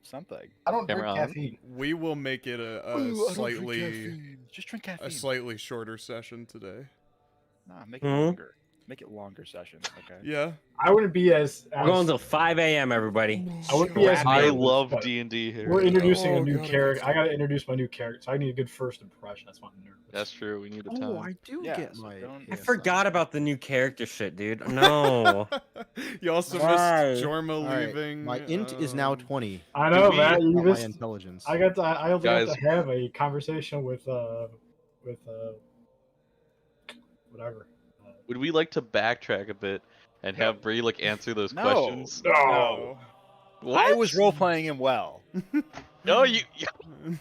something. I don't Camera drink on. caffeine. We will make it a Ooh, I don't drink slightly caffeine. Just drink caffeine. slightly shorter session today. Nah, make it longer. Make it longer session. Okay. Yeah. I wouldn't be as. We're going till 5 a.m. Everybody. I wouldn't be as. I nervous, love but D&D here. We're introducing Oh, a new God, I character. can't I gotta introduce my new character, so I need a good first impression. That's why I'm nervous. That's true. We need a time. Oh, I do Yeah, get so my. don't- I forgot about the new character shit, dude. No. You also Why? missed Jorma All right, leaving. my int is now 20. I know, we- Matt. You Not my missed. intelligence. I got to. I also got Guys. to have a conversation with whatever. Would we like to backtrack a bit and have Brelikk answer those No. questions? No. What? I was role playing him well. No, you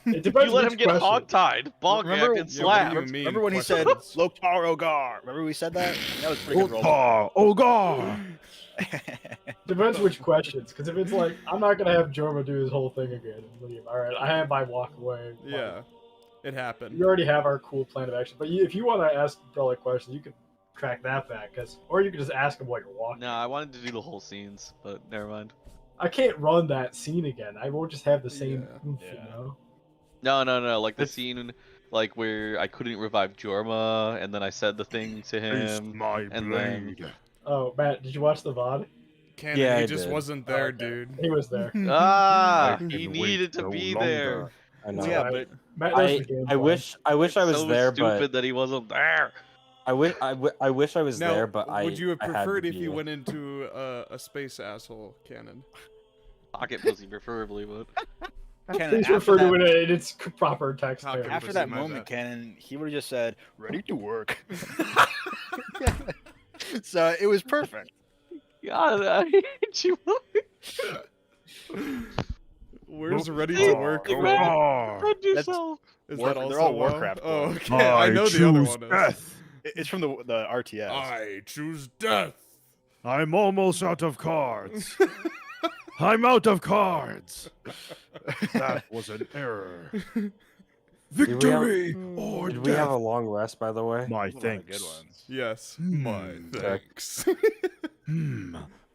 It depends let which him get question. hogtied, bog Remember- and Yeah, what do slap. you mean, Remember when he said questions? Loktar Ogar? Remember we said that? That was pretty good role. Oh god! Depends which questions, because if it's like I'm not gonna have Jorma do his whole thing again and leave. All right, I have my walk away. Yeah, it happened. We already have our cool plan of action, but if you want to ask Brelikk questions, you can track that back, or you can just ask him while you're walking. No, I wanted to do the whole scenes, but never mind. I can't run that scene again. I won't just have the same Yeah. oomph, you Yeah. know? No, like the scene like where I couldn't revive Jorma, and then I said the thing to him. my and then- Oh, Matt, did you watch the VOD? Canon, Yeah, he I just did. wasn't there, okay. dude. He was there. Ah, I can he wait needed to no be longer. there. I know. Yeah, but Matt knows the game I plan. wish I was So there, stupid but that he wasn't there. I wish I was Now, there, but would you have I had preferred to if be you there. went into a space asshole cannon? Pocket pussy, preferably, but Canon, Please refer to it in its proper text. Pocket there. after pussy, that my moment, bad. Canon, he would have just said, "Ready to work." So it was perfect. God, I hate you. Where's ready Hey, to work? hey, from? man. Oh, Defend yourself. Is War- that also they're all WoW? Warcraft Oh, clones. okay. I know the other one is. Death. It's from the RTS. I choose death. I'm almost out of cards. I'm out of cards. That was an error. Victory or Did we have a death. long rest, by the way? My Those are the thanks. good ones. Yes, my Hmm. thanks.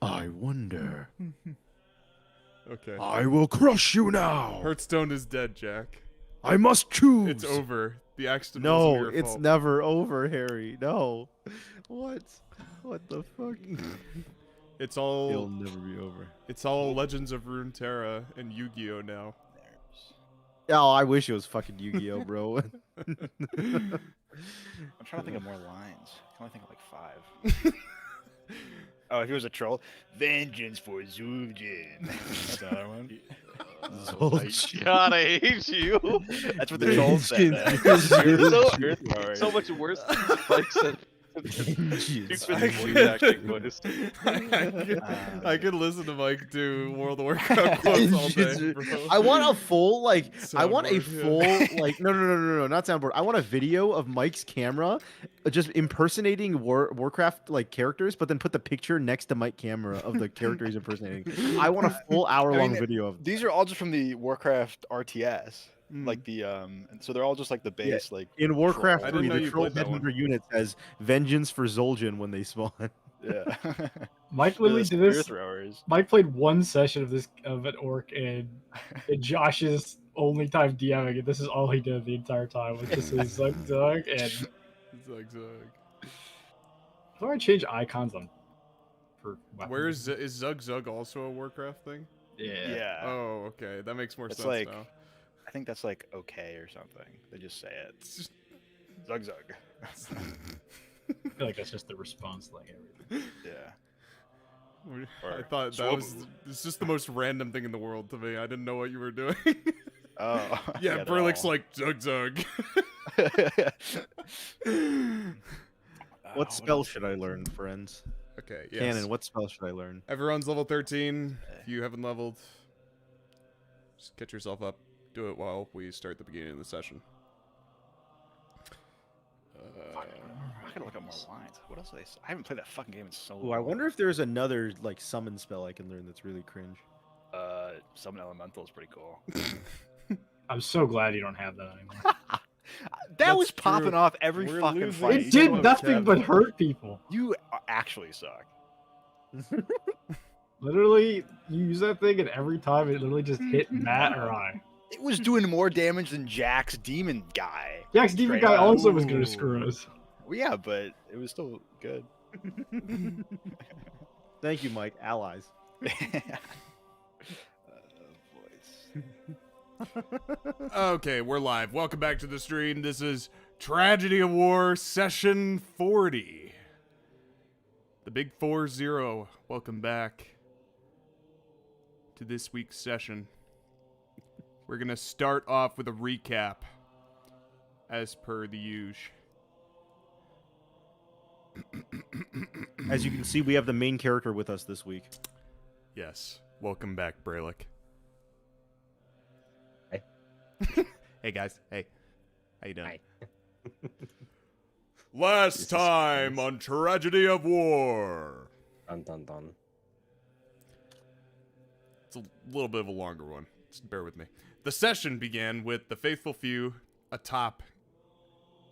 I wonder. Okay. I will crush you now. Hearthstone is dead, Jack. I must choose. It's over. The accident No, wasn't your it's fault. never over, Harry. No. What? What the fuck? It's It'll all never be over. it's all Legends of Runeterra and Yu-Gi-Oh now. Oh, I wish it was fucking Yu-Gi-Oh, bro. I'm trying to think of more lines. I can only think of like 5. Oh, if he was a troll, vengeance for Zul'jin. That's another one. God, I hate you. That's what the trolls said. So much worse than Spike said. I could listen to Mike do World of Warcraft quotes all day, bro. I want a full I want a Soundboard, full no, not soundboard. I want a video of Mike's camera just impersonating Warcraft characters, but then put the picture next to Mike's camera of the character he's impersonating. I want a full hour-long video of These are all just from the Warcraft RTS. Mm. Like the so they're all just like the base in Warcraft I 3. didn't know The you troll played that one. headhunter unit says vengeance for Zul'jin when they spawn. Yeah. Mike The literally did spear this. throwers. Mike played one session of an orc, and Josh's only time DMing it. This is all he did the entire time. Was just his Zug and Zug Zug. how do I change icons on? For weapons? Is Zug Zug also a Warcraft thing? Yeah. Oh, okay. That makes more It's sense like- now. I think that's like okay or something. They just say it. It's just- Zug Zug. I feel like that's just the response, like everything. Yeah. I Or thought that was Swobu. it's just the most random thing in the world to me. I didn't know what you were doing. Oh. yeah, they're Brelik's all- like Zug Zug. What spell should I learn, friends? Okay, yes. Canon, what spell should I learn? Everyone's level 13. If you haven't leveled, just get yourself up. Do it while we start the beginning of the session. I gotta look up more lines. What else? I haven't played that fucking game in so long. Ooh, I wonder if there's another summon spell I can learn that's really cringe. Summon Elemental is pretty cool. I'm so glad you don't have that anymore. That was That's popping true. off every We're fucking losing. fight. It you did don't nothing have but that. hurt people. You actually suck. Literally, you use that thing, and every time it literally just hit Matt or I. It was doing more damage than Jack's demon guy. Jack's demon Straight guy up. also was gonna screw us. Well, yeah, but it was still good. Thank you, Mike. Allies. Voice. Okay, we're live. Welcome back to the stream. This is Tragedy of War Session 40. The big 4-0. Welcome back to this week's session. We're going to start off with a recap, as per the usual. As you can see, we have the main character with us this week. Yes. Welcome back, Brelikk. Hey. Hey, guys. Hey. How you doing? Hi. Last time on Tragedy of War. Dun dun dun. It's a little bit of a longer one. Just bear with me. The session began with the faithful few atop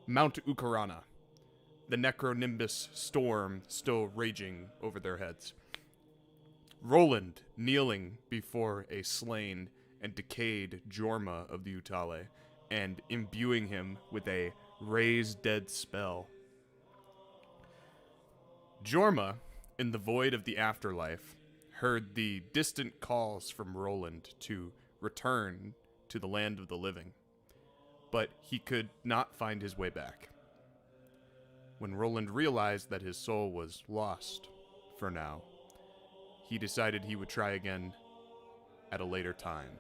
Mount Ukarana, the Necronimbus storm still raging over their heads. Rolland kneeling before a slain and decayed Jorma of the Utale and imbuing him with a raise dead spell. Jorma, in the void of the afterlife, heard the distant calls from Rolland to return to the land of the living, but he could not find his way back. When Rolland realized that his soul was lost for now, he decided he would try again at a later time.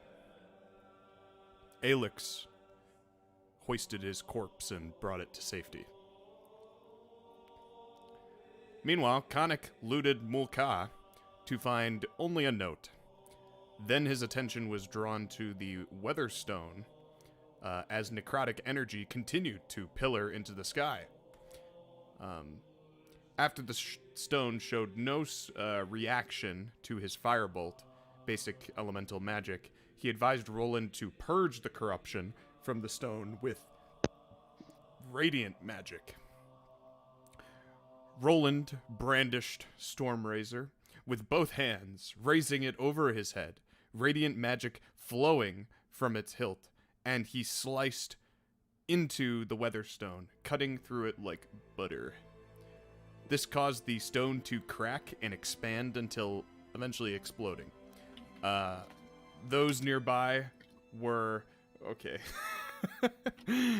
Alex hoisted his corpse and brought it to safety. Meanwhile, Khanek looted Mulka to find only a note. Then his attention was drawn to the Weatherstone as necrotic energy continued to pillar into the sky. After the stone showed no reaction to his firebolt, basic elemental magic, he advised Rolland to purge the corruption from the stone with radiant magic. Rolland brandished Stormrazor with both hands, raising it over his head, radiant magic flowing from its hilt, and he sliced into the Weatherstone, cutting through it like butter. This caused the stone to crack and expand until eventually exploding. Those nearby were,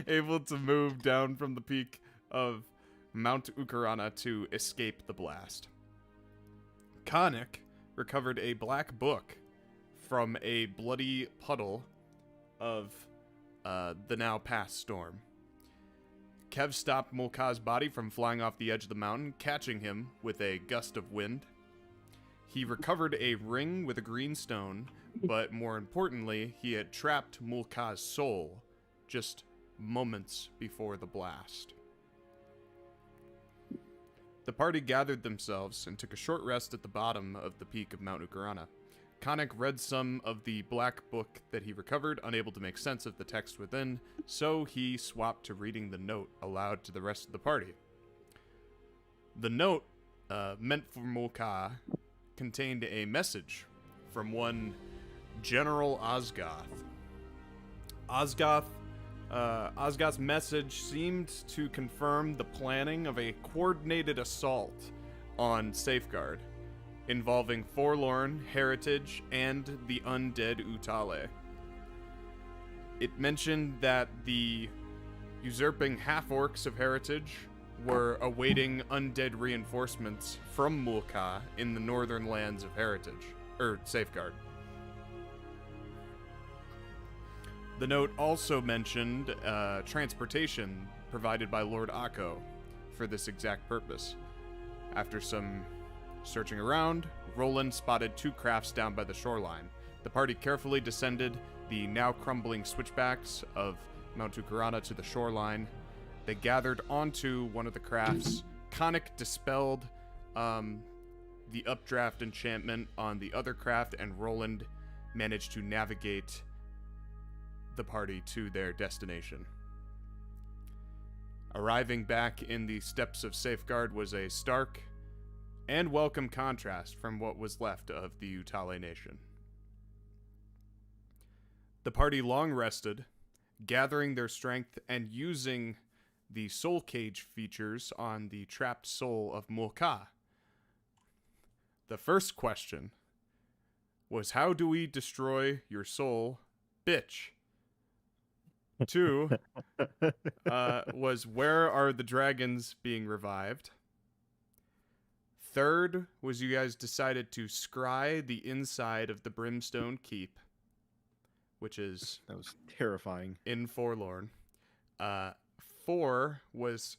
able to move down from the peak of Mount Ukarana to escape the blast. Khanek recovered a black book from a bloody puddle of the now past storm. Kev stopped Mulka's body from flying off the edge of the mountain, catching him with a gust of wind. He recovered a ring with a green stone, but more importantly, he had trapped Mulka's soul just moments before the blast. The party gathered themselves and took a short rest at the bottom of the peak of Mount Ukarana. Khanek read some of the black book that he recovered, unable to make sense of the text within, so he swapped to reading the note aloud to the rest of the party. The note, meant for Mulka, contained a message from one General Osgoth. Osgoth's message seemed to confirm the planning of a coordinated assault on Safeguard, involving Forlorn, Heritage, and the undead Utale. It mentioned that the usurping half-orcs of Heritage were awaiting undead reinforcements from Mulka in the northern lands of Safeguard. The note also mentioned transportation provided by Lord Akko for this exact purpose. After some searching around, Rolland spotted two crafts down by the shoreline. The party carefully descended the now crumbling switchbacks of Mount Ukarana to the shoreline. They gathered onto one of the crafts. Khanek dispelled the updraft enchantment on the other craft, and Rolland managed to navigate the party to their destination. Arriving back in the steppes of Safeguard was a stark, and welcome contrast from what was left of the Utale nation. The party long rested, gathering their strength and using the soul cage features on the trapped soul of Mulka. The first question was, how do we destroy your soul, bitch? 2 was, where are the dragons being revived? 3rd was, you guys decided to scry the inside of the Brimstone Keep, which is That was terrifying. in Forlorn. 4 was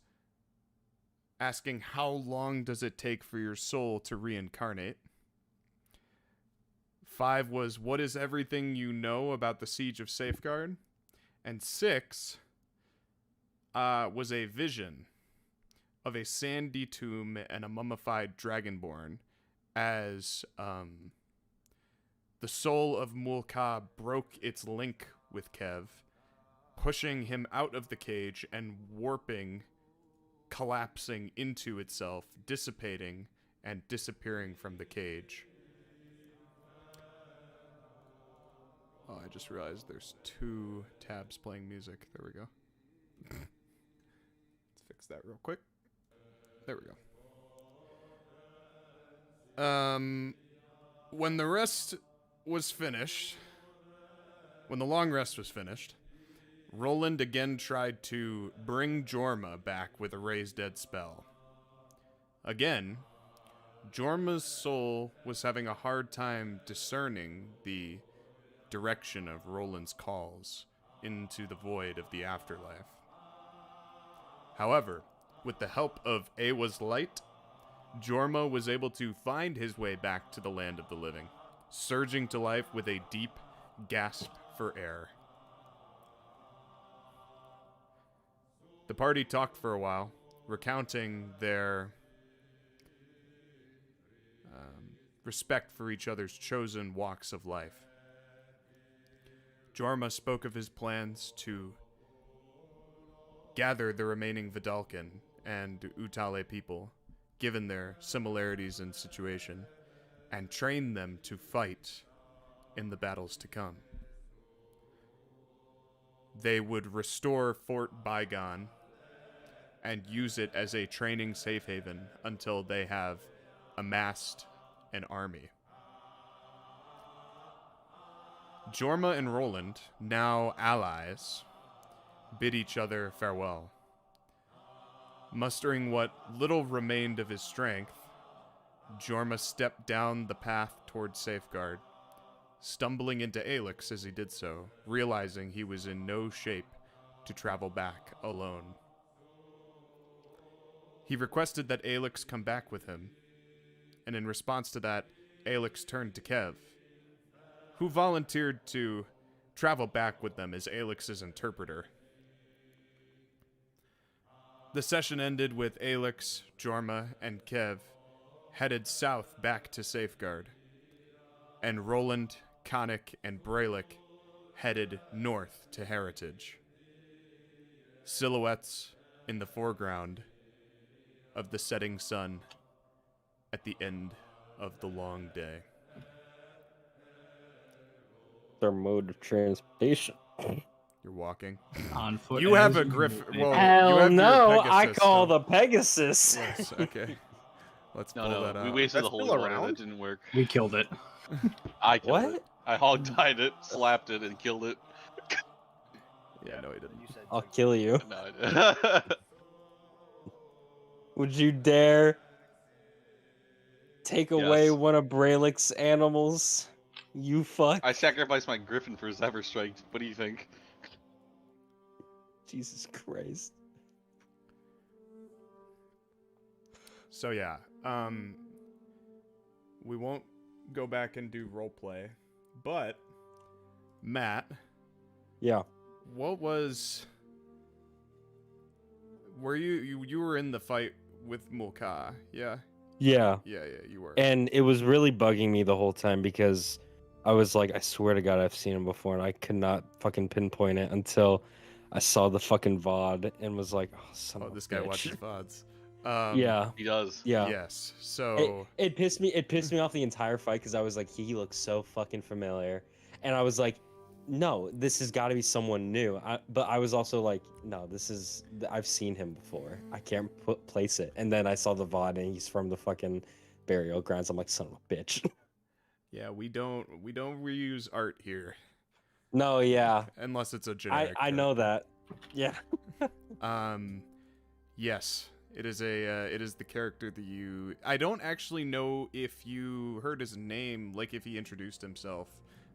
asking, how long does it take for your soul to reincarnate? 5 was, what is everything you know about the Siege of Safeguard? And 6 was a vision of a sandy tomb and a mummified dragonborn as the soul of Mulka broke its link with Kev, pushing him out of the cage and warping, collapsing into itself, dissipating and disappearing from the cage. Oh, I just realized there's 2 tabs playing music. There we go. Let's fix that real quick. There we go. When the rest was finished, when the long rest was finished, Rolland again tried to bring Jorma back with a Raise Dead spell. Again, Jorma's soul was having a hard time discerning the direction of Roland's calls into the void of the afterlife. However, with the help of Aewa's light, Jorma was able to find his way back to the land of the living, surging to life with a deep gasp for air. The party talked for a while, recounting their respect for each other's chosen walks of life. Jorma spoke of his plans to gather the remaining Vidalcan and Utale people, given their similarities in situation, and train them to fight in the battles to come. They would restore Fort Baeon and use it as a training safe haven until they have amassed an army. Jorma and Rolland, now allies, bid each other farewell. Mustering what little remained of his strength, Jorma stepped down the path toward Safeguard, stumbling into Alex as he did so, realizing he was in no shape to travel back alone. He requested that Alex come back with him, and in response to that, Alex turned to Kev, who volunteered to travel back with them as Alex's interpreter. The session ended with Alex, Jorma, and Kev headed south back to Safeguard, and Rolland, Khanek, and Brelikk headed north to Heritage. Silhouettes in the foreground of the setting sun at the end of the long day. Their mode of transportation. You're walking. On foot. You have as a griff. usual. Well, you Hell have no, your I Pegasus, call so- the Pegasus. Yes, okay. Let's pull No, that no, out. we wasted That's the holy still water. around? That didn't work. We killed it. I killed What? it. I hog-tied it, slapped it, and killed it. Yeah, no, he didn't. You said I'll kill you. No, I didn't. Would you dare take away Yes. one of Brelick's animals? You fuck. I sacrificed my griffin for Zeverstrike. What do you think? Jesus Christ. So yeah, we won't go back and do roleplay, but Matt, Yeah. what was? Were you were in the fight with Mulka? Yeah, Yeah. you were. And it was really bugging me the whole time because I was like, I swear to God, I've seen him before, and I could not fucking pinpoint it until I saw the fucking VOD and was like, oh, son Oh, of a this guy bitch. watches VODs. Yeah. He does. Yeah. Yes. So It pissed me off the entire fight because I was like, he looks so fucking familiar, and I was like, no, this has got to be someone new. But I was also like, no, I've seen him before. I can't place it. And then I saw the VOD and he's from the fucking burial grounds. I'm like, son of a bitch. yeah, we don't reuse art here No, yeah, unless it's a generic. I know that. Yeah. Yes, it is the character that you. I don't actually know if you heard his name, like if he introduced himself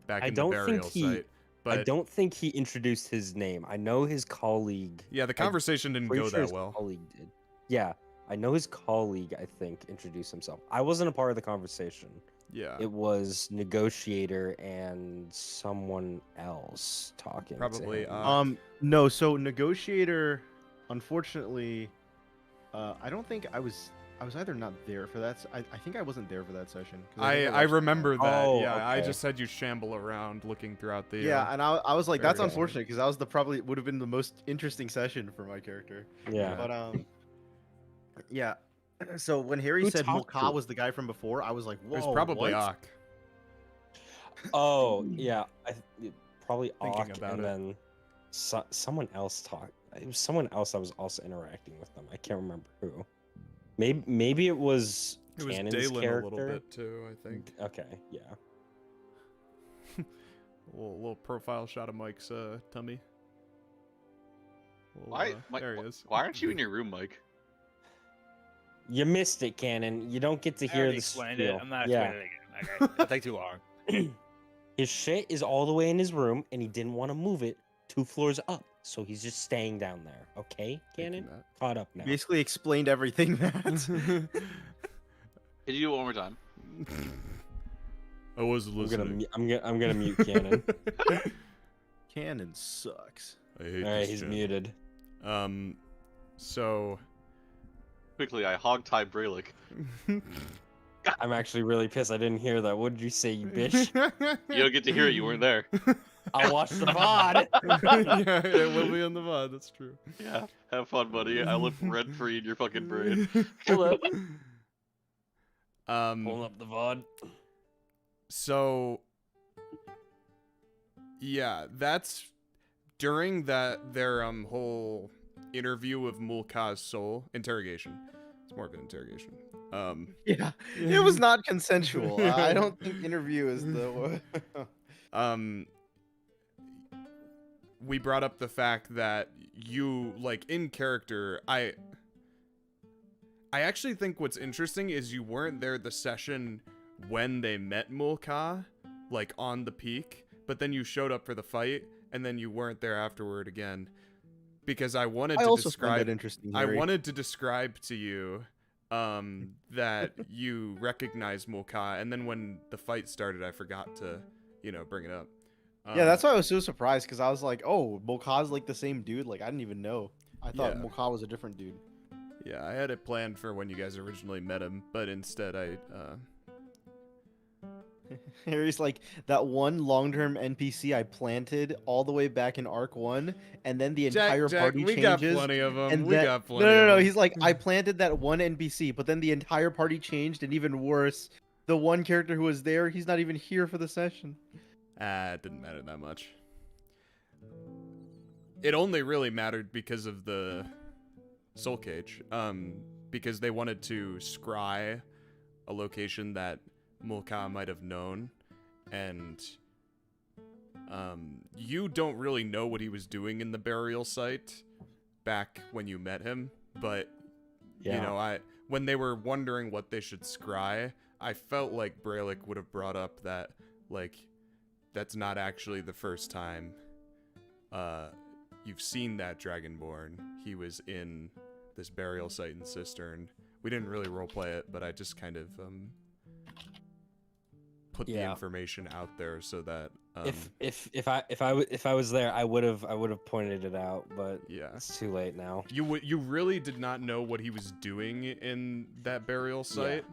back in the burial site. But I don't think he introduced his name. I know his colleague. yeah, the conversation didn't go that his well. colleague did. Yeah, I know his colleague, I think, introduced himself. I wasn't a part of the conversation. Yeah, It was negotiator and someone else talking. Probably, To him. No, so negotiator, unfortunately, I don't think I was either not there for that. I think I wasn't there for that session. 'Cause I think I watched- remember that. Oh, Yeah, I okay. just had you shamble around looking throughout the. Yeah, and I was like, that's very- unfortunate because that was probably would have been the most interesting session for my character. Yeah. But yeah. So when Harry Who said talked to Mulcahy him? was the guy from before, I was like, whoa. It was probably what? Ak. Oh yeah, probably Thinking Ak, about and it. then someone else talked. It was someone else that was also interacting with them. I can't remember who. Maybe it was It was Cannon's Dalen character. a little bit too, I think. Okay, yeah. A little profile shot of Mike's tummy. Little, Why? there he is. Why aren't you in your room, Mike? You missed it, Cannon. You don't get to I hear already the explained spiel. it. I'm not Yeah. explaining it again. Okay, that'll take too long. His shit is all the way in his room, and he didn't want to move it 2 floors up, so he's just staying down there. Okay, Thank you, Cannon? Caught up now. Basically explained everything that. Matt. Can you do it one more time? I was I'm gonna, listening. I'm gonna mute Cannon. Cannon sucks. I hate All right, this he's shit. muted. So Quickly, I hog-tie Brelikk. I'm actually really pissed. I didn't hear that. What did you say, you bitch? You don't get to hear it. You weren't there. I'll watch the VOD. yeah, it will be on the VOD. That's true. Yeah. Have fun, buddy. I live rent-free in your fucking brain. Hold up. Um. Pulling up the VOD. So, yeah, that's during their whole interview of Mulcahy's soul interrogation. It's more of an interrogation. Yeah, it was not consensual. I don't think interview is the. We brought up the fact that you, like, in character, I actually think what's interesting is you weren't there the session when they met Mulcahy, like, on the peak, but then you showed up for the fight, and then you weren't there afterward again. Because I wanted I to also find describe that interesting. I Harry. wanted to describe to you that you recognize Mulcahy, and then when the fight started, I forgot to, bring it up. Yeah, that's why I was so surprised because I was like, "Oh, Mulcahy's like the same dude." Like I didn't even know. I thought Yeah. Mulcahy was a different dude. Yeah, I had it planned for when you guys originally met him, but instead I Harry's like that one long-term NPC I planted all the way back in Arc 1, and then the entire party we changes. got plenty of them. and We that- got plenty. No. of them. He's like, I planted that one NPC, but then the entire party changed, and even worse, the one character who was there, he's not even here for the session. It didn't matter that much. It only really mattered because of the Soul Cage. Because they wanted to scry a location that Mulcahy might have known, and you don't really know what he was doing in the burial site back when you met him, but when they were wondering what they should scry, I felt like Brelikk would have brought up that, like, that's not actually the first time you've seen that Dragonborn. He was in this burial site in Cistern. We didn't really roleplay it, but I just kind of put the Yeah. information out there so that If I was there, I would have pointed it out, but yeah. it's too late now. You really did not know what he was doing in that burial site.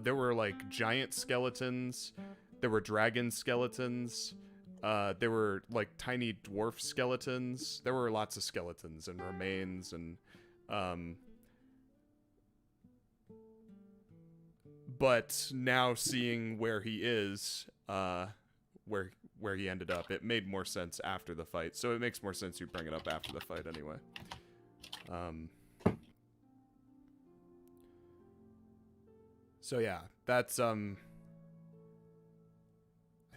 There were like giant skeletons, there were dragon skeletons, there were like tiny dwarf skeletons. There were lots of skeletons and remains, and but now seeing where he is, where he ended up, it made more sense after the fight. So it makes more sense you bring it up after the fight anyway. So yeah, that's I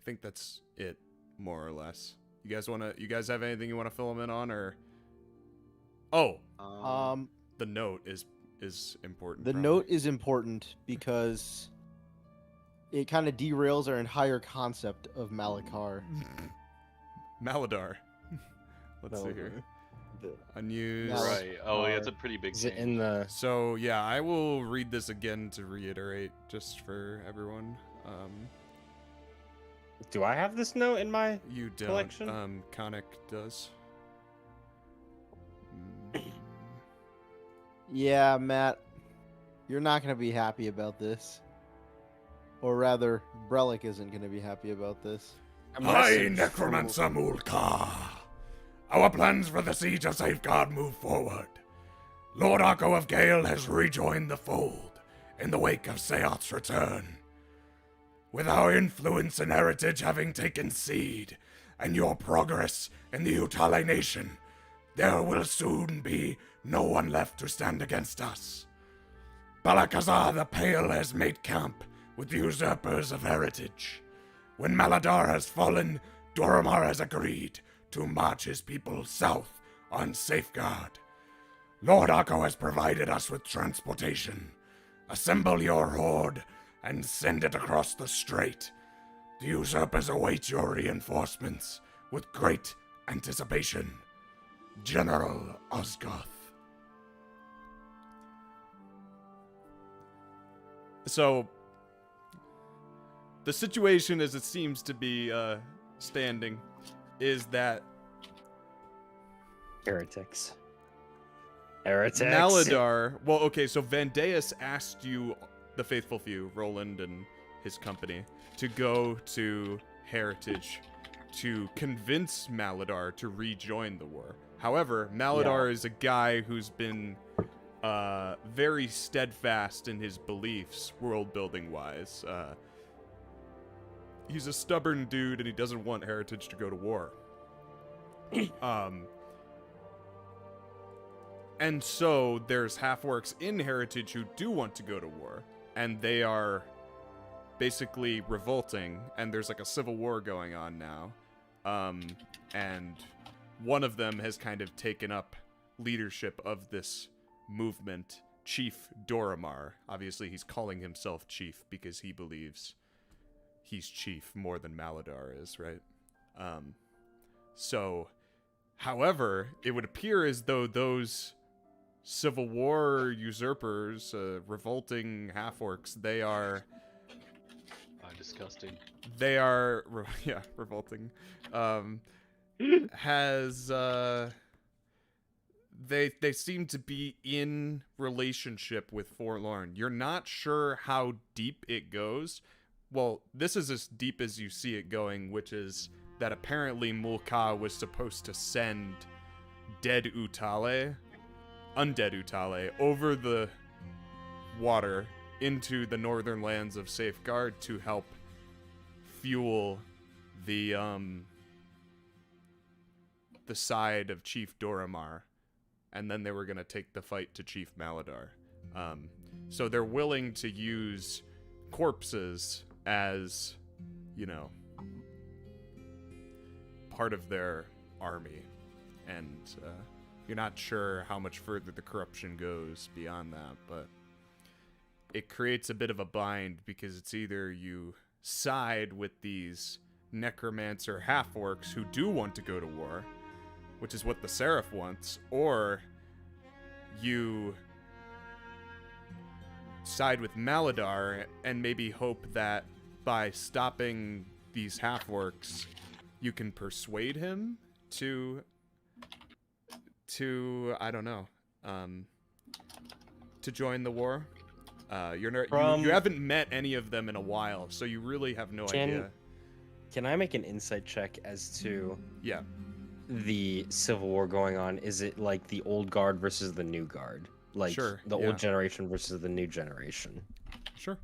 think that's it, more or less. You guys have anything you wanna fill them in on, or? Oh, the note is important. The probably. note is important because it kind of derails our entire concept of Malachar. Maladar. Let's see here. Unused. Right. Oh, yeah, it's a pretty big Is it change. in the? So yeah, I will read this again to reiterate, just for everyone. Do I have this note in my? You don't. Collection? Khanek does. Yeah, Matt, you're not going to be happy about this. Or rather, Brelikk isn't going to be happy about this. Hi, Necromancer Mulka. Our plans for the siege of Safeguard move forward. Lord Arko of Gale has rejoined the fold in the wake of Saeoth's return. With our influence and heritage having taken seed, and your progress in the Utale nation, there will soon be no one left to stand against us. Balakazar the Pale has made camp with the usurpers of heritage. When Maladar has fallen, Doramar has agreed to march his people south on Safeguard. Lord Arko has provided us with transportation. Assemble your horde and send it across the strait. The usurpers await your reinforcements with great anticipation. General Osgoth. So, the situation as it seems to be standing is that Heretics. Maladar... Well, okay, so Vandeus asked you, the Faithful Few, Rolland and his company, to go to Heritage to convince Maladar to rejoin the war. However, Maladar is a guy who's been very steadfast in his beliefs, world-building wise. He's a stubborn dude, and he doesn't want Heritage to go to war. And so there's half-orcs in Heritage who do want to go to war, and they are basically revolting, and there's like a civil war going on now. And one of them has kind of taken up leadership of this movement, Chief Doramar. Obviously, he's calling himself Chief because he believes he's Chief more than Maladar is, right? So, however, it would appear as though those Civil War usurpers, revolting half-orcs, they are... disgusting. They are... yeah, revolting. They seem to be in relationship with Forlorn. You're not sure how deep it goes. Well, this is as deep as you see it going, which is that apparently Mulka was supposed to send undead Utale, over the water into the northern lands of Safeguard to help fuel the side of Chief Doramar. And then they were going to take the fight to Chief Maladar. So they're willing to use corpses as, you know, part of their army. And you're not sure how much further the corruption goes beyond that, but it creates a bit of a bind because it's either you side with these necromancer half-orcs who do want to go to war, which is what the Seraph wants, or you side with Maladar and maybe hope that by stopping these half-orcs, you can persuade him to I don't know, to join the war. You haven't met any of them in a while, so you really have no idea. Can I make an insight check as to Yeah. the Civil War going on? Is it like the old guard versus the new guard? Like Sure, the yeah. old generation versus the new generation? Sure.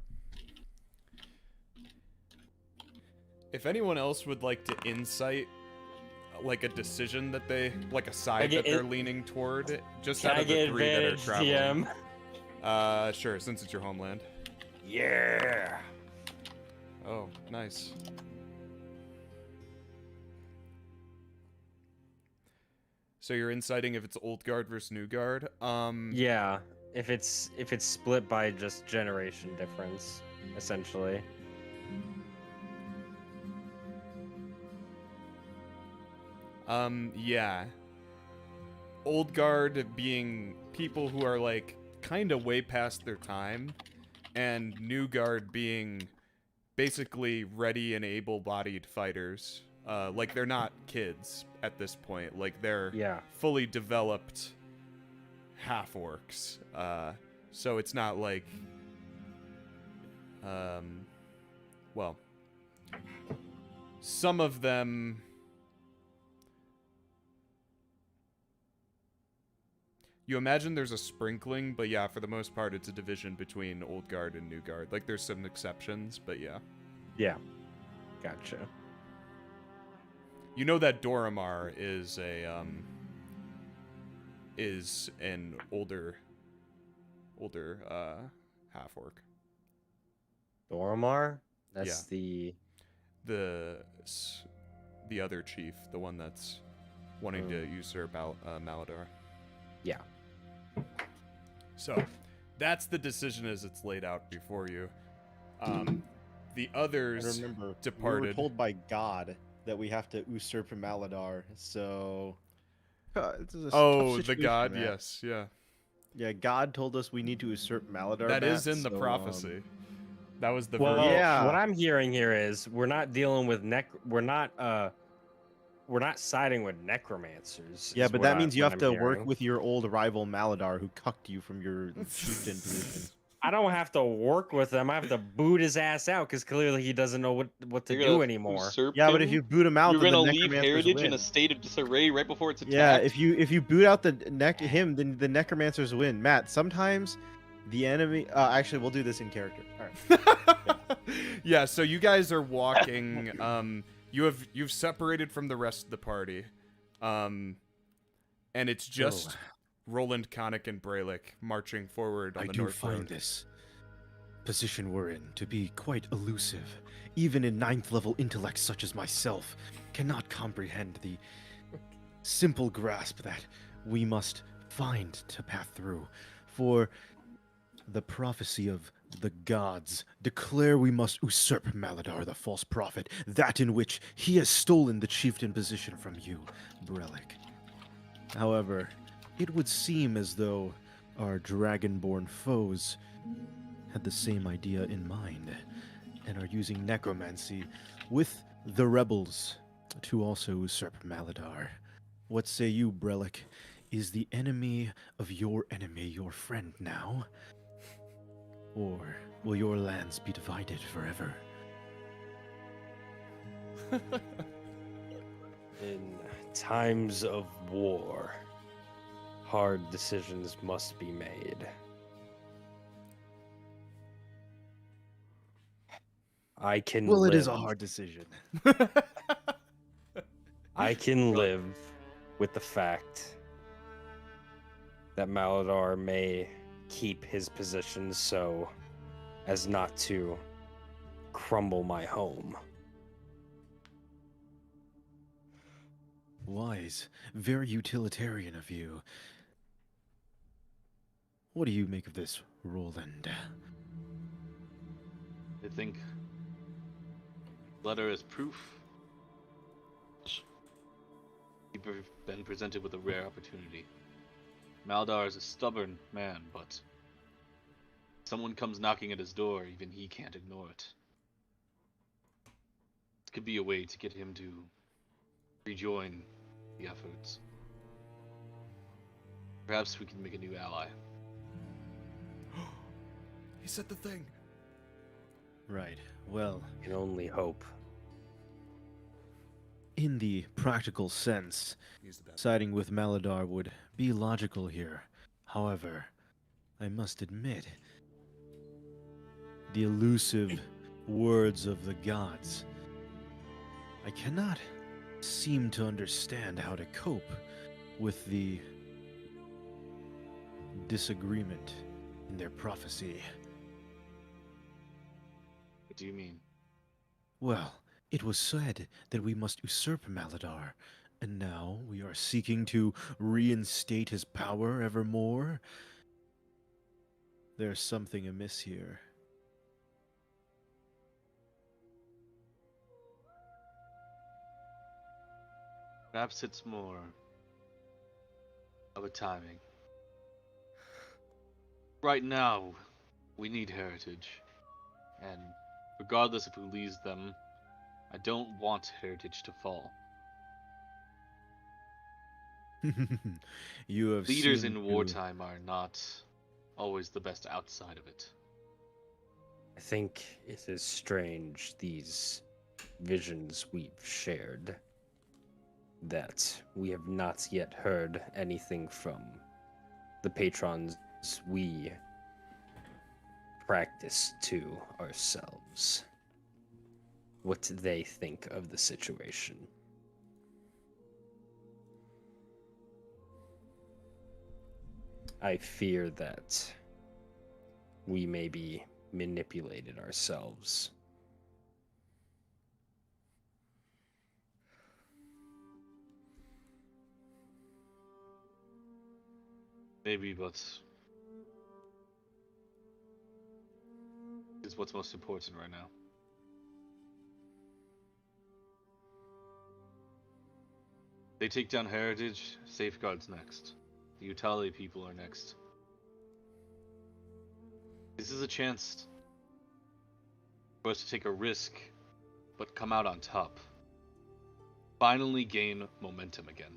If anyone else would like to insight, like a decision that they, like a side get that they're in- leaning toward, just Can out I of the get 3 that are advantage, traveling. TM? Sure, since it's your homeland. Yeah. Oh, nice. So you're inciting if it's old guard versus new guard. Yeah, if it's split by just generation difference, essentially. Yeah. Old guard being people who are like kind of way past their time, and new guard being basically ready and able-bodied fighters. Like they're not kids at this point. Like they're Yeah. fully developed half orcs. So it's not like, well, some of them. You imagine there's a sprinkling, but yeah, for the most part, it's a division between old guard and new guard. Like there's some exceptions, but yeah. Yeah. Gotcha. You know that Doramar is an older half orc. Doramar? That's the The other chief, the one that's wanting to usurp Maladar. Yeah. So, that's the decision as it's laid out before you. The I others remember we were departed. told by God that we have to usurp Maladar. So, this is a Oh, tough the situation, god, Matt. yes, yeah. Yeah, God told us we need to usurp Maladar. That is Matt, in the so, prophecy. That was the Well, verb. Yeah. what I'm hearing here is we're not dealing with we're not siding with necromancers. Yeah, is but what that means you what have I'm to work hearing. with your old rival Maladar, who cucked you from your chieftain position. I don't have to work with him. I have to boot his ass out because clearly he doesn't know what to You're do gonna anymore. usurp Yeah, but if him? you boot him out, You're then gonna the leave necromancers heritage in win. a state of disarray right before it's attacked. Yeah, if you boot out him, then the necromancers win. Matt, sometimes the enemy. Actually, we'll do this in character. All right. Yeah, so you guys are walking. You've separated from the rest of the party, and it's just Rolland, Khanek, and Brelikk marching forward on I the do north find road. this position we're in to be quite elusive. Even a 9th level intellect such as myself cannot comprehend the simple grasp that we must find to path through. For the prophecy of the gods declare we must usurp Maladar, the false prophet, that in which he has stolen the chieftain position from you, Brelikk. However, it would seem as though our dragonborn foes had the same idea in mind and are using necromancy with the rebels to also usurp Maladar. What say you, Brelikk? Is the enemy of your enemy your friend now? Or will your lands be divided forever? In times of war, hard decisions must be made. I can Well, it is a live- hard decision. I can live with the fact that Maladar may keep his position so as not to crumble my home. Wise, very utilitarian of you. What do you make of this, Rolland? I think letter is proof. You've been presented with a rare opportunity. Maldar is a stubborn man, but someone comes knocking at his door, even he can't ignore it. This could be a way to get him to rejoin the efforts. Perhaps we can make a new ally. He said the thing. Right, well, I can only hope. in the practical sense, Use the bathroom. siding with Maladar would be logical here. However, I must admit, the elusive words of the gods I cannot seem to understand how to cope with the disagreement in their prophecy. What do you mean? Well, it was said that we must usurp Maladar, and now we are seeking to reinstate his power evermore. There's something amiss here. Perhaps it's more of a timing. Right now, we need heritage. And regardless of who leads them, I don't want heritage to fall. You have Leaders seemed in to- wartime are not always the best outside of it. I think it is strange, these visions we've shared, that we have not yet heard anything from the patrons we practice to ourselves. What they think of the situation. I fear that we may be manipulated ourselves. Maybe, but is what's most important right now. They take down heritage, safeguards next. The utility people are next. This is a chance for us to take a risk, but come out on top. Finally gain momentum again.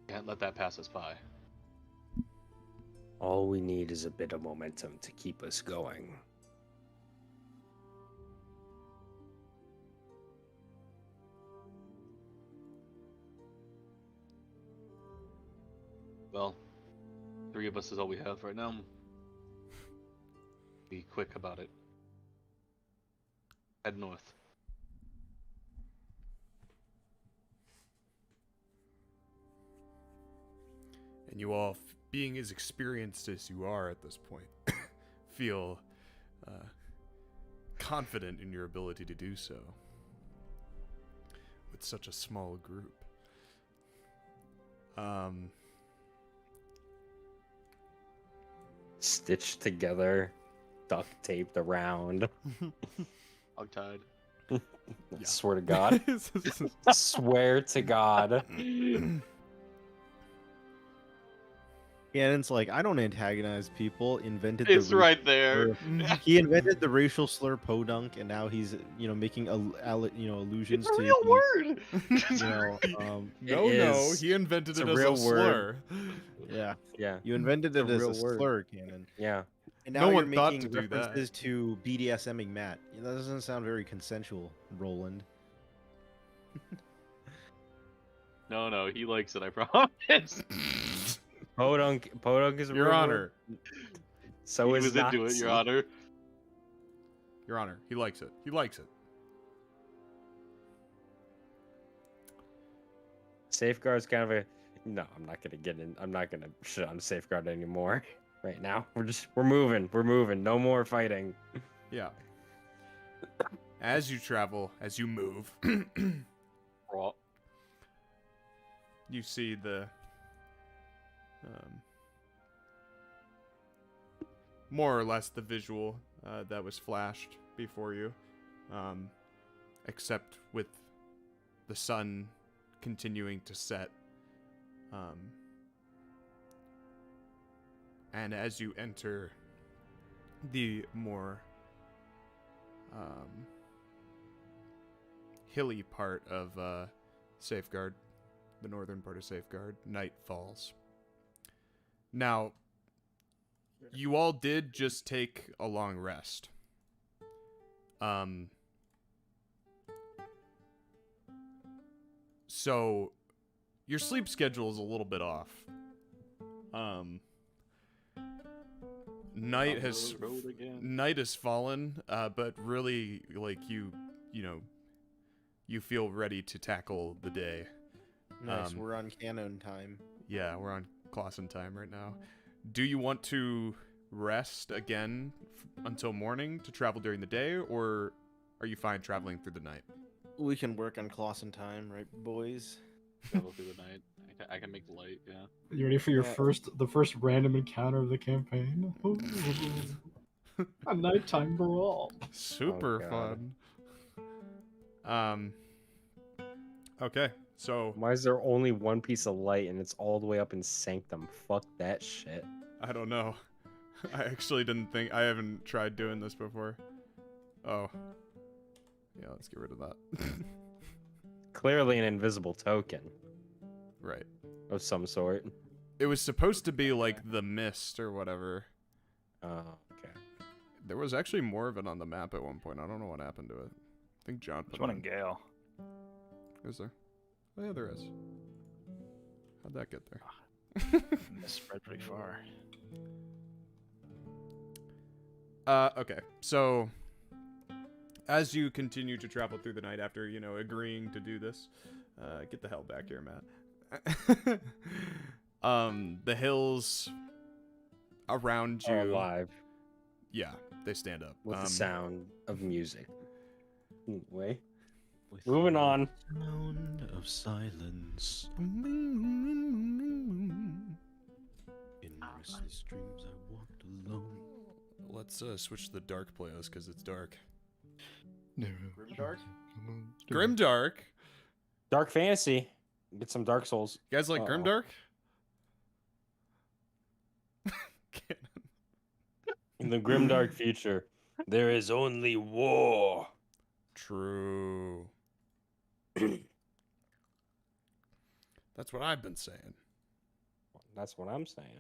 Can't let that pass us by. All we need is a bit of momentum to keep us going. Well, 3 of us is all we have right now. Be quick about it. Head north. And you all, being as experienced as you are at this point, feel confident in your ability to do so with such a small group. Stitched together, duct taped around. Hogtied. I swear to God. Swear to God. Ganon's like, I don't antagonize people. Invented It's the right there. He invented the racial slur podunk, and now he's making allusions It's a to real word. No, he invented It's it a as real a slur. Yeah, Yeah. you invented It's it a as real a word. slur, Ganon. Yeah. And now No you're one thought making to do that. references to BDSMing Matt. That doesn't sound very consensual, Roland. No, he likes it, I promise. Podunk is a Your real Honor. word. So He is was into it, Your Honor. Your Honor, he likes it. He likes it. Safeguard's kind of a no. I'm not gonna get in. I'm not gonna shit on Safeguard anymore. Right now, we're moving. We're moving. No more fighting. Yeah. As you travel, as you move, Raw. you see the more or less the visual that was flashed before you, except with the sun continuing to set. And as you enter the more hilly part of Safeguard, the northern part of Safeguard, night falls. Now, you all did just take a long rest. So your sleep schedule is a little bit off. Night has fallen, but really, like, you know, you feel ready to tackle the day. Nice. We're on canon time. Yeah, we're on Clausen time right now. Do you want to rest again until morning to travel during the day, or are you fine traveling through the night? We can work on Clausen time, right, boys? Travel through the night. I can make light. Yeah. You ready for your Yeah. the first random encounter of the campaign? Ooh. A nighttime brawl. Super God. fun. Okay, so Why is there only one piece of light and it's all the way up in Sanctum? Fuck that shit. I don't know. I actually didn't think. I haven't tried doing this before. Oh. Yeah, let's get rid of that. Clearly an invisible token Right. of some sort. It was supposed to be like the mist or whatever. Oh, okay. There was actually more of it on the map at one point. I don't know what happened to it. I think John put There's one it in Gale. Is there? Oh yeah, there is. How'd that get there? This spread pretty far. Okay. So, as you continue to travel through the night after, agreeing to do this, get the hell back here, Matt. The hills around you. Are alive Yeah, they stand up. with the sound of music. Anyway, With moving the on. Sound of silence. In restless dreams I walked alone. Let's switch to the dark playlist because it's dark. Grimdark? Grimdark. Dark fantasy. Get some Dark Souls. You guys like Uh-oh. Grimdark? In the grimdark future, there is only war. True. That's what I've been saying. That's what I'm saying.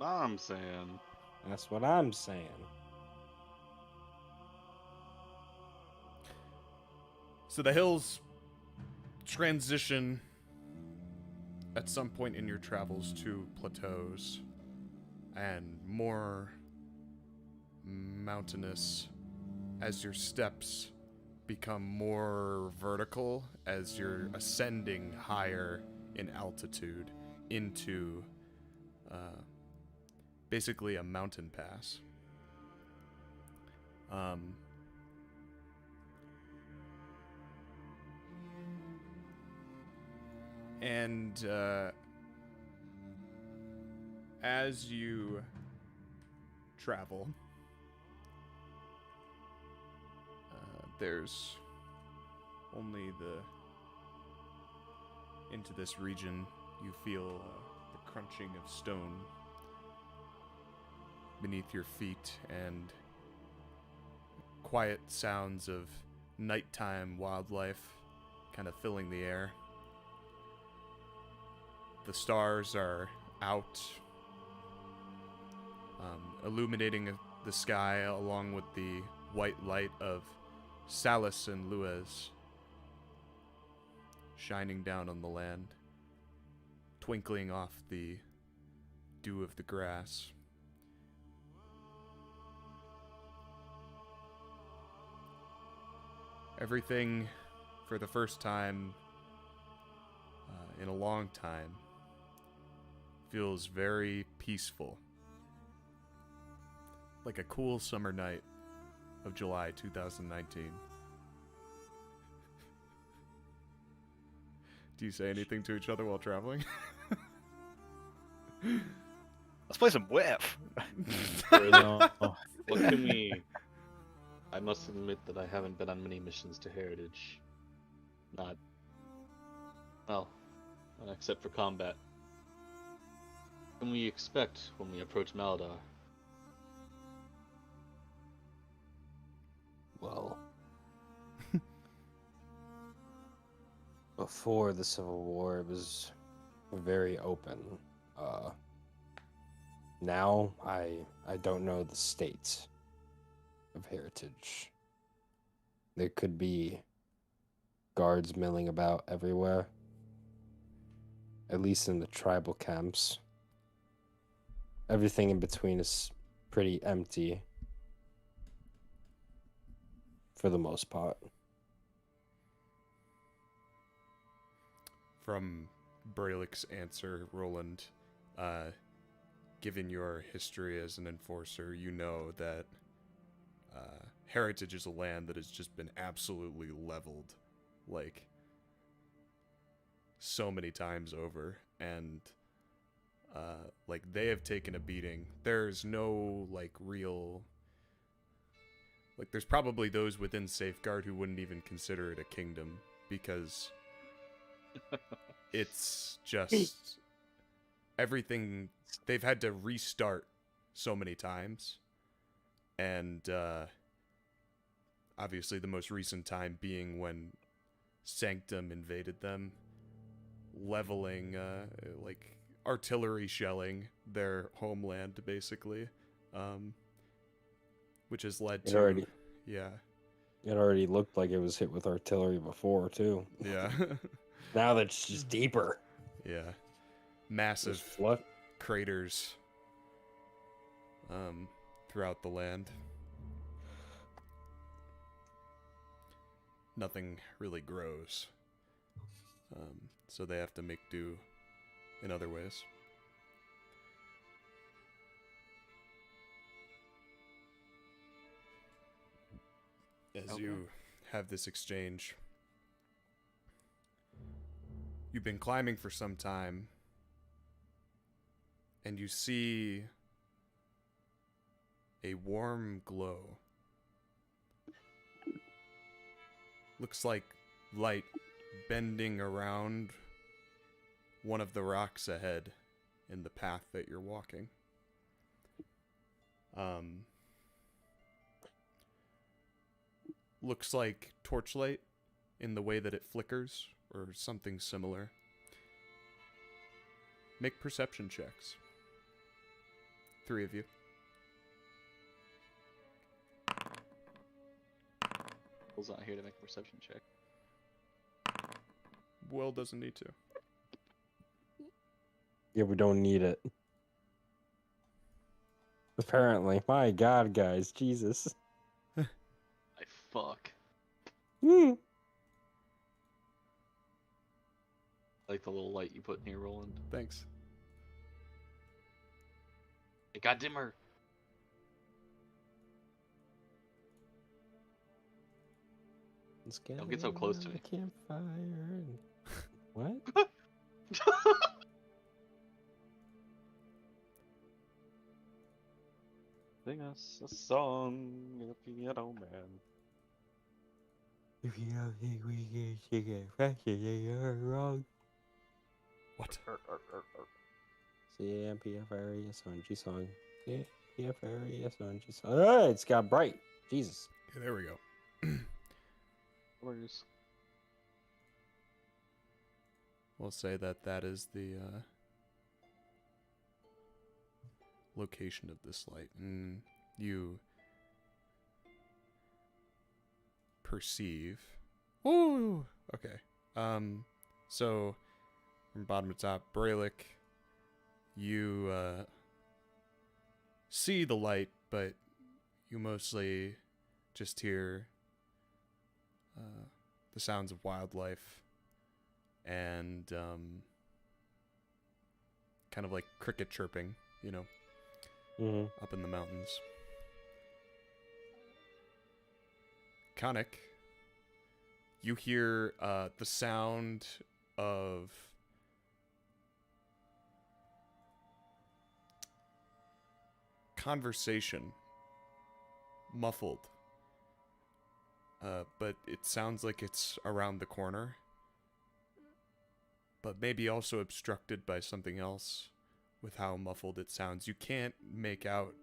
I'm saying. That's what I'm saying. So the hills transition at some point in your travels to plateaus and more mountainous as your steps become more vertical as you're ascending higher in altitude into basically a mountain pass. And as you travel, there's only into this region you feel the crunching of stone beneath your feet and quiet sounds of nighttime wildlife kind of filling the air. The stars are out, illuminating the sky along with the white light of Salus and Luez shining down on the land, twinkling off the dew of the grass. Everything, for the first time in a long time, feels very peaceful. Like a cool summer night of July 2019. Do you say anything to each other while traveling? Let's play some whiff. No. What can we? I must admit that I haven't been on many missions to Heritage. Not. Well, except for combat. What can we expect when we approach Maldar? Well, before the Civil War, it was very open. Now, I don't know the state of Heritage. There could be guards milling about everywhere, at least in the tribal camps. Everything in between is pretty empty for the most part. from Brelick's answer, Rolland, given your history as an enforcer, you know that Heritage is a land that has just been absolutely leveled, like, so many times over, and like, they have taken a beating. There's no, like, real, like, there's probably those within Safeguard who wouldn't even consider it a kingdom, because it's just everything. They've had to restart so many times, and obviously the most recent time being when Sanctum invaded them, leveling, like, artillery shelling their homeland, basically, which has led to... Yeah. It already looked like it was hit with artillery before, too. Yeah. Now that's just deeper. Yeah. Massive Flood. craters throughout the land. Nothing really grows. So they have to make do in other ways. As you have this exchange, you've been climbing for some time, and you see a warm glow. Looks like light bending around one of the rocks ahead in the path that you're walking. Looks like torchlight in the way that it flickers, or something similar. Make perception checks. 3 of you. Will's not here to make a perception check. Will doesn't need to. Yeah, we don't need it. Apparently. My God, guys. Jesus. I fuck. Hmm. Like the little light you put in here, Rolland. Thanks. It got dimmer. Don't get so close to me. Campfire. What? Sing us a song, a piano man. If you don't think we can sing it faster, then you're wrong. What? CMPFRESONG song. CMPFRESONG song. Oh, it's got bright. Jesus. Yeah, there we go. Where's... We'll say that that is the location of this light, and you perceive. Ooh. Okay. So from bottom to top, Brelikk, you see the light, but you mostly just hear the sounds of wildlife and kind of like cricket chirping, you know, up in the mountains. Khanek, you hear the sound of conversation, muffled, but it sounds like it's around the corner, but maybe also obstructed by something else with how muffled it sounds. You can't make out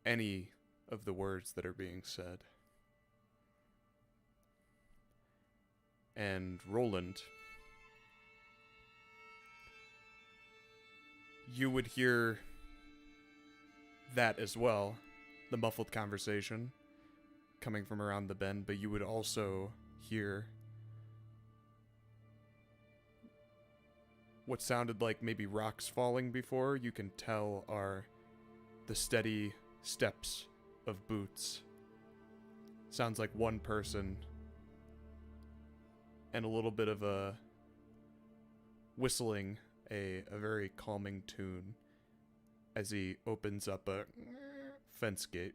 any of the words that are being said. And Rolland, you would hear that as well, the muffled conversation coming from around the bend, but you would also hear what sounded like maybe rocks falling before. You can tell are the steady steps of boots. Sounds like one person, and a little bit of a whistling a very calming tune as he opens up a fence gate.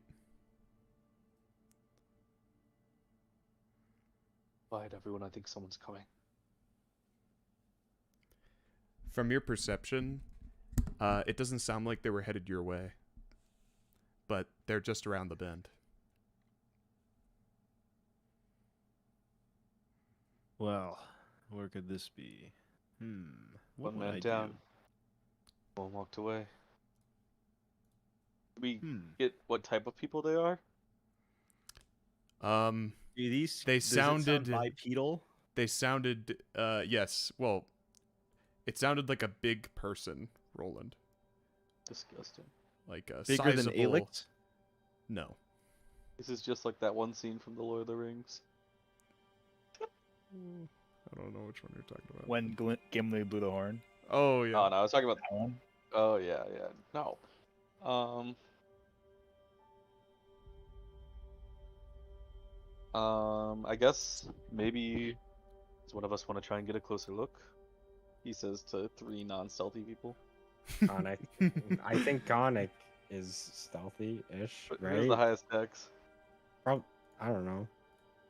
Quiet, everyone. I think someone's coming. From your perception, it doesn't sound like they were headed your way, but they're just around the bend. Well, where could this be? What One would man I down. do? One walked away. Did we Hmm. get what type of people they are? These They does it sound sounded- bipedal. They sounded, yes, well, it sounded like a big person, Rolland. Disgusting. Like a Bigger than sizable... Alex? No. This is just like that one scene from The Lord of the Rings. I don't know which one you're talking about. When Gimli blew the horn. Oh, yeah. Oh, no, I was talking about. That one. Oh, yeah. No. I guess maybe does one of us want to try and get a closer look? He says to 3 non-stealthy people. Khanek. I think Khanek is stealthy-ish, But right? who's the highest dex? I don't know.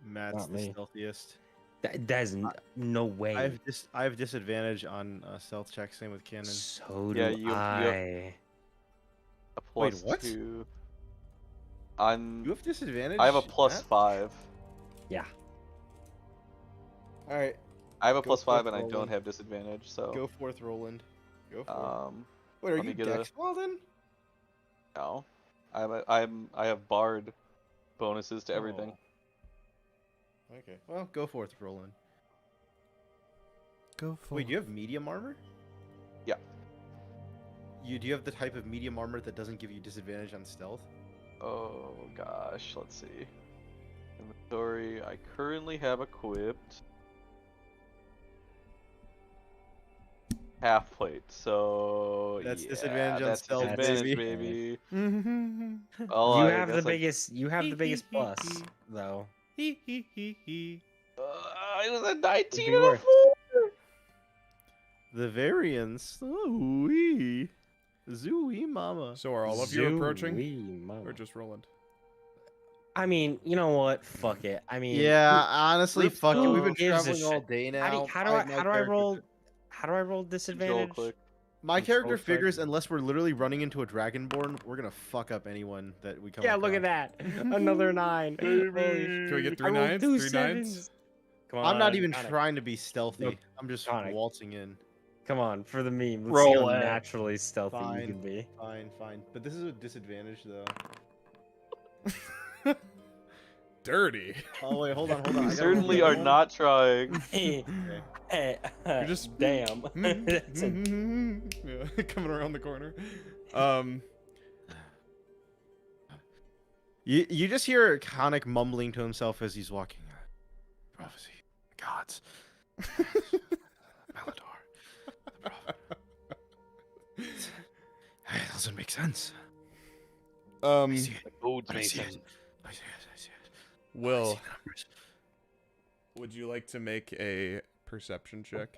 Matt's Not the me. stealthiest. There's no way. I have disadvantage on stealth checks. Same with cannon. So Yeah, do you have- I. A Wait, plus what? 2. You have disadvantage. I have a plus Matt? 5. Yeah. All right, I have a Go plus for it, 5 and I don't Roland. have disadvantage, so. go forth, Roland. Go for it. Um, Wait, are let me you get a- Dex Walden? no. I have bard bonuses to everything. Oh. Okay, well, go forth, Roland. Go for Wait, you have medium armor? Yeah. Do you have the type of medium armor that doesn't give you disadvantage on stealth? Oh gosh, let's see. Inventory. I currently have equipped half plate, so That's yeah, disadvantage on that's stealth, disadvantage, baby. baby. Oh, you I have the guess I- biggest. You have the biggest plus, though. It was a 19 be and a worth. 4. The variance. Oh, wee. Zooey mama. So are all of you approaching? Zooey mama. Or just Roland? I mean, you know what? Fuck it. I mean, Yeah, honestly, who- fuck it. who We've been gives a traveling all shit? day now. How do I roll? How do I roll disadvantage? click. My Control character click. figures, unless we're literally running into a dragonborn, we're gonna fuck up anyone that we come. Yeah, look at across. that. Another 9. Holy Can we get shit. 3 I rolled nines? 2 3 sevens. nines? Come on. I'm not even Khanek. trying to be stealthy. Look, I'm just Khanek. waltzing in. Come on, for the meme. Let's Roll see how it. naturally stealthy Fine. you can be. Fine, fine. But this is a disadvantage, though. Dirty. Oh wait, hold on, hold on. I You gotta certainly roll are one. not trying. You're just- damn. That's a- Yeah, coming around the corner. You just hear Khanek mumbling to himself as he's walking. Prophecy, gods, Malador. The prophet. It doesn't make sense. I see it. Odes I make see it. sense. I see it. I see it. I Will, see the numbers. would you like to make a perception check?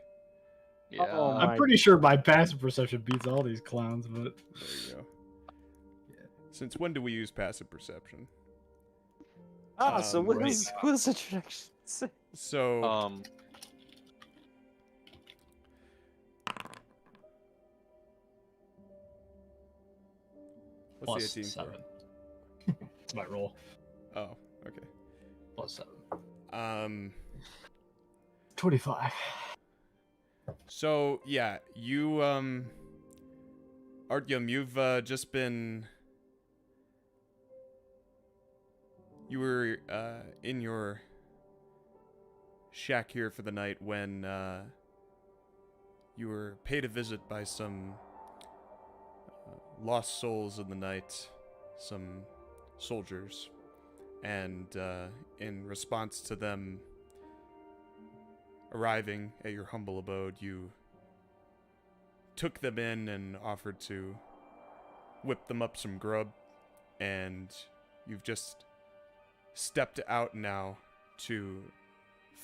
Yeah. Oh my- I'm pretty sure my passive perception beats all these clowns, but There you go. Since when do we use passive perception? so what is introduction? So, what's plus the 18 7. for? It's my roll. Oh, okay. Plus 7. 25. So yeah, you Artyom, you've just been. You were in your shack here for the night when you were paid a visit by some lost souls in the night, some soldiers, and in response to them arriving at your humble abode, you took them in and offered to whip them up some grub, and you've just stepped out now to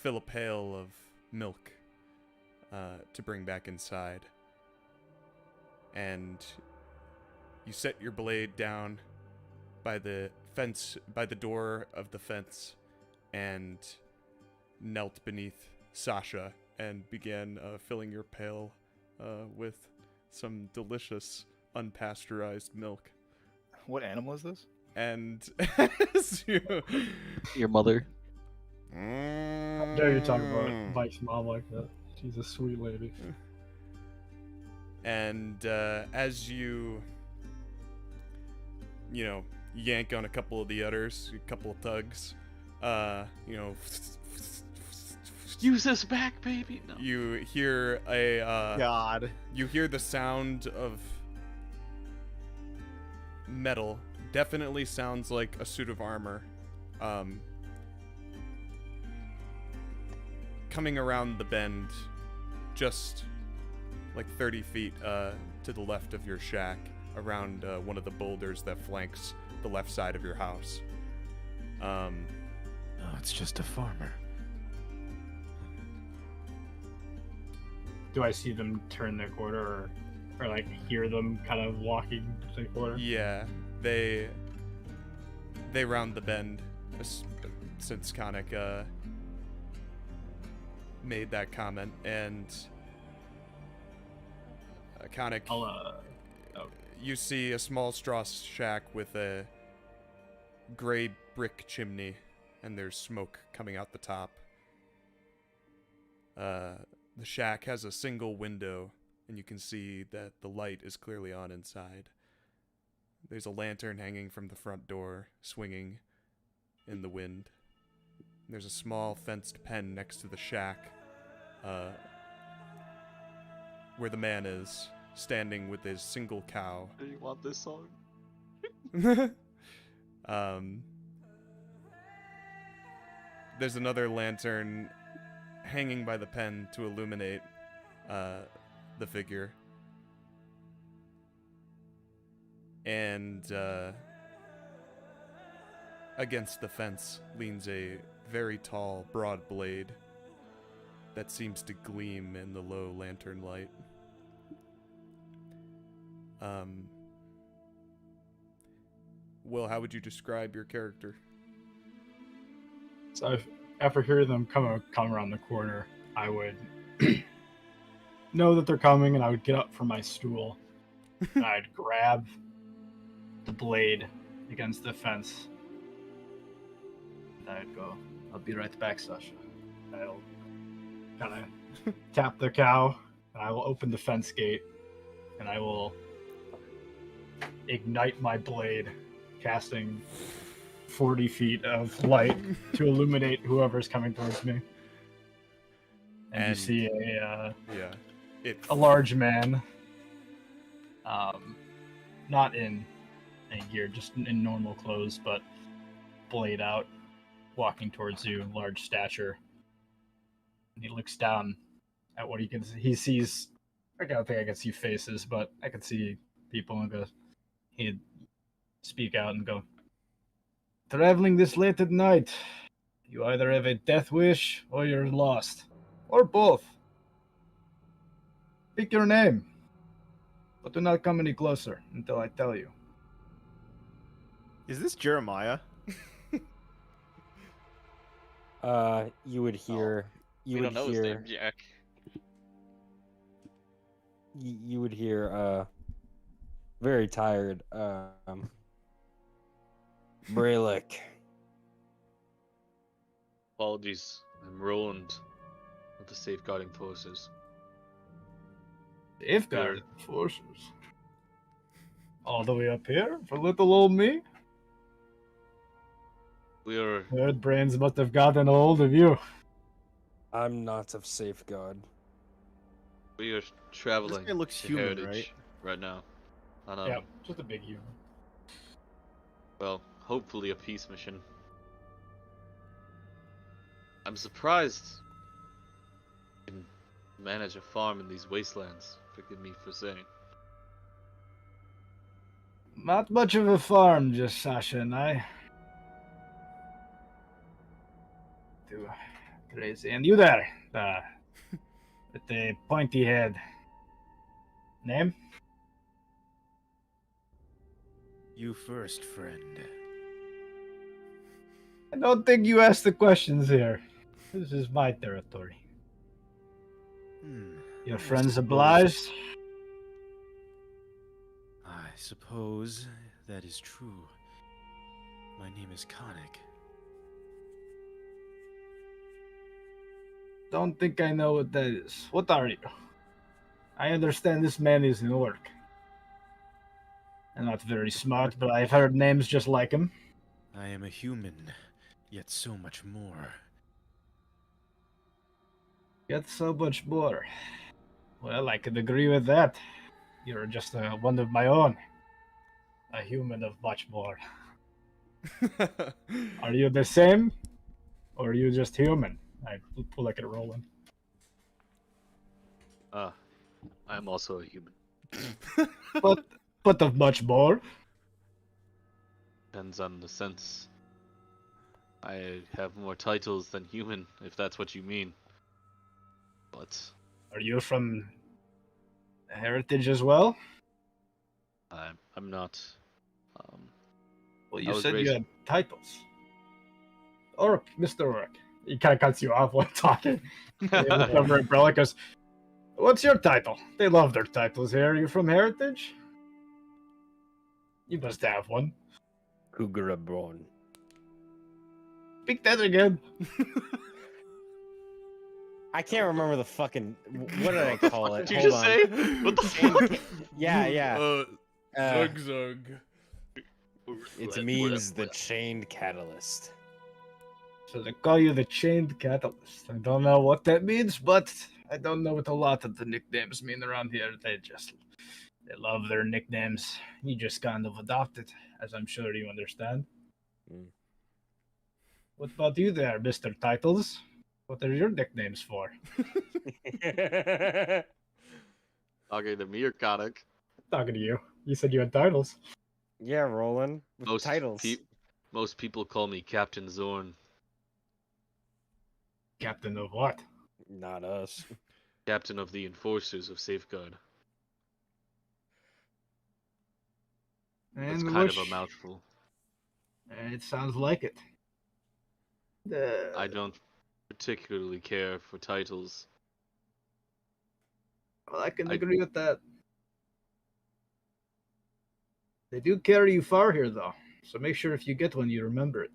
fill a pail of milk to bring back inside. And you set your blade down by the fence, by the door of the fence, and knelt beneath Sasha and began filling your pail with some delicious unpasteurized milk. What animal is this? And as you... Your mother. How dare you talk about Mike's mom like that? She's a sweet lady. And as you yank on a couple of the udders, a couple of tugs, Use this back, baby. No. you hear a God. you hear the sound of metal. Definitely sounds like a suit of armor. Coming around the bend, just like 30 feet to the left of your shack, around one of the boulders that flanks the left side of your house. Oh, it's just a farmer. Do I see them turn their corner, or like hear them kind of walking to the corner? Yeah, they round the bend since Khanek made that comment, and Khanek, you see a small straw shack with a gray brick chimney, and there's smoke coming out the top. The shack has a single window, and you can see that the light is clearly on inside. There's a lantern hanging from the front door, swinging in the wind. There's a small fenced pen next to the shack, where the man is, standing with his single cow. Do you want this song? There's another lantern hanging by the pen to illuminate the figure. And against the fence leans a very tall, broad blade that seems to gleam in the low lantern light. Will, how would you describe your character? So after hearing them come around the corner, I would know that they're coming, and I would get up from my stool, and I'd grab the blade against the fence. And I'd go, "I'll be right back, Sasha." I'll kind of tap the cow, and I will open the fence gate, and I will ignite my blade, casting 40 feet of light to illuminate whoever's coming towards me. And you see a large man, not in gear, just in normal clothes, but blade out, walking towards you, large stature. And he looks down at what he can see. He sees, I don't think I can see faces, but I can see people, and go, he'd speak out and go, "Traveling this late at night, you either have a death wish or you're lost, or both. Pick your name, but do not come any closer until I tell you." Is this Jeremiah? You would hear. You we would don't know hear. his name, Jack. You would hear. Very tired. Brelikk. Apologies, I'm Rolland of the safeguarding forces. Safeguard forces. All the way up here for little old me? We are Bird brains must have gotten a hold of you. I'm not of safeguard. traveling This guy looks to human, Heritage right now. On a, Yeah, just a big human. well, hopefully a peace mission. I'm surprised you can manage a farm in these wastelands. Forgive me for saying. Not much of a farm, just Sasha and I. Too crazy. And you there, with the pointy head. Name? You first, friend. I don't think you asked the questions here. This is my territory. Your I friends suppose- obliged? I suppose that is true. My name is Khanek. Don't think I know what that is. What are you? I understand this man is in work. I'm not very smart, but I've heard names just like him. I am a human, yet so much more. Yet so much more. Well, I can agree with that. You're just one of my own. A human of much more. Are you the same? Or are you just human? I pull like a Rolland. I'm also a human. But of much more. Depends on the sense. I have more titles than human, if that's what you mean. But Are you from heritage as well? I'm not. Well, I you was said you raised- had titles. Orc, Mr. Orc. He kind of cuts you off while talking. He looks over at Brelikk, goes, "What's your title?" They love their titles here. Are you from heritage? You must have one. Cougar-born. Speak that again. I can't remember the fucking. What did I call it? Did you Hold just on. say? What the fuck? Yeah, yeah. Zug zug. It means the chained catalyst. So they call you the Chained Catalyst. I don't know what that means, but I don't know what a lot of the nicknames mean around here. They love their nicknames. You just kind of adopt it, as I'm sure you understand. Mm. What about you there, Mr. Titles? What are your nicknames for? Okay, to me or Khanek? Talking to you. You said you had titles. Yeah, Rolland. With Most titles. Most people call me Captain Zorn. Captain of what? Not us. Captain of the Enforcers of Safeguard. It's And kind of a mouthful. It sounds like it. I don't particularly care for titles. Well, I can I- agree with that. They do carry you far here, though. So make sure if you get one, you remember it.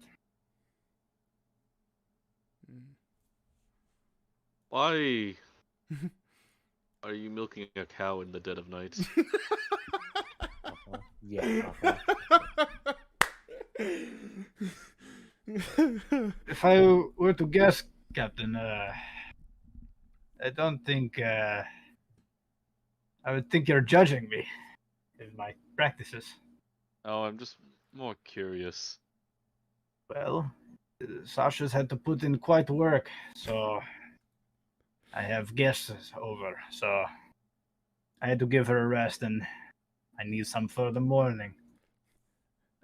Why are you milking a cow in the dead of night? Yeah. If I were to guess, Captain, I don't think I would think you're judging me in my practices. Oh, I'm just more curious. Well, Sasha's had to put in quite work, so I have guests over, so I had to give her a rest, and I need some for the morning.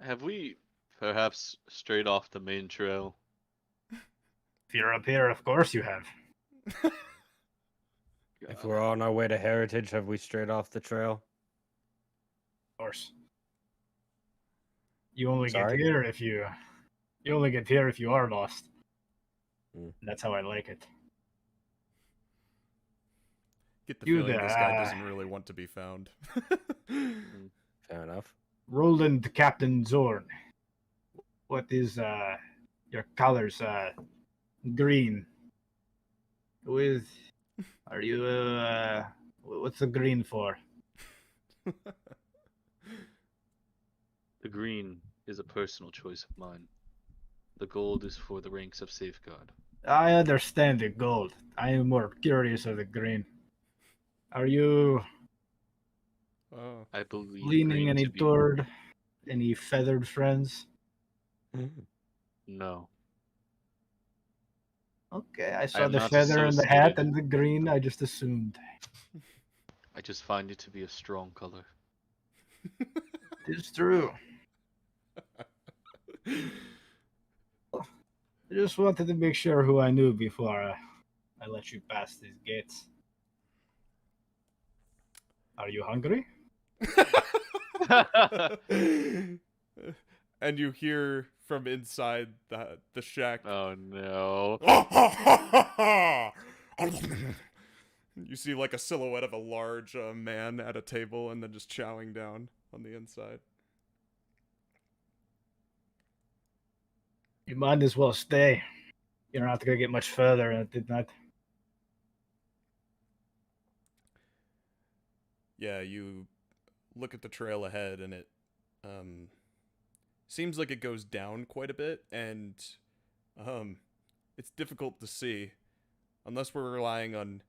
Have we perhaps strayed off the main trail? If you're up here, of course you have. If we're on our way to Heritage, have we strayed off the trail? Of course. You only Sorry? get here if you only get here if you are lost. Mm. That's how I like it. Get the You feeling this guy there. doesn't really want to be found. Fair enough. Rolland, Captain Zorn. What is your colors? Green. With are you what's the green for? The green is a personal choice of mine. The gold is for the ranks of Safeguard. I understand the gold. I am more curious of the green. Are you Oh. I believe leaning green any to be... toward any feathered friends? No. Okay, I I saw am the not feather and the hat associated. and the green. I just assumed. I just find it to be a strong color. It's true. I just wanted to make sure who I knew before I let you pass these gates. Are you hungry? And you hear from inside the shack. Oh no. You see like a silhouette of a large man at a table and then just chowing down on the inside. You might as well stay. You're not going to get much further, and it did not. Yeah, you look at the trail ahead and it seems like it goes down quite a bit, and it's difficult to see unless we're relying on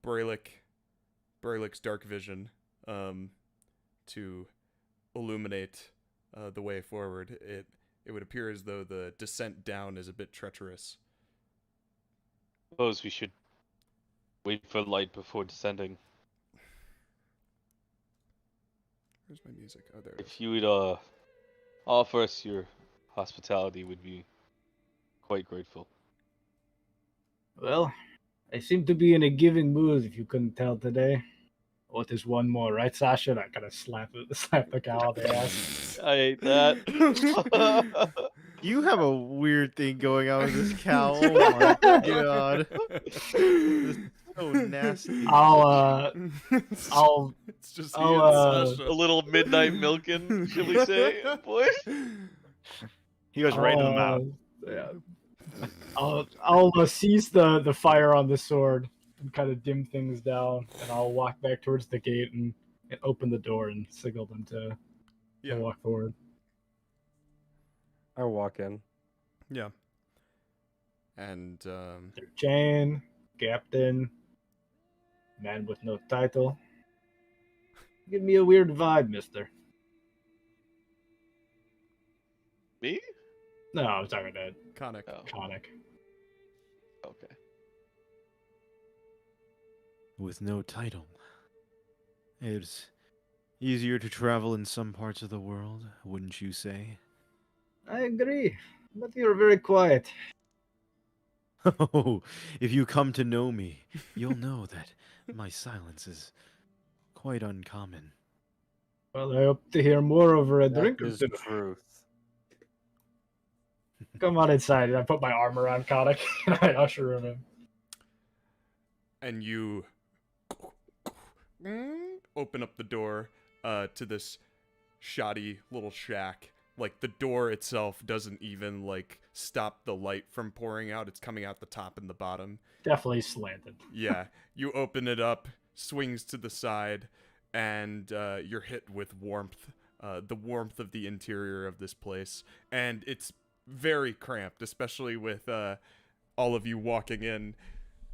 Brelik's dark vision to illuminate the way forward. It would appear as though the descent down is a bit treacherous. Suppose we should wait for light before descending. Where's my music? Oh, there it is. If you would offer us your hospitality, we'd be quite grateful. Well, I seem to be in a giving mood, if you couldn't tell today. What is one more, right, Sasha? I kind of slap the cow on the ass. I hate that. You have a weird thing going on with this cow. Oh my god. This is so nasty. I'll It's just I'll, he and Sasha. A little midnight milking, shall we say, boy? He goes right in the mouth. Yeah. I'll seize the fire on the sword and kind of dim things down, and I'll walk back towards the gate and open the door and signal them to walk forward. I walk in. Yeah. And Their chain, captain, man with no title. Give me a weird vibe, mister. Me? No, I'm talking about Khanek. Oh, Khanek. okay. With no title. It's easier to travel in some parts of the world, wouldn't you say? I agree, but you're very quiet. Oh, if you come to know me, you'll know that my silence is quite uncommon. Well, I hope to hear more over a drink or That is two. truth. Come on inside, and I put my arm around Khanek and I usher him in. And you open up the door to this shoddy little shack. Like, the door itself doesn't even, like, stop the light from pouring out. It's coming out the top and the bottom. Definitely slanted. Yeah. You open it up, swings to the side, and you're hit with warmth. The warmth of the interior of this place. And it's very cramped, especially with all of you walking in.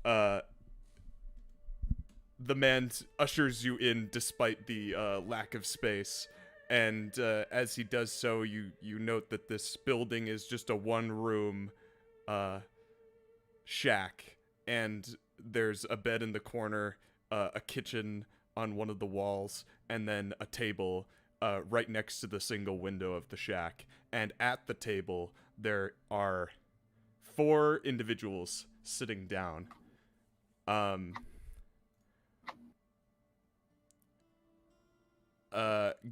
The man ushers you in despite the lack of space. And as he does so, you note that this building is just a one-room shack. And there's a bed in the corner, a kitchen on one of the walls, and then a table right next to the single window of the shack. And at the table, there are 4 individuals sitting down.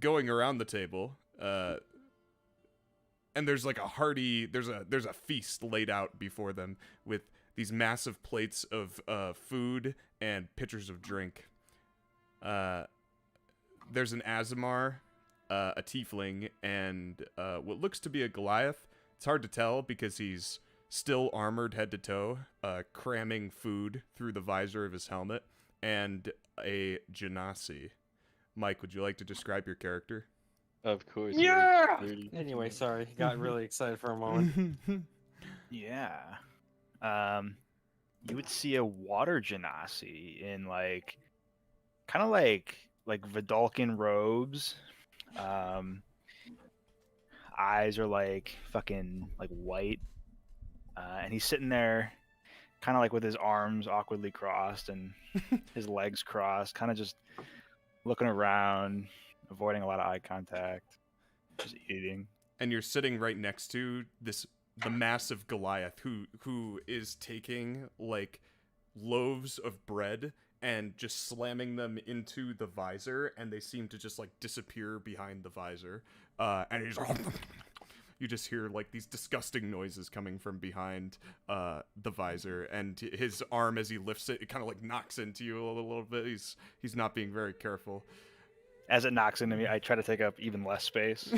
Going around the table, and there's like a hearty, there's a feast laid out before them with these massive plates of food and pitchers of drink. There's an Azamar, a tiefling, and what looks to be a Goliath. It's hard to tell because he's still armored head to toe, cramming food through the visor of his helmet, and a Genasi. Mike, would you like to describe your character? Of course. Yeah! Anyway, sorry. Got really excited for a moment. Yeah. You would see a water genasi in like kind of like Vidalcan robes. Eyes are like fucking like white. And he's sitting there kind of like with his arms awkwardly crossed and his legs crossed, kind of just looking around, avoiding a lot of eye contact, just eating. And you're sitting right next to the massive Goliath who is taking like loaves of bread and just slamming them into the visor, and they seem to just like disappear behind the visor. And he's you just hear like these disgusting noises coming from behind the visor, and his arm, as he lifts it, it kind of like knocks into you a little bit. He's not being very careful. As it knocks into me, I try to take up even less space.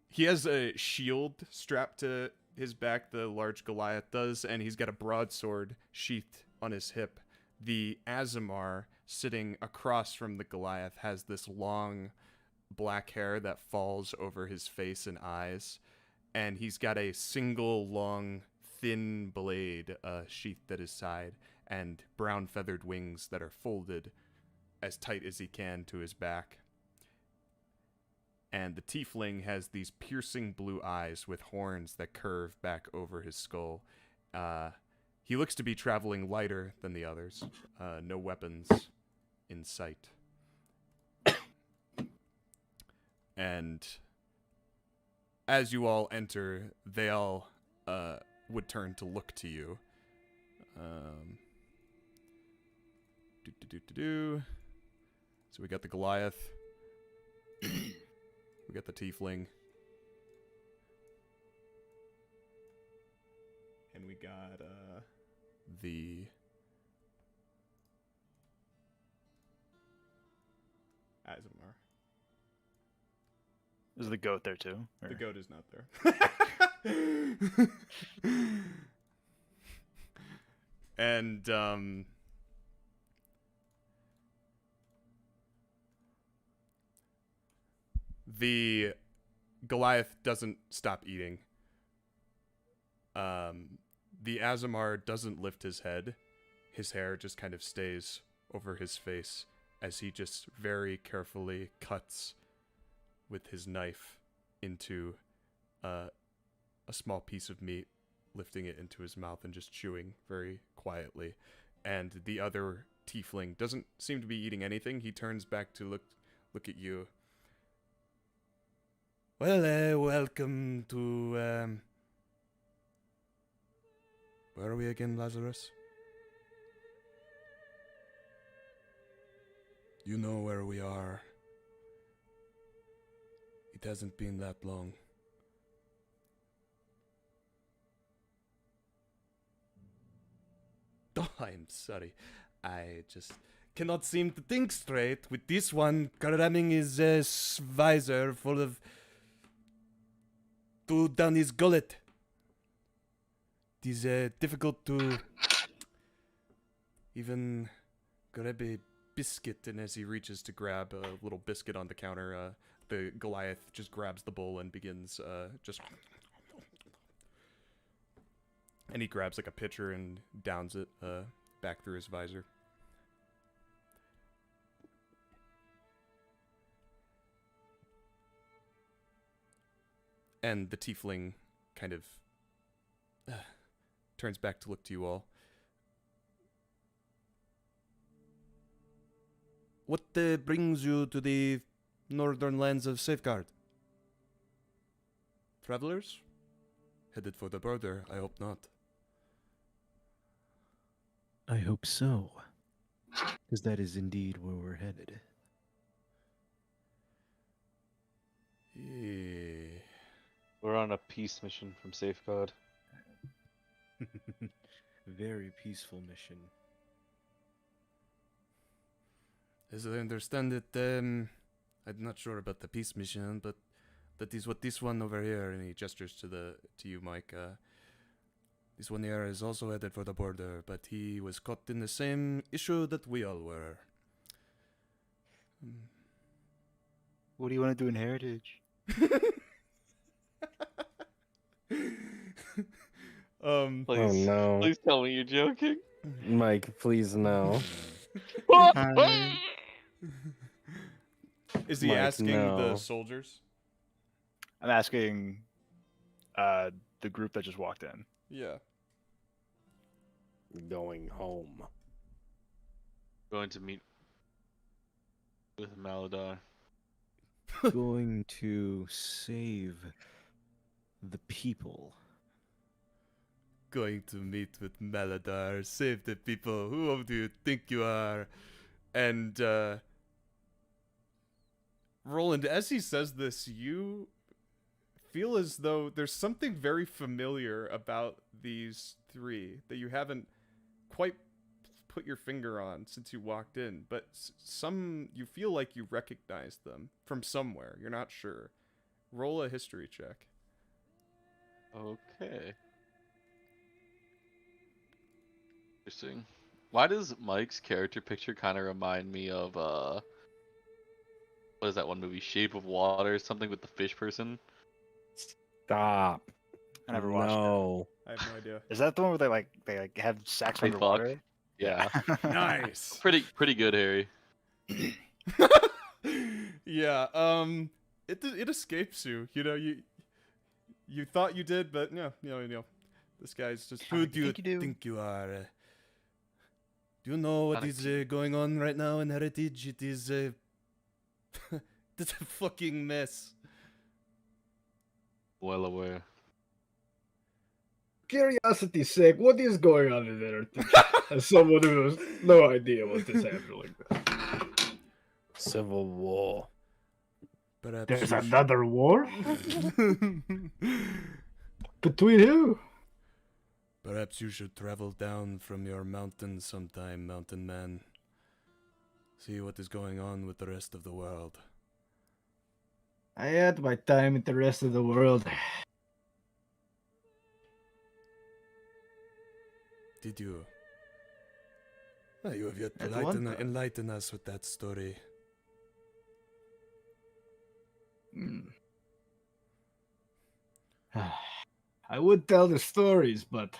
He has a shield strapped to his back, the large Goliath does, and he's got a broadsword sheathed on his hip. The Azamar, sitting across from the Goliath, has this long black hair that falls over his face and eyes, and he's got a single long thin blade sheathed at his side, and brown feathered wings that are folded as tight as he can to his back. And the tiefling has these piercing blue eyes with horns that curve back over his skull. He looks to be traveling lighter than the others. No weapons in sight. And as you all enter, they all would turn to look to you. So we got the Goliath. We got the tiefling. And we got the Azamar. Is the goat there too? Or... The goat is not there. And the Goliath doesn't stop eating. The Azamar doesn't lift his head. His hair just kind of stays over his face as he just very carefully cuts with his knife into a small piece of meat, lifting it into his mouth and just chewing very quietly. And the other tiefling doesn't seem to be eating anything. He turns back to look at you. Well, welcome to, where are we again, Lazarus? You know where we are. It hasn't been that long. Oh, I'm sorry. I just cannot seem to think straight with this one cramming his visor full of down his gullet. It is difficult to even grab a biscuit, and as he reaches to grab a little biscuit on the counter, the Goliath just grabs the bowl and begins just... And he grabs like a pitcher and downs it back through his visor. And the tiefling kind of turns back to look to you all. What brings you to the northern lands of Safeguard? Travelers? Headed for the border, I hope not. I hope so. Because that is indeed where we're headed. Yeah. We're on a peace mission from Safeguard. Very peaceful mission. As I understand it, I'm not sure about the peace mission, but that is what this one over here, and he gestures to you, Mike. This one here is also headed for the border, but he was caught in the same issue that we all were. What do you want to do in Heritage? Please, Oh no. please tell me you're joking. Mike, please no. Is he Mike, asking no. the soldiers? I'm asking the group that just walked in. Yeah. Going home. Going to meet with Maladar. Going to save the people. going to meet with Maladar. Save the people. Who do you think you are? And Rolland, as he says this, you feel as though there's something very familiar about these three that you haven't quite put your finger on since you walked in, but some you feel like you recognize them from somewhere. You're not sure. Roll a history check. Okay. Interesting. Why does Mike's character picture kind of remind me of what is that one movie, Shape of Water, something with the fish person? Stop. I never watched it. No. I have no idea. Is that the one where they have sex They underwater? fuck? Yeah. Nice. Pretty good, Harry. Yeah. It escapes you. You know, you thought you did, but no, this guy's just. Who do you think you are? Do you know what is going on right now in Heritage? It is it's a fucking mess. Well aware. Curiosity's sake, what is going on in there? As someone who has no idea what is happening like that. Civil War. Perhaps There's you should- another war? Between who? Perhaps you should travel down from your mountain sometime, mountain man. See what is going on with the rest of the world. I had my time with the rest of the world. Did you? You have yet to At one time. enlighten us with that story. I would tell the stories, but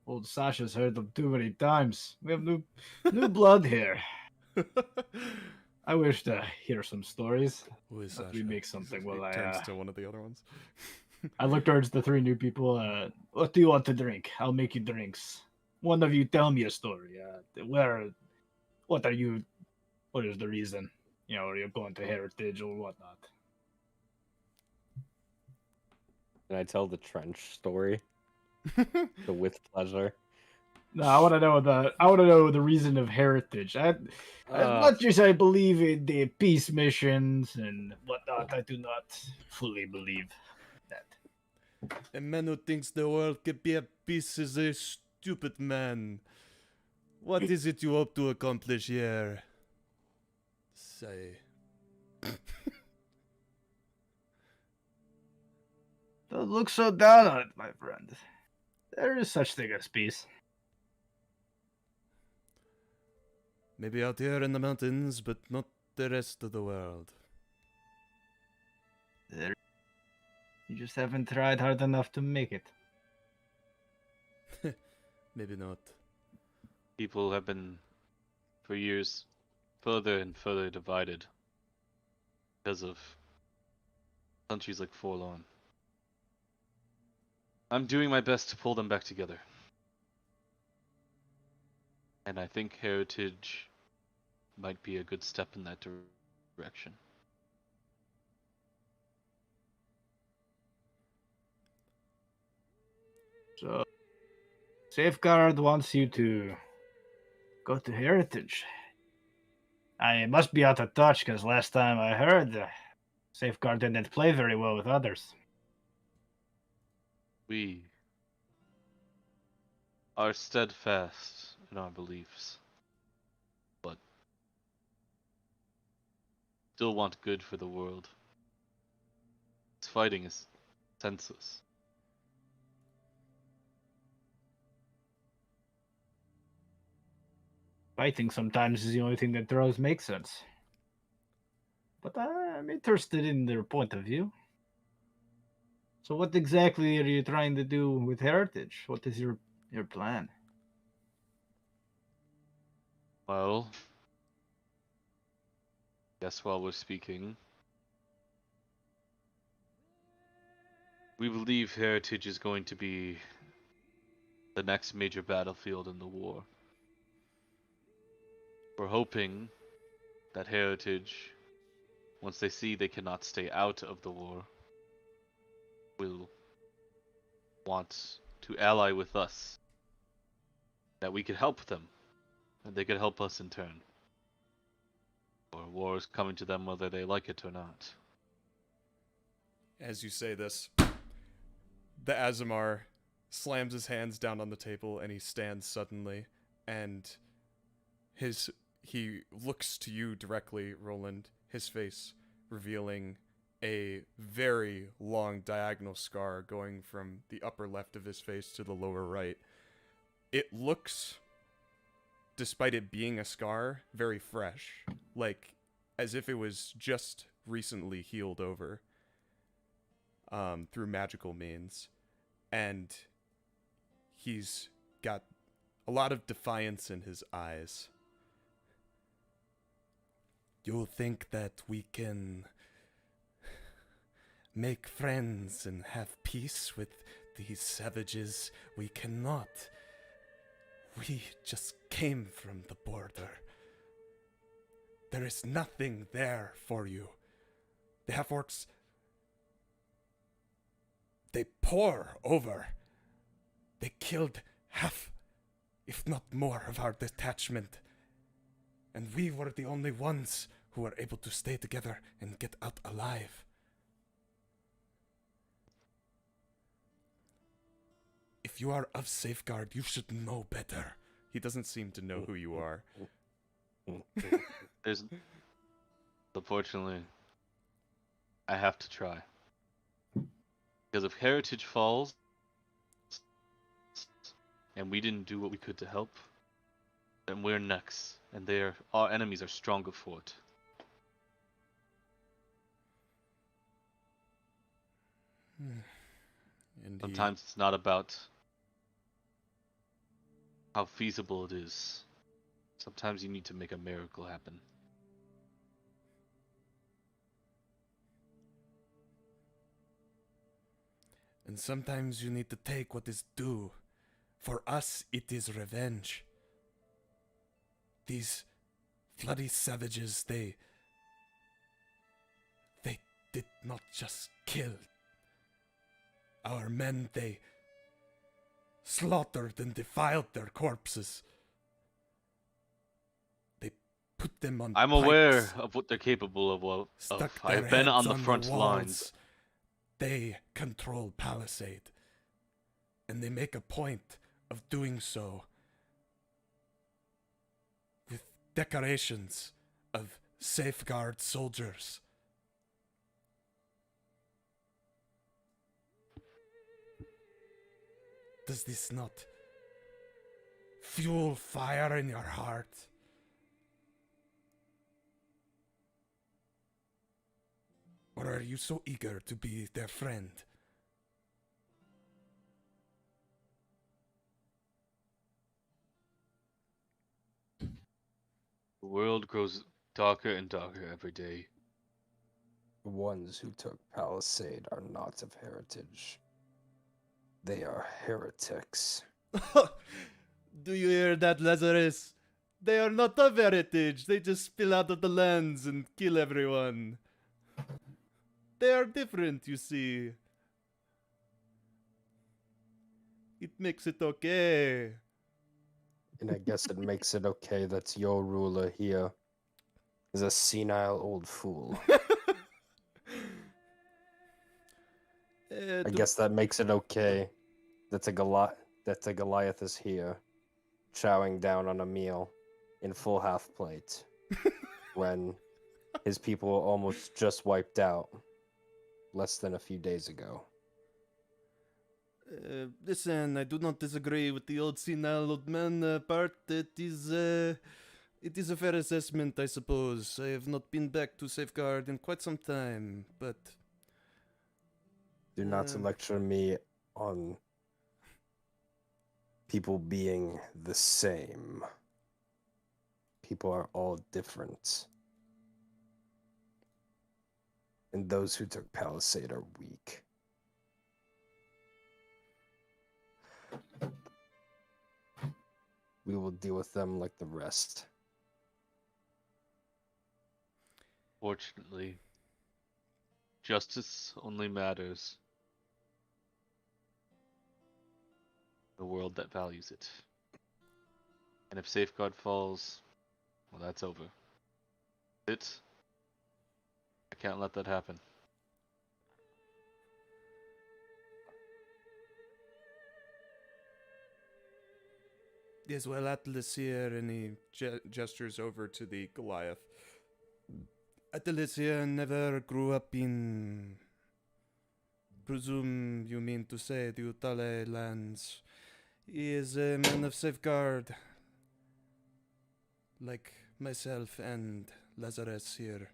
old Sasha's heard them too many times. We have new blood here. I wish to hear some stories. Who is Let Sasha? me make something while I turns to one of the other ones. I look towards the three new people. What do you want to drink? I'll make you drinks. One of you tell me a story. What are you? What is the reason? You know, are you going to Heritage or whatnot? Can I tell the trench story? With pleasure. No, I want to know the reason of Heritage. As much as I believe in the peace missions and whatnot, I do not fully believe that. A man who thinks the world can be at peace is a stupid man. What is it you hope to accomplish here? Say. Don't look so down on it, my friend. There is such thing as peace. Maybe out here in the mountains, but not the rest of the world. You just haven't tried hard enough to make it. Maybe not. People have been, for years, further and further divided because of countries like Forlorn. I'm doing my best to pull them back together. And I think Heritage might be a good step in that direction. So, Safeguard wants you to go to Heritage. I must be out of touch because last time I heard, Safeguard didn't play very well with others. We are steadfast in our beliefs, but still want good for the world. This fighting is senseless. Fighting sometimes is the only thing that does make sense. But I'm interested in their point of view. So what exactly are you trying to do with Heritage? What is your plan? Well, guess while we're speaking, we believe Heritage is going to be the next major battlefield in the war. We're hoping that Heritage, once they see they cannot stay out of the war, will want to to ally with us, that we could help them, and they could help us in turn. Or war is coming to them whether they like it or not. As you say this, the Azamar slams his hands down on the table and he stands suddenly, and he looks to you directly, Rolland, his face revealing a very long diagonal scar going from the upper left of his face to the lower right. It looks, despite it being a scar, very fresh, like as if it was just recently healed over through magical means. And he's got a lot of defiance in his eyes. You think that we can make friends and have peace with these savages? We cannot. We just came from the border. There is nothing there for you. The half-orcs, they pour over. They killed half, if not more, of our detachment. And we were the only ones who were able to stay together and get out alive. If you are of Safeguard, you should know better. He doesn't seem to know who you are. Unfortunately, I have to try. Because if Heritage falls, and we didn't do what we could to help, then we're next, and our enemies are stronger for it. Indeed. Sometimes it's not about how feasible it is. Sometimes you need to make a miracle happen. And sometimes you need to take what is due. For us, it is revenge. These bloody savages, they did not just kill our men, they slaughtered and defiled their corpses. They put them on I'm pikes, aware of what they're capable of. stuck I their have been on heads the front walls. lines. They control Palisade, and they make a point of doing so with decorations of Safeguard soldiers. Does this not fuel fire in your heart? Or are you so eager to be their friend? The world grows darker and darker every day. The ones who took Palisade are not of heritage. They are heretics. Do you hear that, Lazarus? They are not of heritage. They just spill out of the lands and kill everyone. They are different, you see. It makes it okay. And I guess it makes it okay that your ruler here is a senile old fool. I guess that makes it okay that a Goliath is here, chowing down on a meal in full half plate, when his people were almost just wiped out less than a few days ago. Listen, I do not disagree with the old senile old man part. It is a fair assessment, I suppose. I have not been back to Safeguard in quite some time, but... Do not lecture me on people being the same. People are all different. And those who took Palisade are weak. We will deal with them like the rest. Fortunately, justice only matters a world that values it. And if Safeguard falls, well, that's over. I can't let that happen. Yes, well, Atlas here, and he gestures over to the Goliath. Atlas here never grew up in... Presume you mean to say the Utale lands. He is a man of Safeguard, like myself and Lazarus here.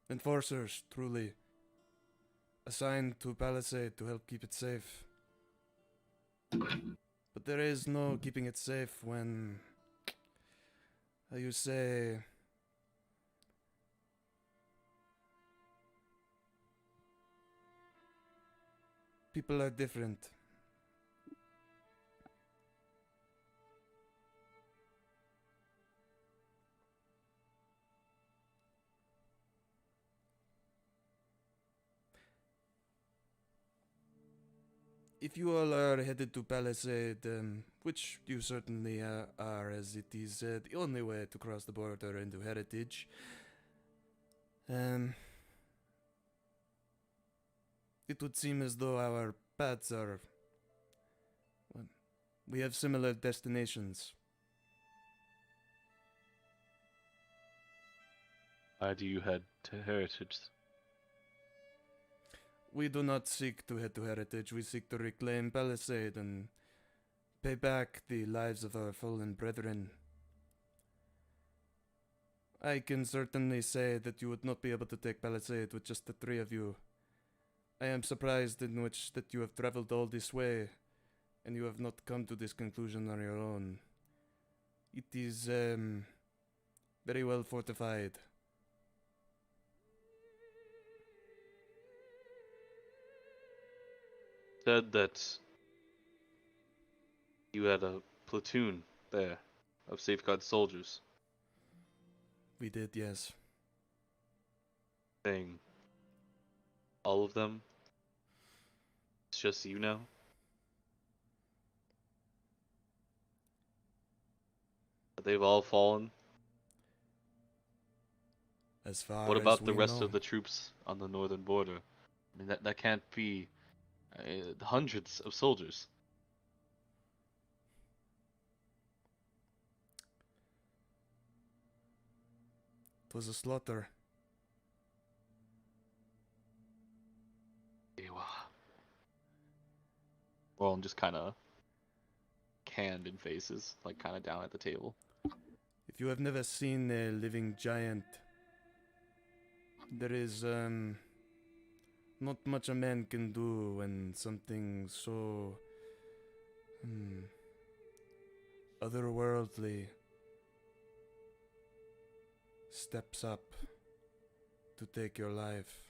Enforcers, truly. Assigned to Palisade to help keep it safe. But there is no keeping it safe when, how you say, people are different. If you all are headed to Palisade, which you certainly are, as it is the only way to cross the border into Heritage, it would seem as though our paths are... well, we have similar destinations. Why do you head to Heritage? We do not seek to head to Heritage, we seek to reclaim Palisade and pay back the lives of our fallen brethren. I can certainly say that you would not be able to take Palisade with just the three of you. I am surprised in which that you have traveled all this way, and you have not come to this conclusion on your own. It is, very well fortified. Said that you had a platoon there of Safeguard soldiers. We did, yes. Saying all of them? It's just you now? They've all fallen? As far What as about the we rest know. of the troops on the northern border? I mean, that can't be hundreds of soldiers. It was a slaughter. Aewa. Rolland just kind of canned in faces, like kind of down at the table. If you have never seen a living giant, there is, not much a man can do when something so, otherworldly steps up to take your life.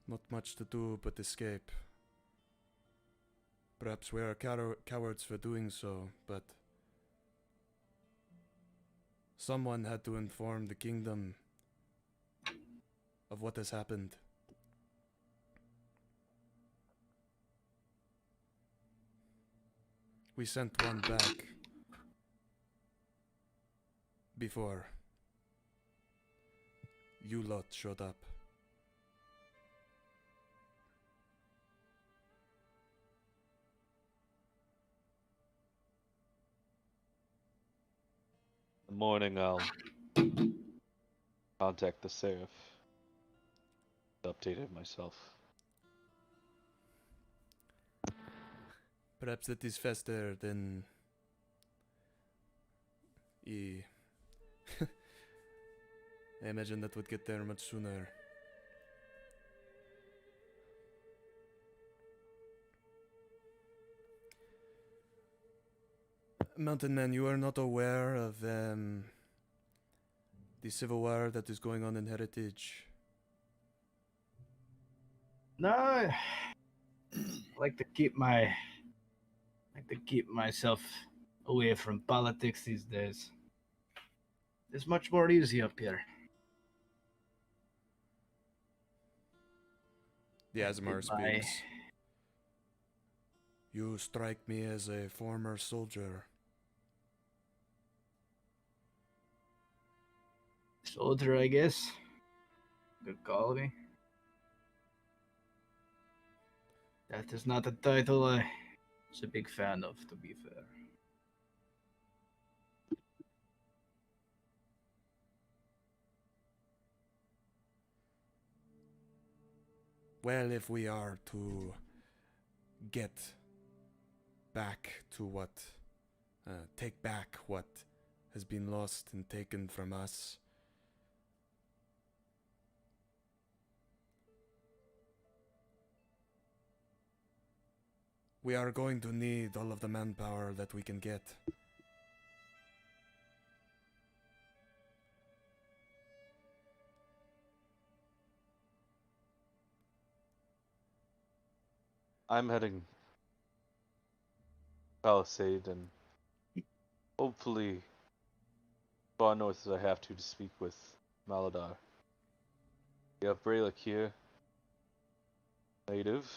Not much to do but escape. Perhaps we are cowards for doing so, but someone had to inform the kingdom of what has happened. We sent one back before you lot showed up. In the morning, I'll contact the Saeoth. Updated myself. Perhaps that is faster than I imagine that would get there much sooner. Mountain Man, you are not aware of the civil war that is going on in Heritage. No, I like to keep myself away from politics these days. It's much more easy up here. The Azamar Goodbye. speaks. You strike me as a former soldier. Soldier, I guess. Good call me. That is not a title I was a big fan of, to be fair. Well, if we are to get back to what, take back what has been lost and taken from us, we are going to need all of the manpower that we can get. I'm heading Palisade and hopefully far north as I have to speak with Maladar. We have Brelikk here, native,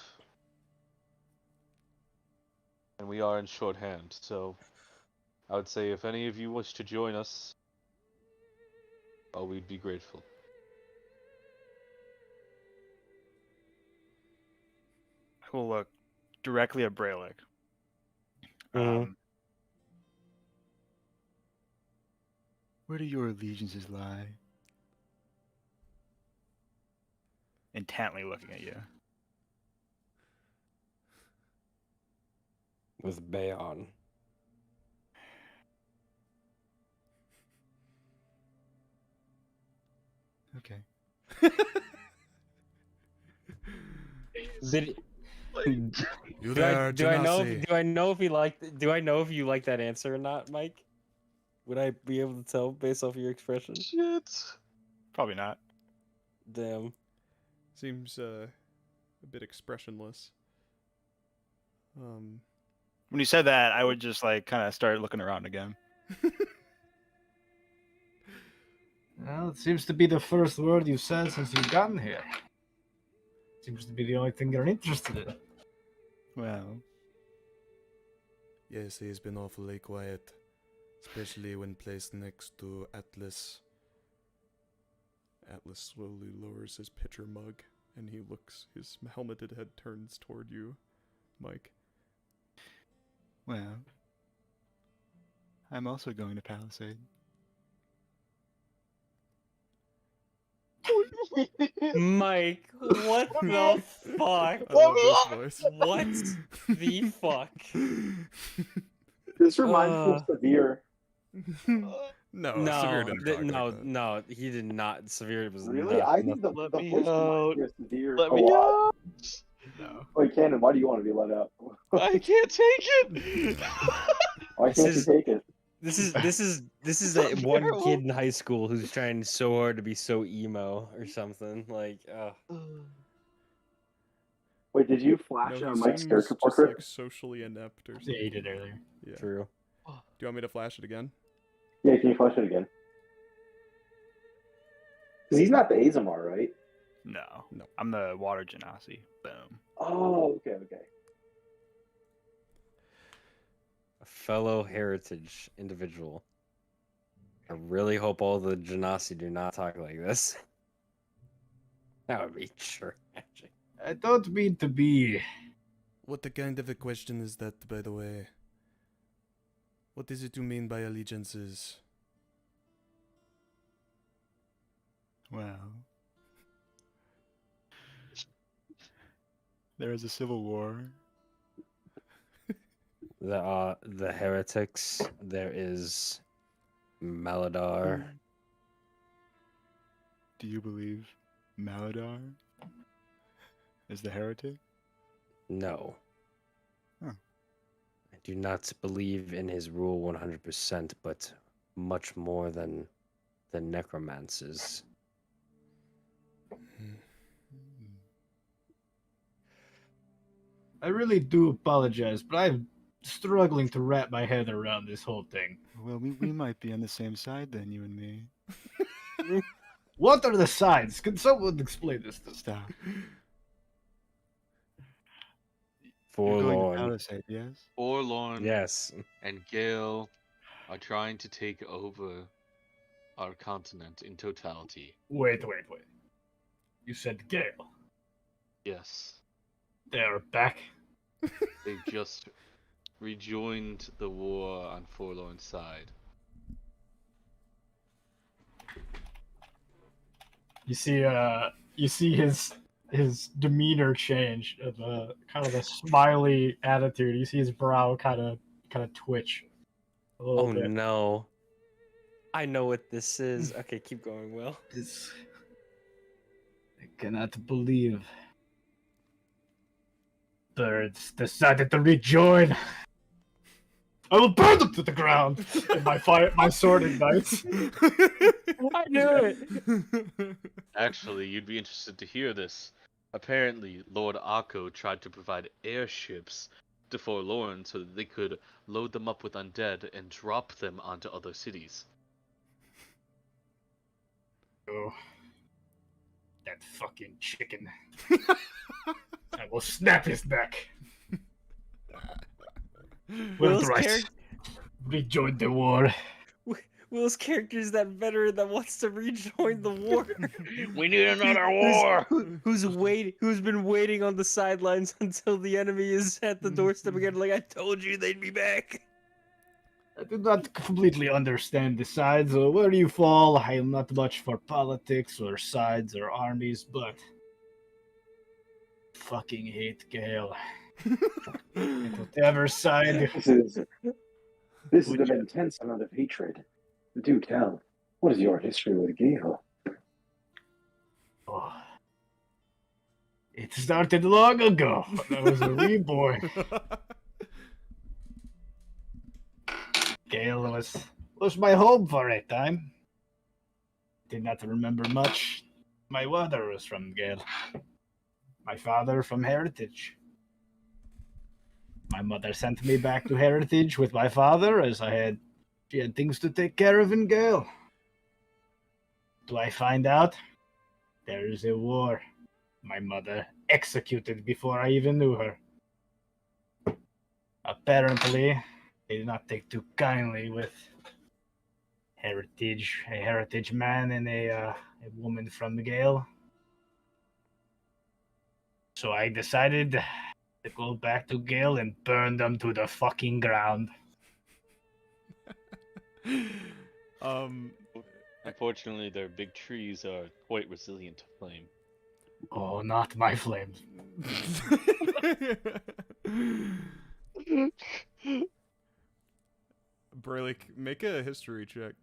and we are in shorthand, so I would say if any of you wish to join us, we'd be grateful. I will look directly at Brelikk. Mhm. Where do your allegiances lie? Intently looking at you. With Baeon. Okay. Did You do I there, do I know Genasi? if, do I know if he liked do I know if you like that answer or not, Mike? Would I be able to tell based off your expression? Shit. Probably not. Damn. Seems a bit expressionless. When you said that, I would just like kind of start looking around again. Well, it seems to be the first word you've said since you've gotten here. Seems to be the only thing you're interested in. Well, Yes, he has been awfully quiet, especially when placed next to Atlas. Atlas slowly lowers his pitcher mug, and he looks. His helmeted head turns toward you, Mike. well. I'm also going to Palisade. Mike, what the fuck? I love this voice. What the fuck? This reminds me of Severe. No, No, Severe didn't talk no, like that. no, he did not. Severe was Really? not. I think the Let voice me reminds out. me of Severe Let a me lot. out. No. Wait, Cannon, why do you want to be let out? I can't take it. Why This can't you is- take it? This is that one kid in high school who's trying so hard to be so emo or something. Like, Wait, did you No, flash he Mike's seems character just portrait? like socially inept or Yeah, something. you did earlier. Yeah. true. Do you want me to flash it again? Yeah, can you flash it again? Because he's not the Azamar, right? No. No. I'm the water genasi. Boom. Oh, okay. A fellow heritage individual. I really hope all the Genasi do not talk like this. That would be tragic. I don't mean to be. What the kind of a question is that, by the way? What is it you mean by allegiances? Well. There is a civil war. The heretics. There is Maladar. Do you believe Maladar is the heretic? No. Huh. I do not believe in his rule 100%, but much more than the necromancers. I really do apologize, but I'm struggling to wrap my head around this whole thing. Well, we might be on the same side then, you and me. What are the sides? Can someone explain this to me? Stop. You're going to Forlorn. Palisade, yes? Forlorn Yes. and Gale are trying to take over our continent in totality. Wait. You said Gale. Yes, They are back. they just rejoined the war on Forlorn's side. You see his demeanor change of kind of a smiley attitude. You see his brow kind of twitch a little Oh bit. no. I know what this is. Okay, keep going, Will. I cannot believe birds decided to rejoin. I will burn them to the ground with my sword ignites. I knew it. Actually, you'd be interested to hear this. Apparently, Lord Akko tried to provide airships to Forlorn so that they could load them up with undead and drop them onto other cities. Oh, that fucking chicken. I will snap his neck. Will Will's, Thrice rejoin the war. Will's character is that veteran that wants to rejoin the war. We need another Who's- war! who's been waiting on the sidelines until the enemy is at the doorstep again, like I told you they'd be back. I do not completely understand the sides or where you fall. I am not much for politics or sides or armies, but fucking hate Gale. And whatever side. This is an intense amount of hatred. Do tell, what is your history with Gale? Oh, it started long ago when I was a wee boy. Gale was my home for a time. Did not remember much. My mother was from Gale. My father from Heritage. My mother sent me back to Heritage with my father as she had things to take care of in Gale. Do I find out? There is a war. My mother executed before I even knew her. Apparently, they did not take too kindly with a heritage man and a woman from Gale. So I decided to go back to Gale and burn them to the fucking ground. Unfortunately, their big trees are quite resilient to flame. Oh, not my flames. Brelikk, make a history check.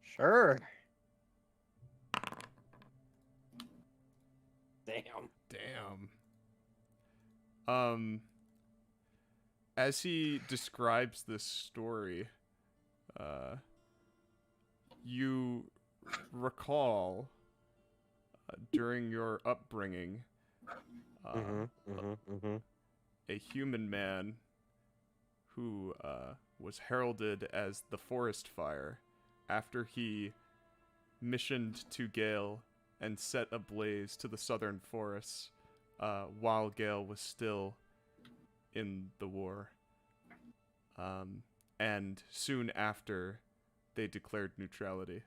Sure. Damn. As he describes this story, you recall during your upbringing a human man who was heralded as the Forest Fire after he missioned to Gale and set ablaze to the southern forests while Gale was still in the war. And soon after, they declared neutrality.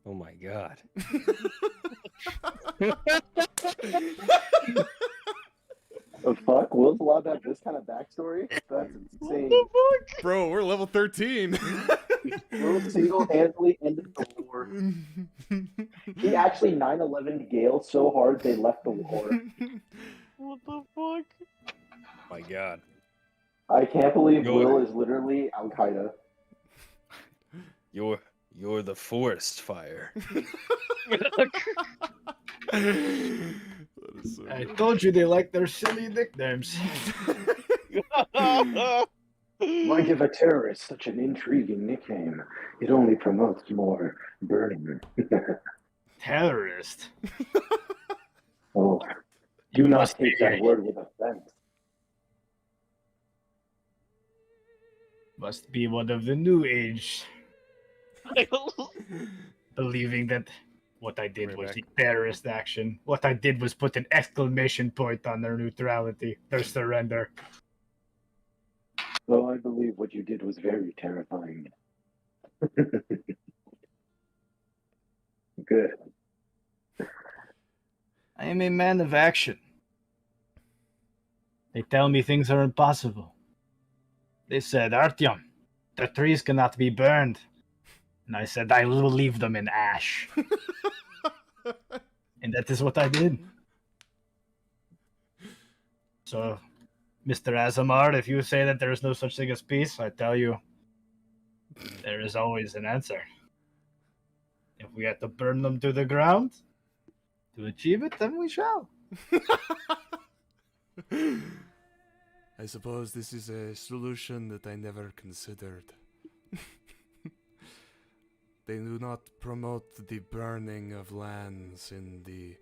Oh my god. The fuck? Will's allowed to have this kind of backstory? That's insane. Bro, we're level 13. Will single-handedly ended the war. He actually 9/11'd Gale so hard they left the war. What the fuck? My god. I can't believe You're- Will is literally Al Qaeda. You're the forest fire. That is so I good. told you they like their silly nicknames. Why give a terrorist such an intriguing nickname? It only promotes more burning. Terrorist. Oh, do You not must take be- that word with offense. Must be one of the new age. Believing that What I did Right was back. the terrorist action. What I did was put an exclamation point on their neutrality, their surrender. Though I believe what you did was very terrifying. Good. I am a man of action. They tell me things are impossible. They said, Artyom, the trees cannot be burned. And I said, I will leave them in ash. And that is what I did. So, Mr. Azamar, if you say that there is no such thing as peace, I tell you, there is always an answer. If we have to burn them to the ground to achieve it, then we shall. I suppose this is a solution that I never considered. They do not promote the burning of lands in the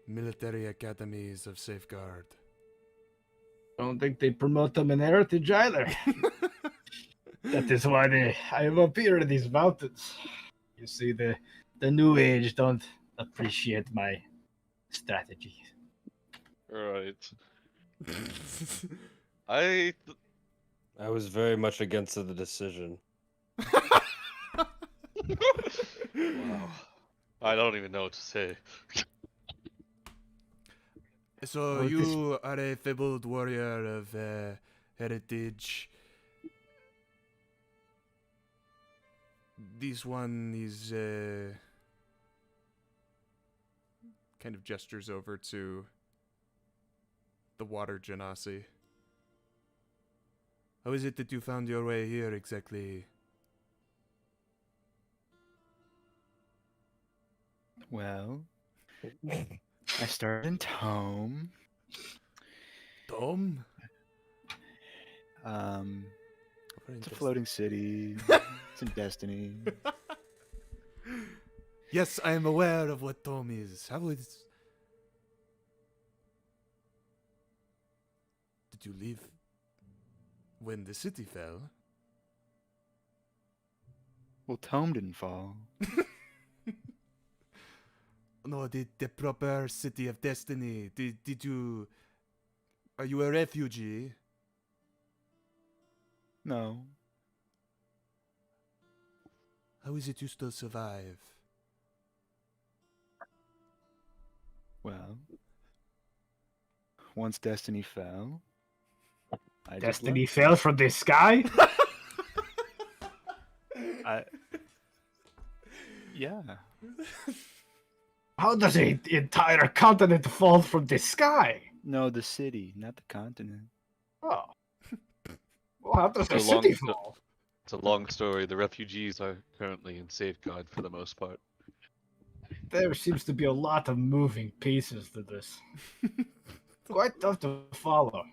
military academies of Safeguard. I don't think they promote them in heritage either. That is why I have up here in these mountains. You see, the new age don't appreciate my strategy. Right. I I was very much against the decision. wow. I don't even know what to say. So Well, you are a fabled warrior of heritage. This one is kind of gestures over to the water genasi. How is it that you found your way here exactly? Well, I started in Tome. Dome? It's a floating city. It's in Destiny. Yes, I am aware of what Dome is. How is... Did you leave when the city fell? Well, Tome didn't fall. No, the proper city of Destiny. Did you... Are you a refugee? No. How is it you still survive? Well, once Destiny fell, I Destiny just fell from the sky? left. Yeah. How does an entire continent fall from the sky? No, the city, not the continent. Oh. Well, how does the It's a long city sto- fall? It's a long story. The refugees are currently in safeguard for the most part. There seems to be a lot of moving pieces to this. Quite tough to follow.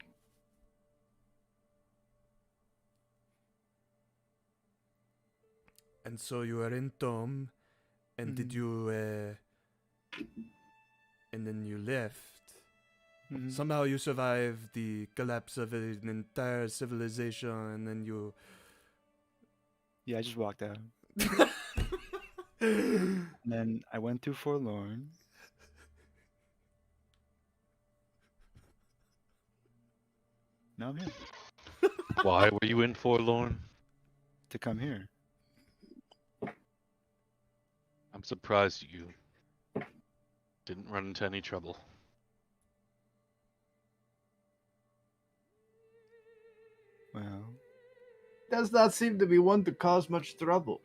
And so you are in Dome, and did you, and then you left. Mhm. Somehow you survived the collapse of an entire civilization, and then you... Yeah, I just walked out. And then I went through Forlorn. Now I'm here Why were you in Forlorn? to come here. I'm surprised you didn't run into any trouble. Well, Does not seem to be one to cause much trouble.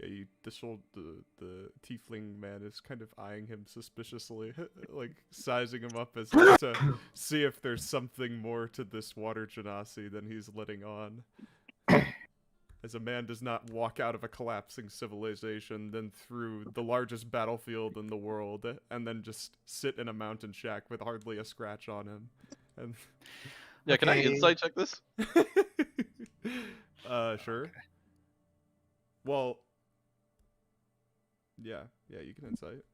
Yeah, the tiefling man is kind of eyeing him suspiciously, like sizing him up as to see if there's something more to this water genasi than he's letting on. As a man does not walk out of a collapsing civilization, then through the largest battlefield in the world, and then just sit in a mountain shack with hardly a scratch on him. And Yeah, can I Okay. insight check this? sure. Okay. Well, yeah, you can insight.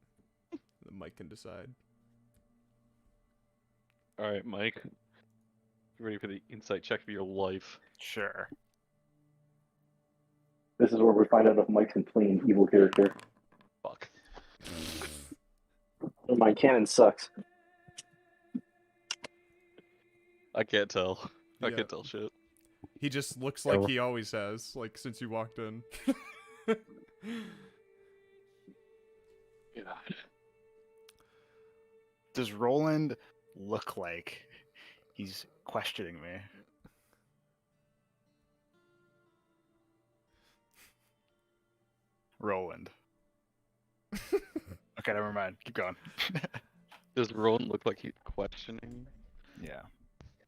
Then Mike can decide. All right, Mike. You ready for the insight check of your life? sure. This is where we find out if Mike's a clean evil character. Fuck. My canon sucks. I can't tell. I Yeah. can't tell shit. He just looks like he always has, like since you walked in. Does Rolland look like he's questioning me? Rolland. Okay, never mind. Keep going. Does Roland look like he's questioning? Yeah.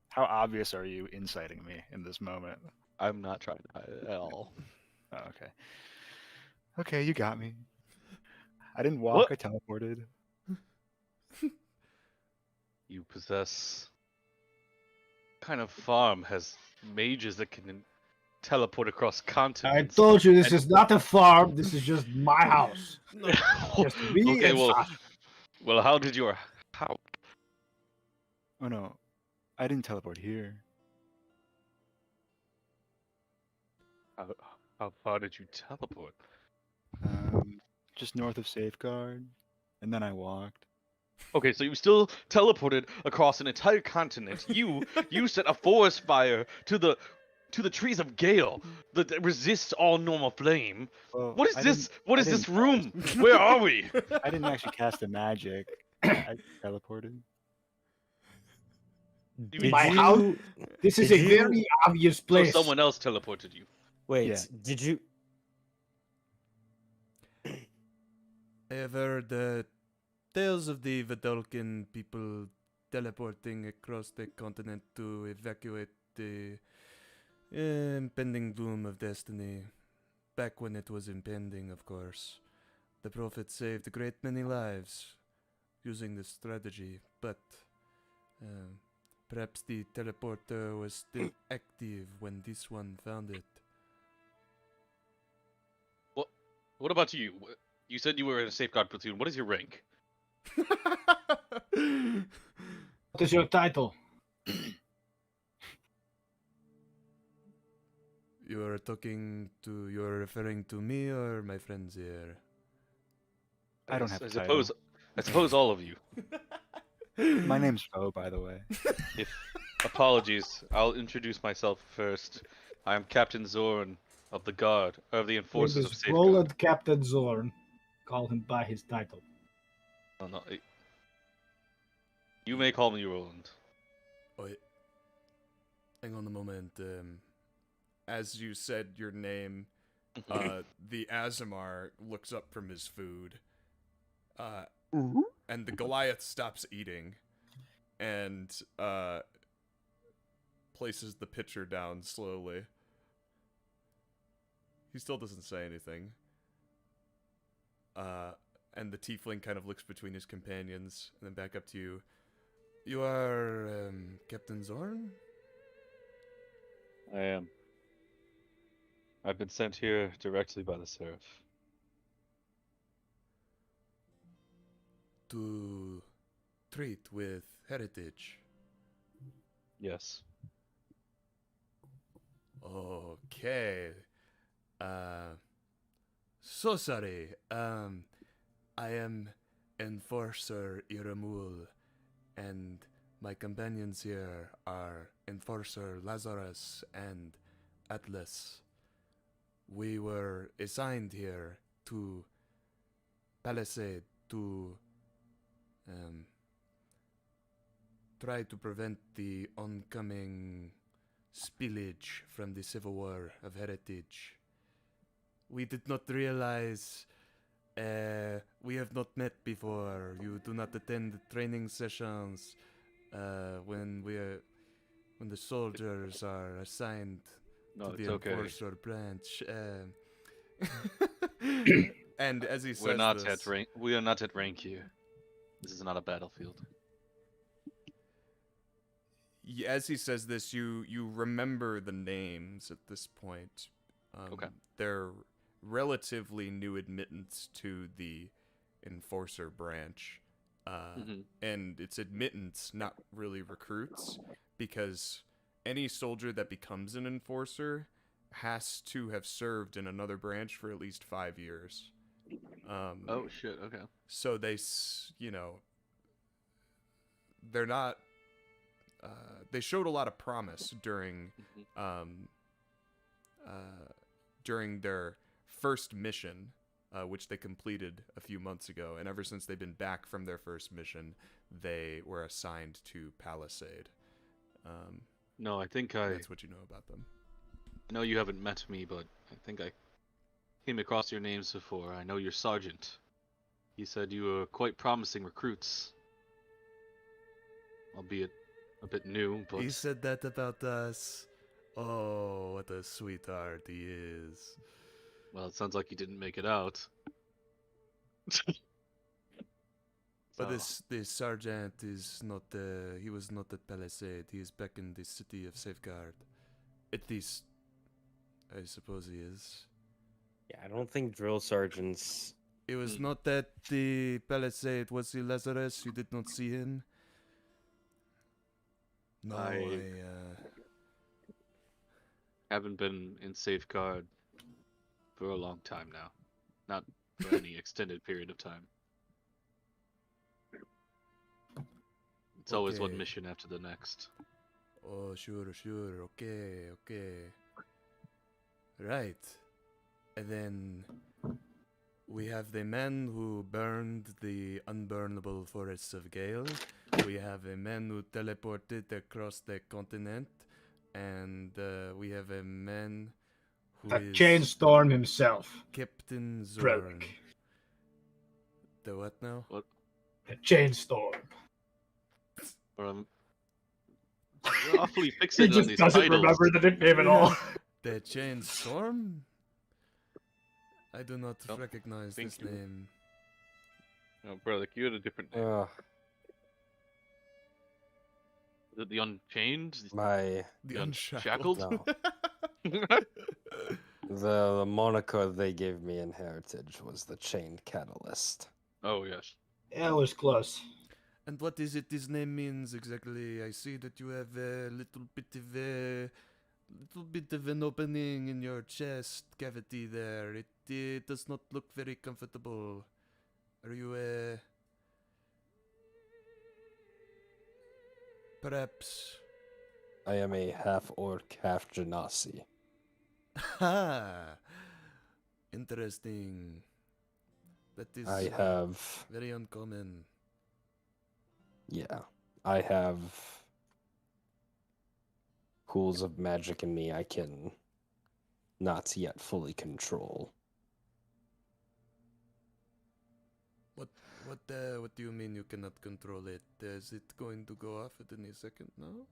How obvious are you inciting me in this moment? I'm not trying to hide it at all. Oh, okay. Okay, you got me. I didn't walk, What? I teleported. You possess... What kind of farm has mages that can teleport across I continents? told you this and- is not a farm. This is just my house. Just me okay, and well, Sasha. well, how did your how? Oh no, I didn't teleport here. How far did you teleport? Just north of Safeguard, and then I walked. Okay, so you still teleported across an entire continent. You set a forest fire to the trees of Gale that resists all normal flame. Well, What is I this? didn't- What I is this didn't- room? Where are we? I didn't actually cast a magic. I teleported. You My Did house? you- This is Did a you- very obvious So place. someone else teleported you. Wait, Yeah. did you? I have heard tales of the Vidalcan people teleporting across the continent to evacuate the impending doom of destiny. Back when it was impending, of course. The Prophet saved a great many lives using this strategy, but perhaps the teleporter was still active when this one found it. What about you? You said you were in a safeguard platoon. What is your rank? What is your title? You're referring to me or my friends here? I don't have I a title. suppose all of you. My name's Vough, by the way. Apologies. I'll introduce myself first. I am Captain Zorn of the Guard, of the Name Enforcers of is Safeguard. Rolland Captain Zorn. Call him by his title. Oh, no. You may call me Roland. Wait. Hang on a moment. As you said your name, the Azamar looks up from his food, and the Goliath stops eating, and places the pitcher down slowly. He still doesn't say anything. And the tiefling kind of looks between his companions, and then back up to you. You are, Captain Zorn? I am. I've been sent here directly by the Seraph. To treat with heritage. Yes. Okay. So sorry. I am Enforcer Iramul, and my companions here are Enforcer Lazarus and Atlas. We were assigned here to Palisade to try to prevent the oncoming spillage from the Civil War of Heritage. We did not realize we have not met before. You do not attend training sessions when the soldiers are assigned No, to it's the okay. Enforcer branch. And as he says We're not this, at rank. We are not at rank here. This is not a battlefield. as he says this, you remember the names at this point. Okay. They're relatively new admittance to the Enforcer branch. And it's admittance, not really recruits, because any soldier that becomes an Enforcer has to have served in another branch for at least 5 years. Oh shit. Okay. So they're not. They showed a lot of promise during their first mission, which they completed a few months ago. And ever since they've been back from their first mission, they were assigned to Palisade. No, I think That's what you know about them. I know you haven't met me, but I think I came across your names before. I know your sergeant. He said you were quite promising recruits. Albeit a bit new, but... He said that about us. Oh, what a sweetheart he is. Well, it sounds like you didn't make it out. But So, this sergeant is not, he was not at Palisade. He is back in the city of Safeguard. At least, I suppose he is. Yeah, I don't think drill sergeants. It was not at the Palisade. Was he Lazarus? You did not see him? No, I haven't been in Safeguard for a long time now. Not for any extended period of time. It's always one Okay. mission after the next. Oh, sure. Okay. Right. And then we have the man who burned the unburnable forests of Gale. We have a man who teleported across the continent. And we have a man who The is Chainstorm himself. Captain Zorn. Brelikk. The what now? The Chainstorm. But I'm awfully He fixated on just these doesn't titles. remember the nickname at all. The Chain Storm? I do not Nope. recognize Thank this you. name. No, bro, like you had a different name. Is it the Unchained? My The Unshackled? Unshackled? no. The moniker they gave me in heritage was the Chained Catalyst. Oh, yes. Yeah, it was close. And what is it this name means exactly? I see that you have a little bit of an opening in your chest cavity there. It does not look very comfortable. Are you perhaps? I am a half-orc, half-genasi. Ha! Interesting. That is I have... very uncommon. Yeah. I have... pools of magic in me I can not yet fully control. What do you mean you cannot control it? Is it going to go off at any second now?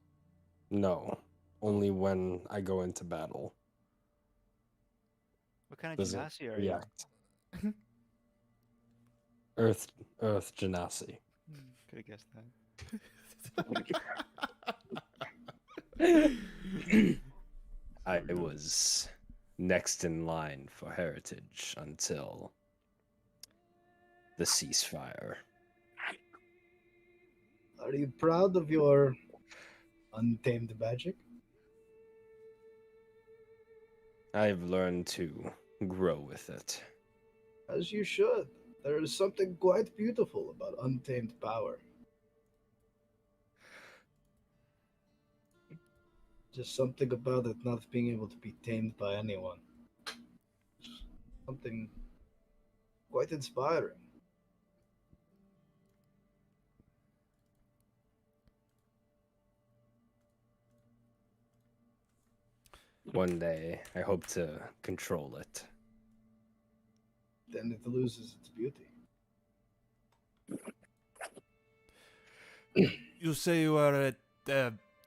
No. Only when I go into battle. What kind of Does it genasi are react? Earth genasi. you? Could have guessed that. I was next in line for heritage until the ceasefire. Are you proud of your untamed magic? I've learned to grow with it. As you should. There is something quite beautiful about untamed power. Just something about it not being able to be tamed by anyone. Something quite inspiring. One day, I hope to control it. Then it loses its beauty. You say you are at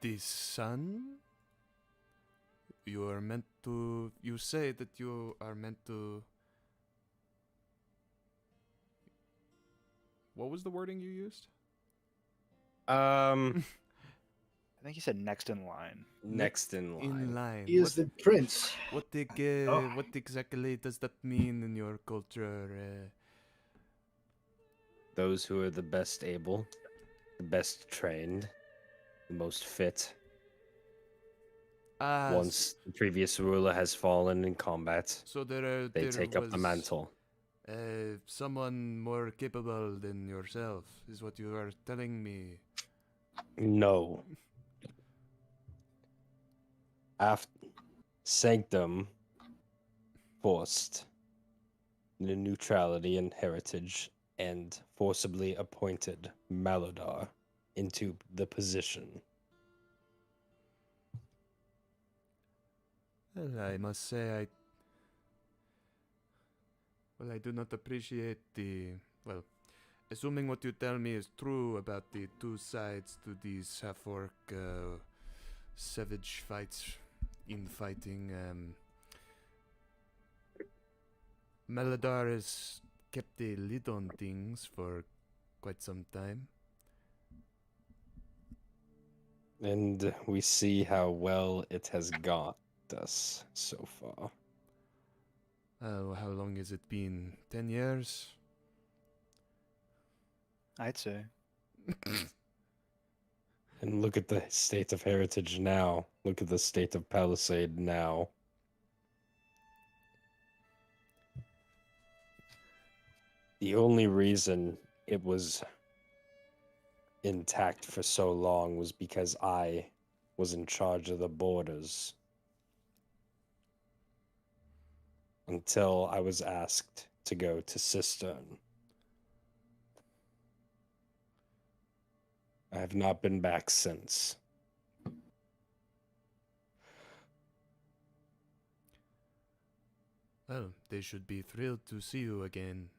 the sun? You are meant to. You say that you are meant to. What was the wording you used? I think he said next in line. Next in line. In line. He is the prince. What Oh. what exactly does that mean in your culture? Those who are the best able, the best trained, the most fit. Once the previous ruler has fallen in combat, So there they take up the was, mantle. someone more capable than yourself, is what you are telling me. No. After Sanctum forced the neutrality and heritage and forcibly appointed Malodar into the position. Well, I must say, I do not appreciate well, assuming what you tell me is true about the two sides to these half-orc savage fights, infighting, Malodar has kept a lid on things for quite some time. And we see how well it has got us so far. How long has it been? 10 years? I'd say. And look at the state of heritage now. Look at the state of Palisade now. The only reason it was intact for so long was because I was in charge of the borders. Until I was asked to go to Cistern. I have not been back since. Well, they should be thrilled to see you again.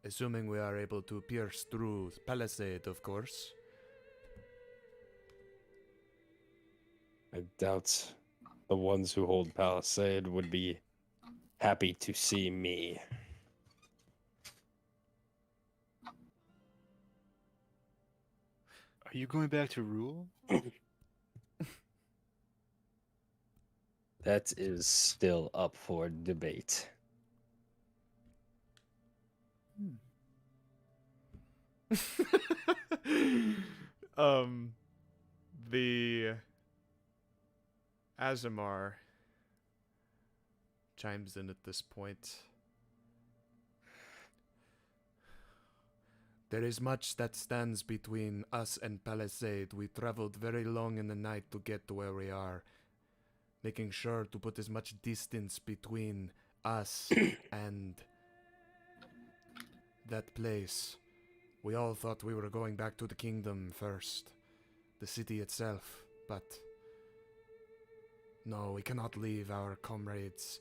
Assuming we are able to pierce through Palisade, of course. I doubt the ones who hold Palisade would be happy to see me. Are you going back to rule? That is still up for debate. The Azamar chimes in at this point. There is much that stands between us and Palisade. We traveled very long in the night to get to where we are, making sure to put as much distance between us and that place. We all thought we were going back to the kingdom first, the city itself, but no, we cannot leave our comrades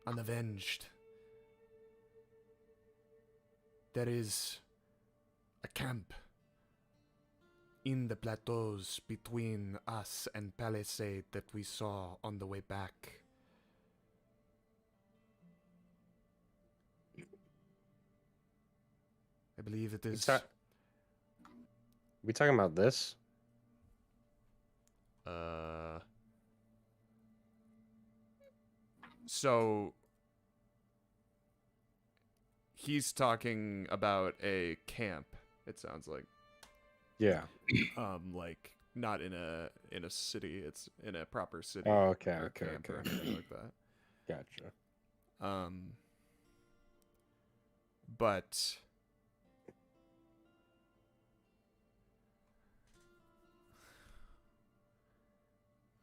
unavenged. There is a camp in the plateaus between us and Palisade that we saw on the way back. I believe it is. We talking about this? So he's talking about a camp, it sounds like. Yeah. Like not in a city, it's in a proper city. Oh, okay, or okay, camp or okay. anything like that. Gotcha. But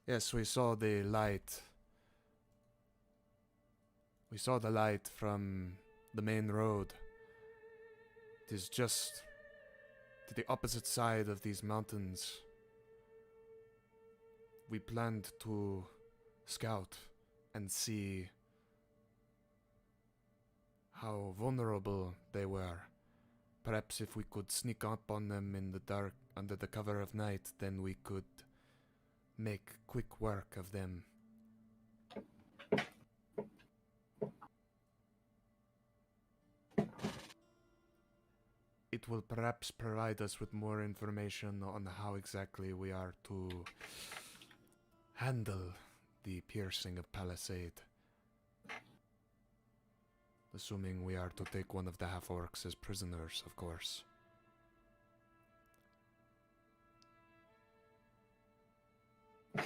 yes, we saw the light. We saw the light from the main road. It is just to the opposite side of these mountains. We planned to scout and see how vulnerable they were. Perhaps if we could sneak up on them in the dark under the cover of night, then we could make quick work of them. It will perhaps provide us with more information on how exactly we are to handle the piercing of Palisade. Assuming we are to take one of the half-orcs as prisoners, of course. It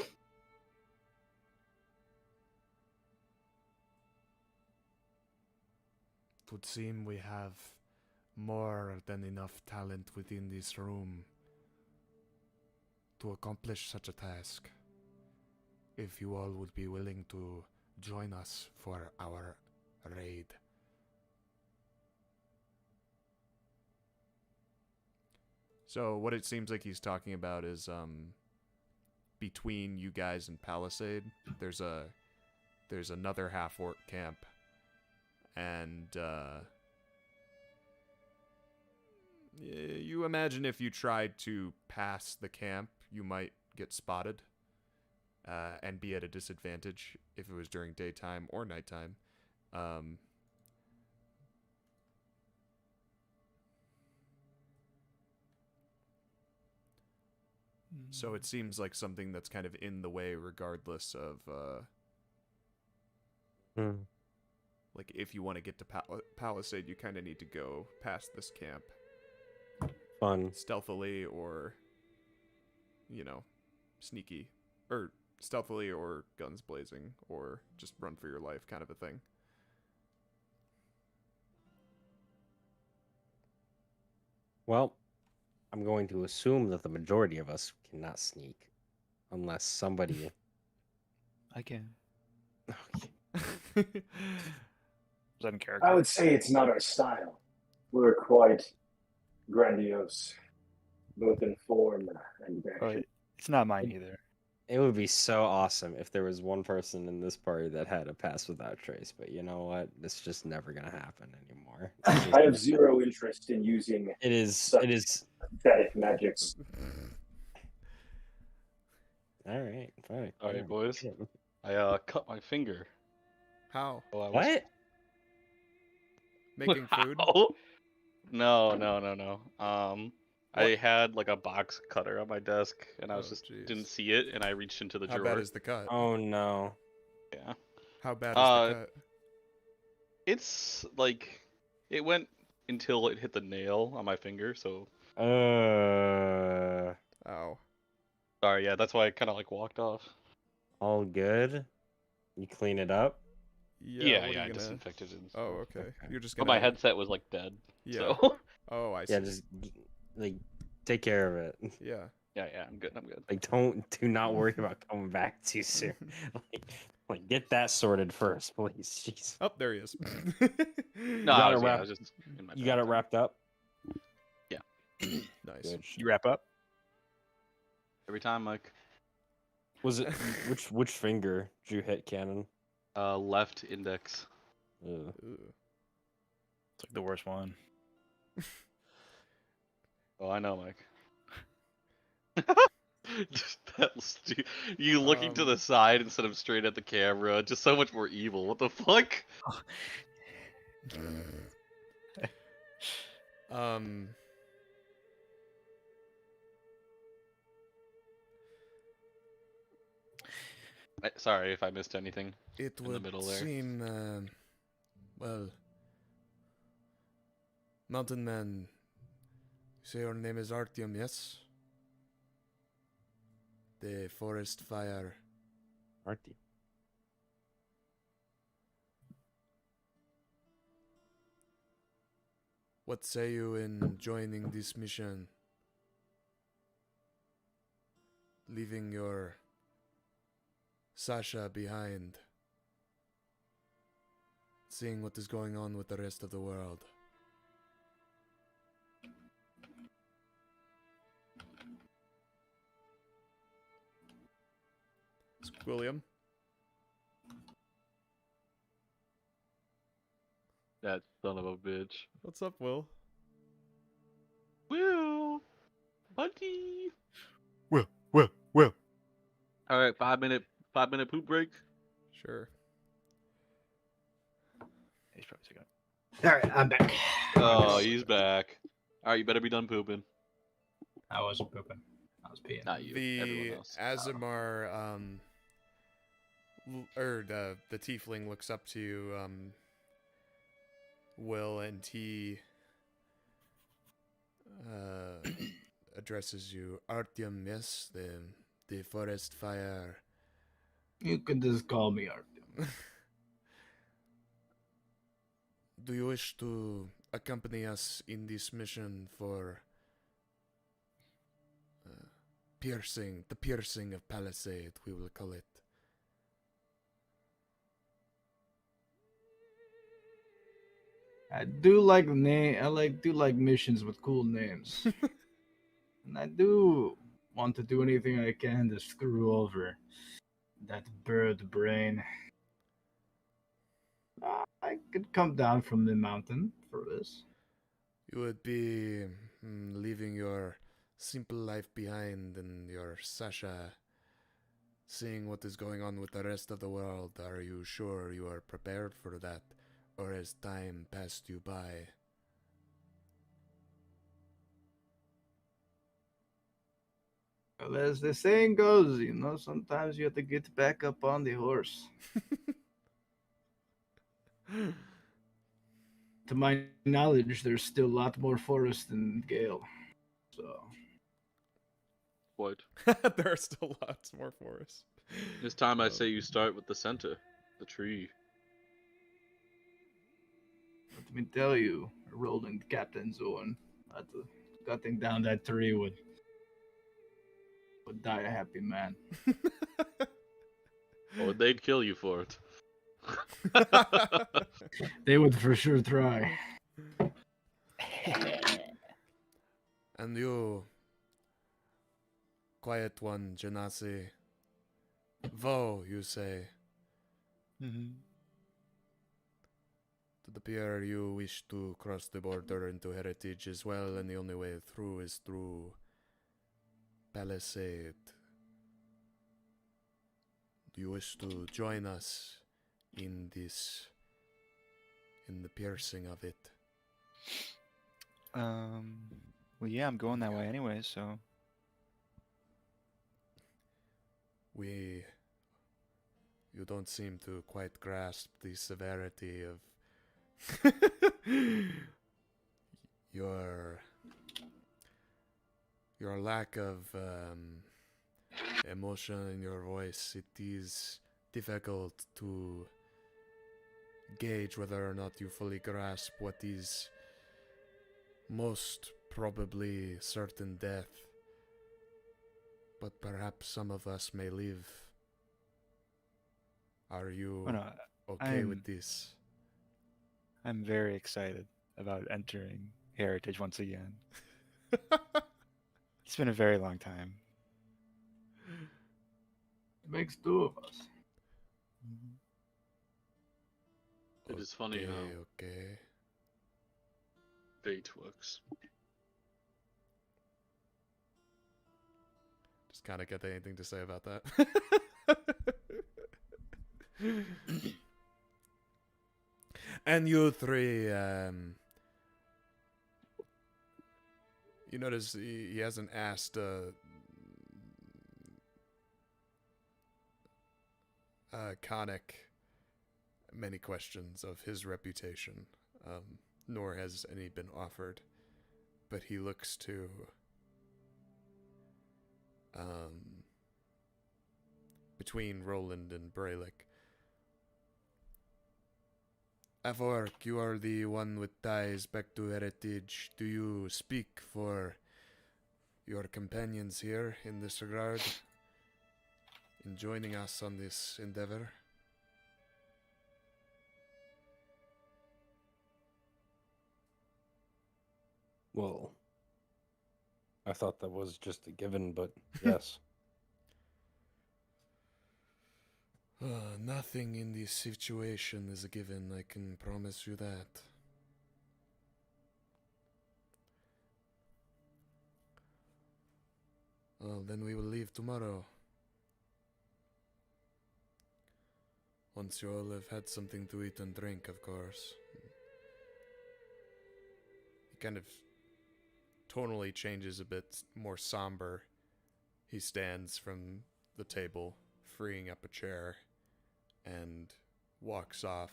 would seem we have more than enough talent within this room to accomplish such a task. If you all would be willing to join us for our raid. So what it seems like he's talking about is between you guys and Palisade, there's another half-orc camp, and you imagine if you tried to pass the camp, you might get spotted and be at a disadvantage if it was during daytime or nighttime. So it seems like something that's kind of in the way regardless of like if you want to get to Palisade, you kind of need to go past this camp Fun. stealthily or sneaky, or stealthily or guns blazing, or just run for your life kind of a thing. Well, I'm going to assume that the majority of us cannot sneak, unless somebody. I can. Okay. Is that in character? I would say it's not our style. We're quite grandiose, both in form and But action. it's not mine either. It would be so awesome if there was one person in this party that had a pass without trace, but you know what? It's just never gonna happen anymore. I have zero interest in using It is. such It is. pathetic magics. All right. Fine. All right, fine. boys. I cut my finger. How? while I was- What? Making food? How? No. I had like a box cutter on my desk, and I was Oh, just jeez. didn't see it, and I reached into the How drawer. bad is the cut? Oh no. Yeah, How bad is the cut? it's like it went until it hit the nail on my finger. So Ow. sorry. Yeah, that's why I kind of like walked off. All good. You clean it up. Yeah, what are I you gonna... disinfected it. Oh, okay. You're just But gonna... my headset was like dead. Yeah. So Oh, I see. Yeah, just like take care of it. Yeah. yeah, I'm good. I'm good. Like do not worry about coming back too soon. like get that sorted first, please. Jeez. Oh, there he is. No, got I it was wrapped- just in my You got it bag. wrapped up. Nice. Good. You wrap up? Every time, Mike. Was it which finger did you hit cannon? Left index. Ugh. Ooh. It's like the worst one. Oh, I know, Mike. Just that you looking to the side instead of straight at the camera. Just so much more evil. What the fuck? Sorry if I missed anything. It in the would middle there. seem, well, Mountain Man, you say your name is Artyom, yes? The forest fire. Artyom. What say you in joining this mission? Leaving your Sasha behind. Seeing what is going on with the rest of the world. William? That son of a bitch. What's up, Will? Will, buddy. Well. All right, 5-minute poop break. Sure. He's probably taking it. All right, I'm back. Oh, he's back. All right, you better be done pooping. I wasn't pooping. I was peeing. Not you. Everyone The else. Azamar, the tiefling looks up to you, Will, and he addresses you. Artyom, yes, the the forest fire. You can just call me Artyom. Do you wish to accompany us in this mission for the piercing of Palisade, we will call it? I do like missions with cool names. And I do want to do anything I can to screw over that bird brain. I could come down from the mountain for this. You would be leaving your simple life behind and your Sasha, seeing what is going on with the rest of the world. Are you sure you are prepared for that, or has time passed you by? Well, as the saying goes, sometimes you have to get back up on the horse. To my knowledge, there's still a lot more forest in Gale. So Quite. There are still lots more forests. This time I say you start with the center, the tree. let me tell you, Rolland Captain Zorn, cutting down that tree would die a happy man. Or they'd kill you for it. They would for sure try. And you, quiet one, Genasi. Vough, you say. Mm-hmm. To appear you wish to cross the border into Heritage as well, and the only way through is through Palisade. Do you wish to join us in the piercing of it? Well, yeah, I'm going that way anyway, so. You don't seem to quite grasp the severity of your lack of emotion in your voice. It is difficult to gauge whether or not you fully grasp what is most probably certain death. But perhaps some of us may live. Are you okay with this? I'm very excited about entering Heritage once again. It's been a very long time. It makes two of us. It is funny how Okay. fate works. Just kind of got anything to say about that. And you three, you notice he hasn't asked Khanek many questions of his reputation, nor has any been offered. But he looks to between Rolland and Brelikk. Avork, you are the one with ties back to Heritage. Do you speak for your companions here in this regard, in joining us on this endeavor? Well, I thought that was just a given, but yes. Nothing in this situation is a given, I can promise you that. Well, then we will leave tomorrow. Once you all have had something to eat and drink, of course. He kind of tonally changes a bit, more somber. He stands from the table, freeing up a chair, and walks off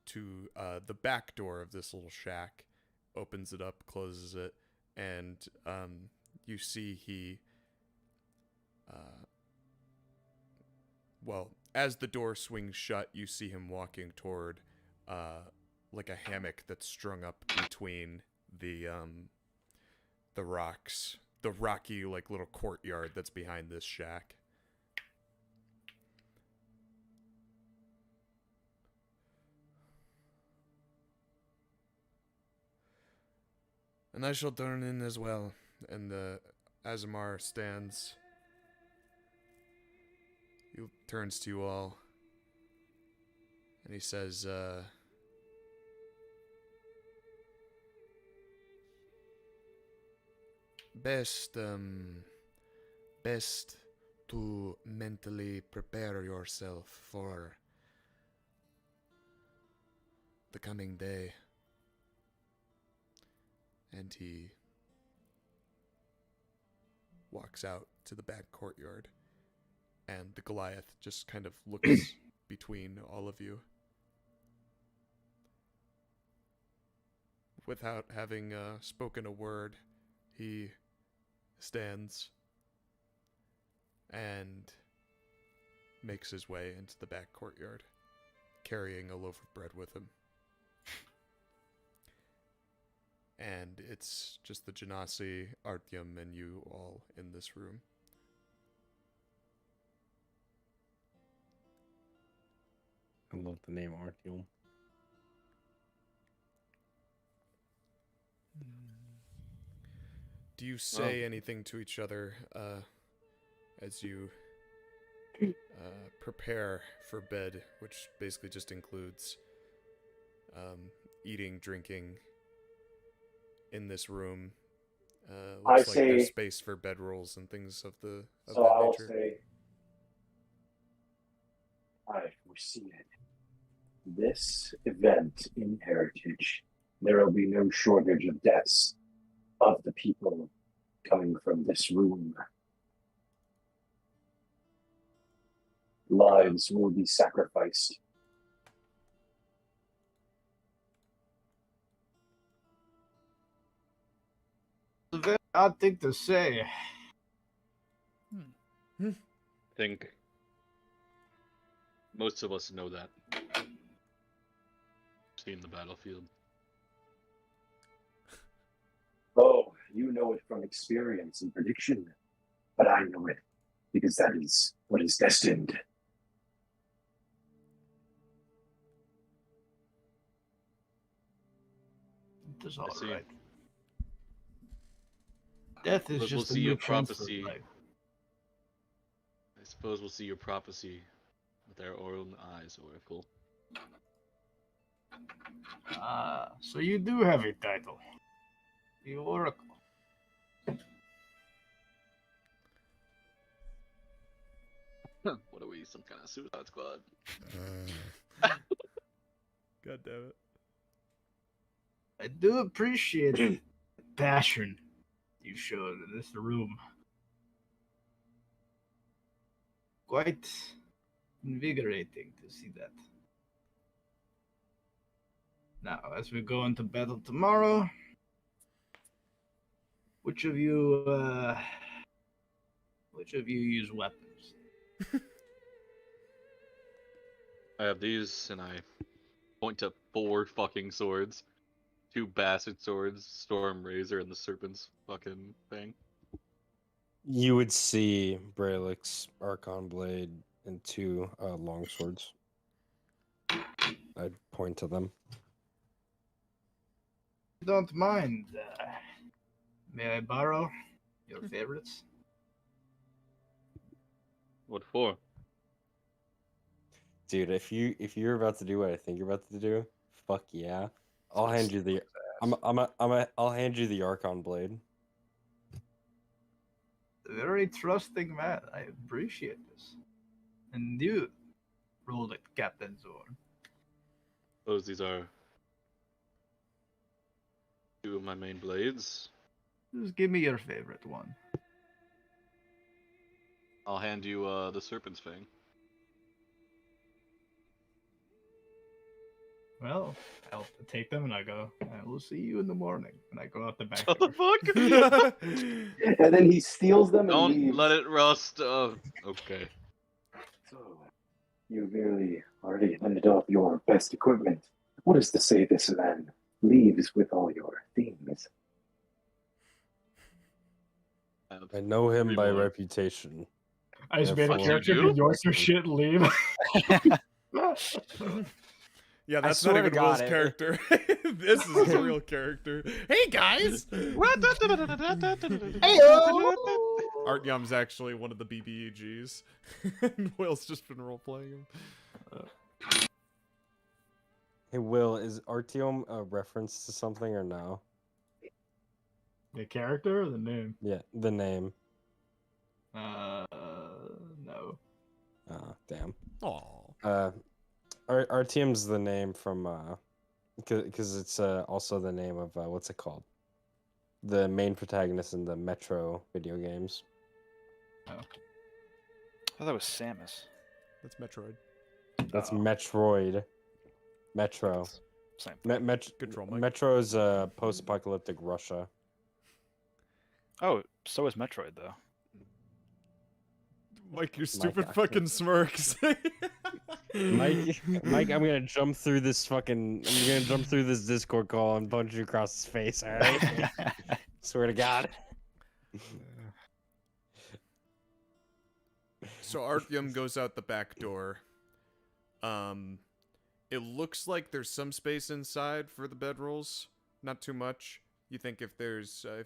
to the back door of this little shack, opens it up, closes it, and you see he, well, as the door swings shut, you see him walking toward, like a hammock that's strung up between the rocks, the rocky, like, little courtyard that's behind this shack. And I shall turn in as well. And Azamar stands. He turns to you all. And he says, best to mentally prepare yourself for the coming day. And he walks out to the back courtyard, and the Goliath just kind of looks between all of you. Without having spoken a word, he stands and makes his way into the back courtyard, carrying a loaf of bread with him. And it's just the Genasi, Artyom, and you all in this room. I love the name Artyom. Do you say anything to each other as you prepare for bed, which basically just includes eating, drinking in this room? Looks like there's space for bedrolls and things of that I'll nature. say, I foresee it. This event in Heritage, there will be no shortage of deaths of the people coming from this room. Lives will be sacrificed. It's a very odd thing to say. I think most of us know that. Seen the battlefield. Oh, you know it from experience and prediction, but I know it because that is what is destined. It is all I see. right. Death is But just we'll a see new your transfer prophecy. life. I suppose we'll see your prophecy with our own eyes, Oracle. So you do have a title. The Oracle. What are we, some kind of suicide squad? God damn it. I do appreciate the passion you showed in this room. Quite invigorating to see that. Now, as we go into battle tomorrow, which of you use weapons? I have these, and I point to 4 fucking swords. 2 bastard swords, Storm Razor, and the Serpent's fucking thing. You would see Brelick's Archon Blade and 2 long swords. I'd point to them. Don't mind. May I borrow your favorites? What for? Dude, if you're about to do what I think you're about to do, fuck yeah. I'll hand you the I'll hand you the Archon Blade. Very trusting man. I appreciate this. And you rolled it, Captain Zorn. Suppose these are 2 of my main blades. Just give me your favorite one. I'll hand you the Serpent's Fang. Well, I'll take them and I go, I will see you in the morning. And I go out the back What door. the fuck? And then he steals them and Don't leaves. let it rust. Okay. So, you merely already handed off your best equipment. What is to say this man leaves with all your things? I know him Three by more. reputation. I just made a Therefore- character You be yours for shit and leave. Yeah, that's swear not to even God, Will's it- character. This is his real character. Hey guys! Artyom's actually one of the BBEGs. And Will's just been role playing him. Hey, Will, is Artyom a reference to something or no? The character or the name? Yeah, the name. No. Oh, damn. Aww. Artyom's the name from because it's also the name of what's it called? The main protagonist in the Metro video games. I thought that was Samus. That's Metroid. That's Oh. Metroid. Metro. Same. Control Mike. Metro is post-apocalyptic Russia. Oh, so is Metroid though. Mike, your stupid actually- fucking smirks. Mike, I'm gonna jump through this Discord call and punch you across his face. All right? Swear to God. So Artyom goes out the back door. It looks like there's some space inside for the bedrolls. Not too much. You think if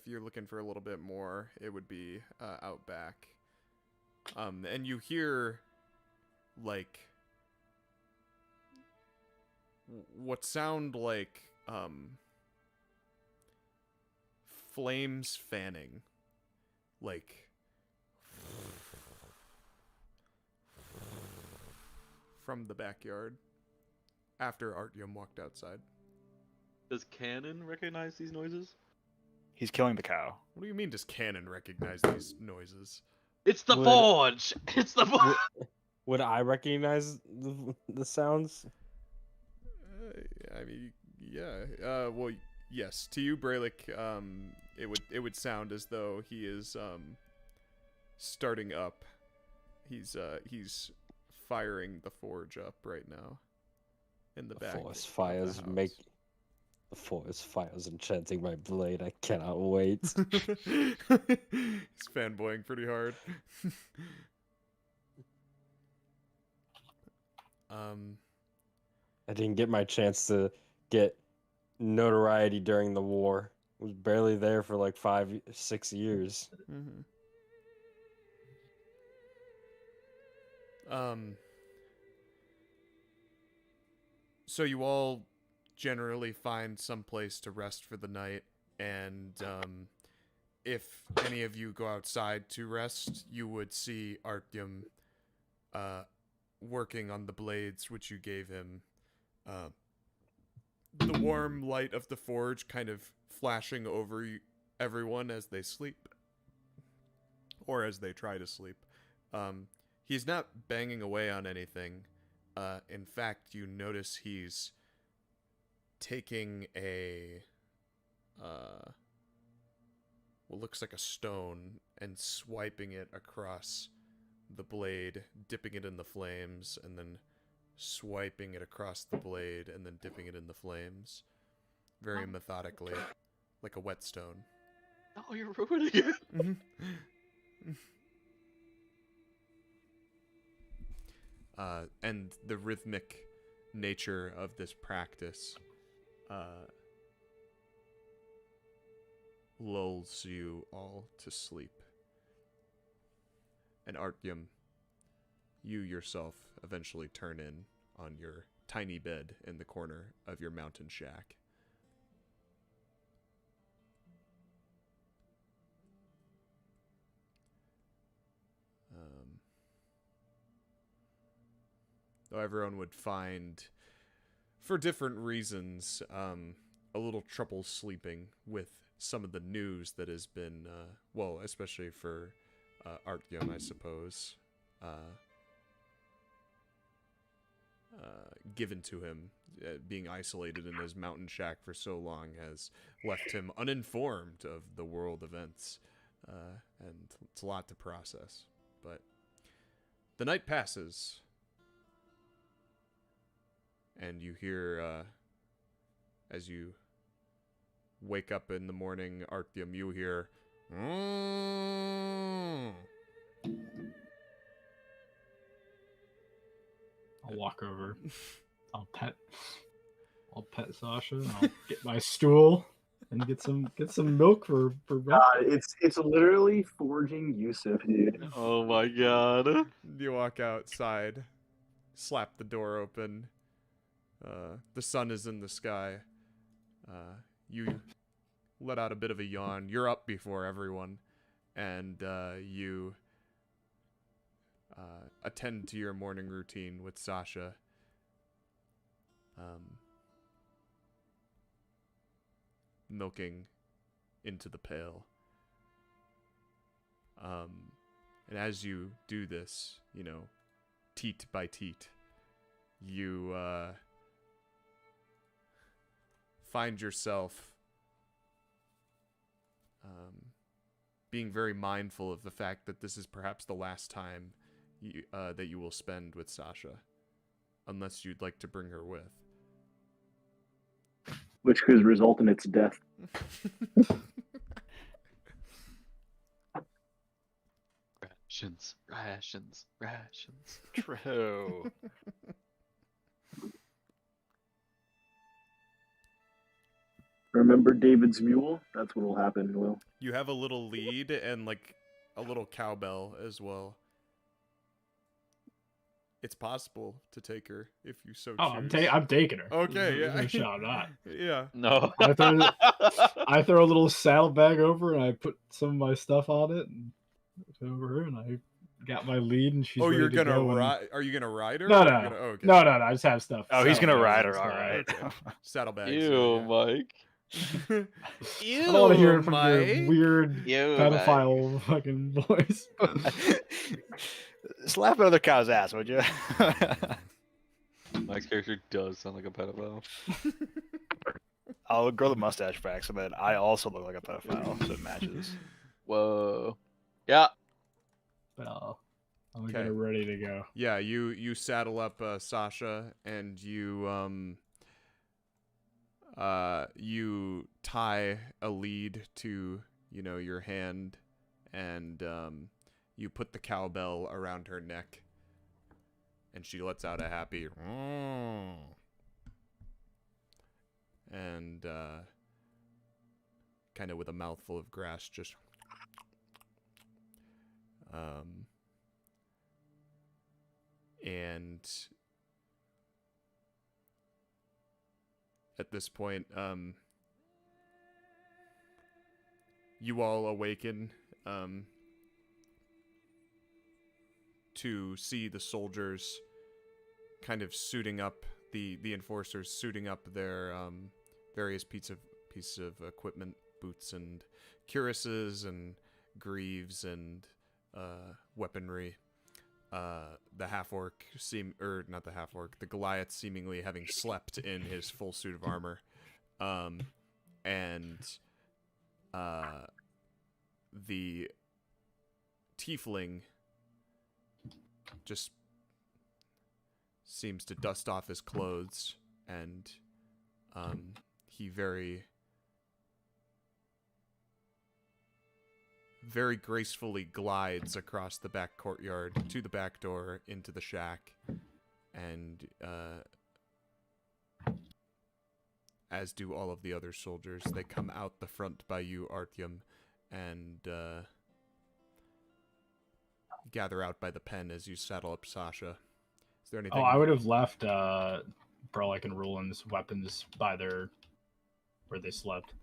you're looking for a little bit more, it would be out back. And you hear, like, what sound like flames fanning, like from the backyard after Artyom walked outside. Does Canon recognize these noises? He's killing the cow. What do you mean, does Canon recognize these noises? It's the Would- forge. It's the forge. Would I recognize the sounds? I mean, yeah. Well, yes. To you, Brelikk, it would sound as though he is starting up. He's firing the forge up right now. In the back. Forest of fires the make. The forest fires enchanting my blade. I cannot wait. He's fanboying pretty hard. I didn't get my chance to get notoriety during the war. I was barely there for like 5-6 years. Mm-hmm. So you all generally find some place to rest for the night, and if any of you go outside to rest, you would see Artyom working on the blades which you gave him. The warm light of the forge kind of flashing over everyone as they sleep, or as they try to sleep. He's not banging away on anything. In fact, you notice he's taking a what looks like a stone and swiping it across the blade, dipping it in the flames, and then swiping it across the blade and then dipping it in the flames very methodically, like a whetstone. Oh, you're ruining it. And the rhythmic nature of this practice lulls you all to sleep. And Artyom, you yourself eventually turn in on your tiny bed in the corner of your mountain shack. Though everyone would find, for different reasons, a little trouble sleeping with some of the news that has been, well, especially for Artyom, I suppose. given to him. Being isolated in his mountain shack for so long has left him uninformed of the world events, and it's a lot to process. But the night passes, and you hear, as you wake up in the morning, Artyom, you hear, I'll walk over. I'll pet Sasha. And I'll get my stool and get some milk for breakfast. It's literally forging Yusuf, dude. Oh my god. You walk outside, slap the door open. The sun is in the sky. You let out a bit of a yawn. You're up before everyone, and you attend to your morning routine with Sasha. Milking into the pail. And as you do this, teat by teat, you find yourself being very mindful of the fact that this is perhaps the last time that you will spend with Sasha, unless you'd like to bring her with. Which could result in its death. Rations. True. Remember David's mule? That's what will happen, Will. You have a little lead and like a little cowbell as well. It's possible to take her if you so choose. Oh, I'm taking her. Okay, There's yeah. no shot, I'm not. Yeah. No. I throw a little saddlebag over and I put some of my stuff on it and it's over her and I got my lead and she's ready you're to gonna go ride? Are you gonna ride her? No, or no, are you gonna- okay. no, I just have stuff. Oh, he's gonna Saddlebags ride her, and all stuff. right. Okay. Saddlebags. Ew, Mike. Ew, I don't want to hear it from Mike. your weird Ew, pedophile fucking voice. Slap another cow's ass, would you? Mike's character does sound like a pedophile. I'll grow the mustache back so that I also look like a pedophile, so it matches. Whoa. Yeah. Well, I'm Okay. getting ready to go. Yeah, you saddle up Sasha and you you tie a lead to your hand, and you put the cowbell around her neck, and she lets out a happy and kind of with a mouthful of grass just and at this point, you all awaken to see the soldiers kind of suiting up, the enforcers suiting up their various pieces of equipment, boots and cuirasses and greaves and weaponry. The half-orc the Goliath seemingly having slept in his full suit of armor. And the tiefling just seems to dust off his clothes, and he very gracefully glides across the back courtyard to the back door into the shack, and as do all of the other soldiers. They come out the front by you, Artyom, and gather out by the pen as you saddle up Sasha. Is there anything? Oh, I would have left Brelikk and Rolland's weapons by where they slept.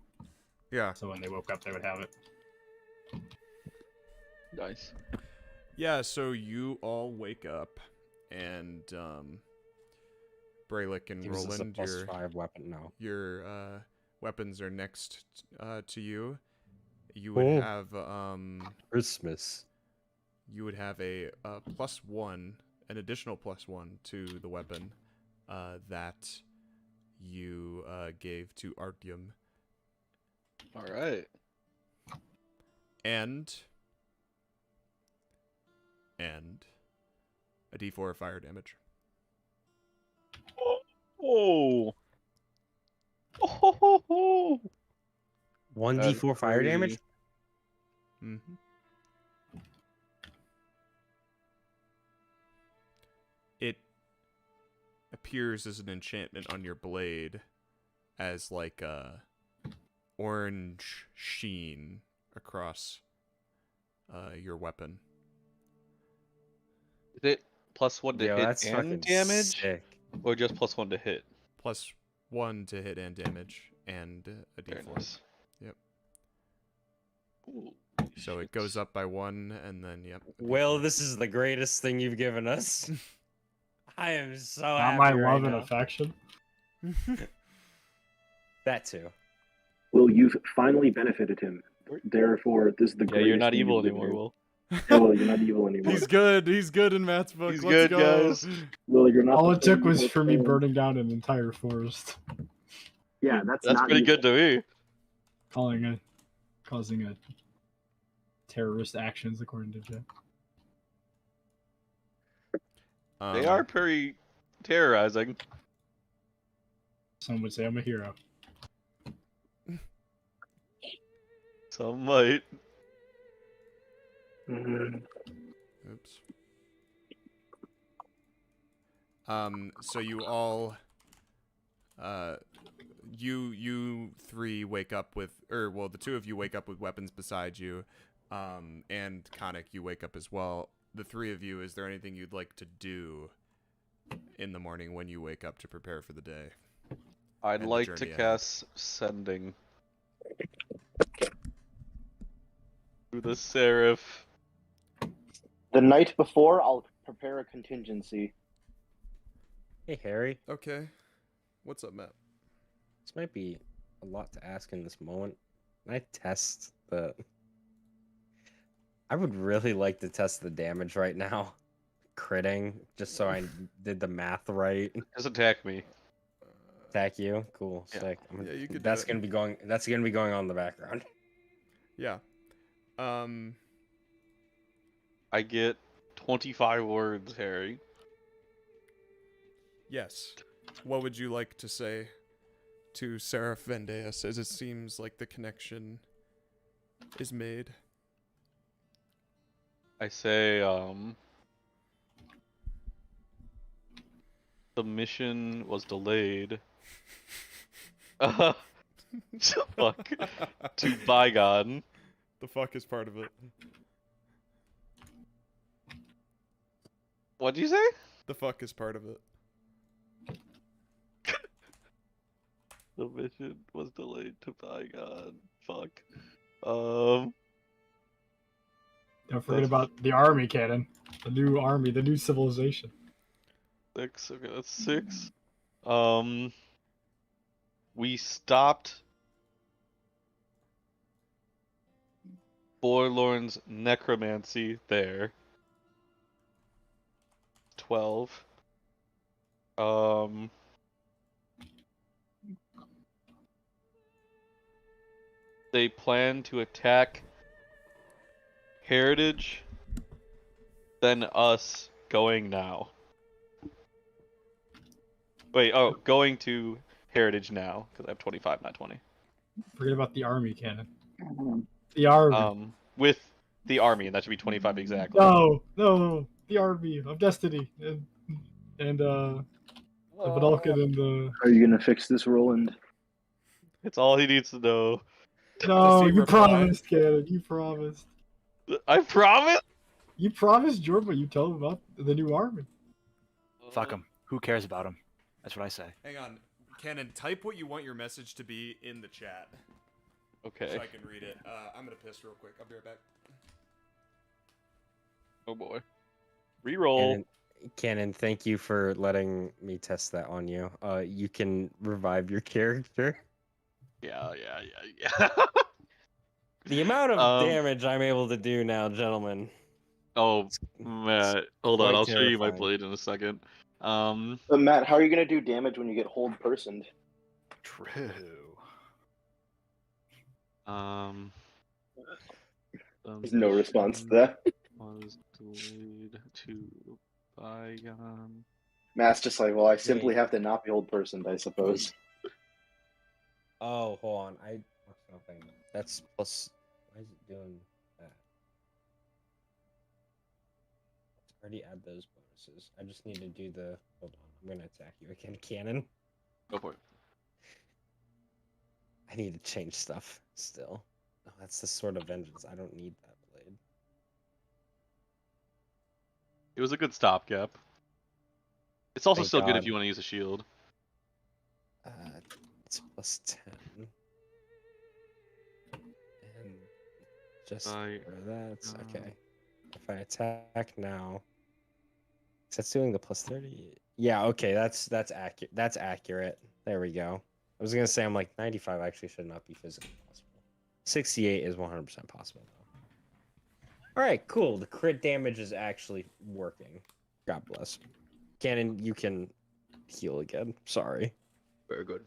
Yeah. So when they woke up, they would have it. Nice. Yeah, so you all wake up, and Brelikk and Gives us a Rolland, +5 weapon now. your weapons are next to you. You would have Christmas. you would have a +1, an additional +1 to the weapon, that you gave to Artyom. All right. And a d4 of fire damage. Oh. Oh. 1d4 fire damage? Mm-hmm. It appears as an enchantment on your blade as like a orange sheen across your weapon. Is it +1 to Yo, hit that's and fucking damage, sick. or just +1 to hit? +1 to hit and damage, and a Very d4. nice. Yep. Ooh, So it goes up by 1, and then yep. a Will, d4. this is the greatest thing you've given us. I am so Not happy my right love and now. affection. That too. Will, you've finally benefited him. Therefore, this is the Yeah, greatest you're not thing evil you've anymore, given Will. him. Yeah, Will, you're not evil anymore. He's good. He's good in Matt's book. He's Let's good, go. guys. Will, you're not. All the it took same was evil for me thing. burning down an entire forest, Yeah, that's That's not pretty evil. good to me. causing a terrorist actions according to Jeff. They are pretty terrorizing. Some would say I'm a hero. Some might. Mhm. Oops. So you all, you three wake up with, the two of you wake up with weapons beside you, and Khanek, you wake up as well. The three of you, is there anything you'd like to do in the morning when you wake up to prepare for the day? I'd And the like to journey ahead. cast Sending. To the Seraph. The night before, I'll prepare a contingency. Hey, Harry. Okay. What's up, Matt? This might be a lot to ask in this moment. Can I test the... I would really like to test the damage right now. Critting, just so I did the math right. Just attack me. Attack you? Cool. Yeah. Sick. Yeah, you could do That's it. gonna be going. That's gonna be going on in the background. Yeah. I get 25 words, Harry. Yes. What would you like to say to Seraph Vendeus, as it seems like the connection is made? I say, the mission was delayed. Fuck. To Baeon. The fuck is part of it. What'd you say? The fuck is part of it. The mission was delayed to Baeon. Fuck. Don't forget about the army cannon, the new army, the new civilization. 6. Okay, that's 6. We stopped Forlorn's necromancy there. 12. They plan to attack Heritage, then us going now. Wait, going to Heritage now, because I have 25, not 20. Forget about the army cannon. The army. With the army, and that should be 25 exactly. No, the army of destiny and the Vulcan and the. Are you gonna fix this, Rolland? It's all he needs to know. No, Does he you reply? promised, Cannon. You promised. I promise. You promised Jordan, you told him about the new army. Fuck him. Who cares about him? That's what I say. Hang on. Cannon, type what you want your message to be in the chat. Okay. So I can read it. I'm gonna piss real quick. I'll be right back. Oh boy. Reroll. Cannon, thank you for letting me test that on you. You can revive your character. Yeah. The amount of damage I'm able to do now, gentlemen. Oh man, hold on. quite I'll show you my terrifying. blade in a second. But Matt, how are you gonna do damage when you get hold personed? True. There's no response to that. Was delayed to Baeon. Matt's just like, well, I simply have to not be hold personed, I suppose. Oh, hold on. Something. That's plus. Why is it doing that? Let's already add those bonuses. I just need to do the. Hold on. I'm gonna attack you again, cannon. Go for it. I need to change stuff still. Oh, that's the Sword of Vengeance. I don't need that blade. It was a good stopgap. It's also Thank still good if God. you want to use a shield. It's plus 10. And just I- for that, okay. If I attack now, that's doing the plus 30. Yeah, okay, that's accurate. That's accurate. There we go. I was gonna say I'm like 95 actually should not be physically possible. 68 is 100% possible though. All right, cool. The crit damage is actually working. God bless. Cannon, you can heal again. Sorry. Very good.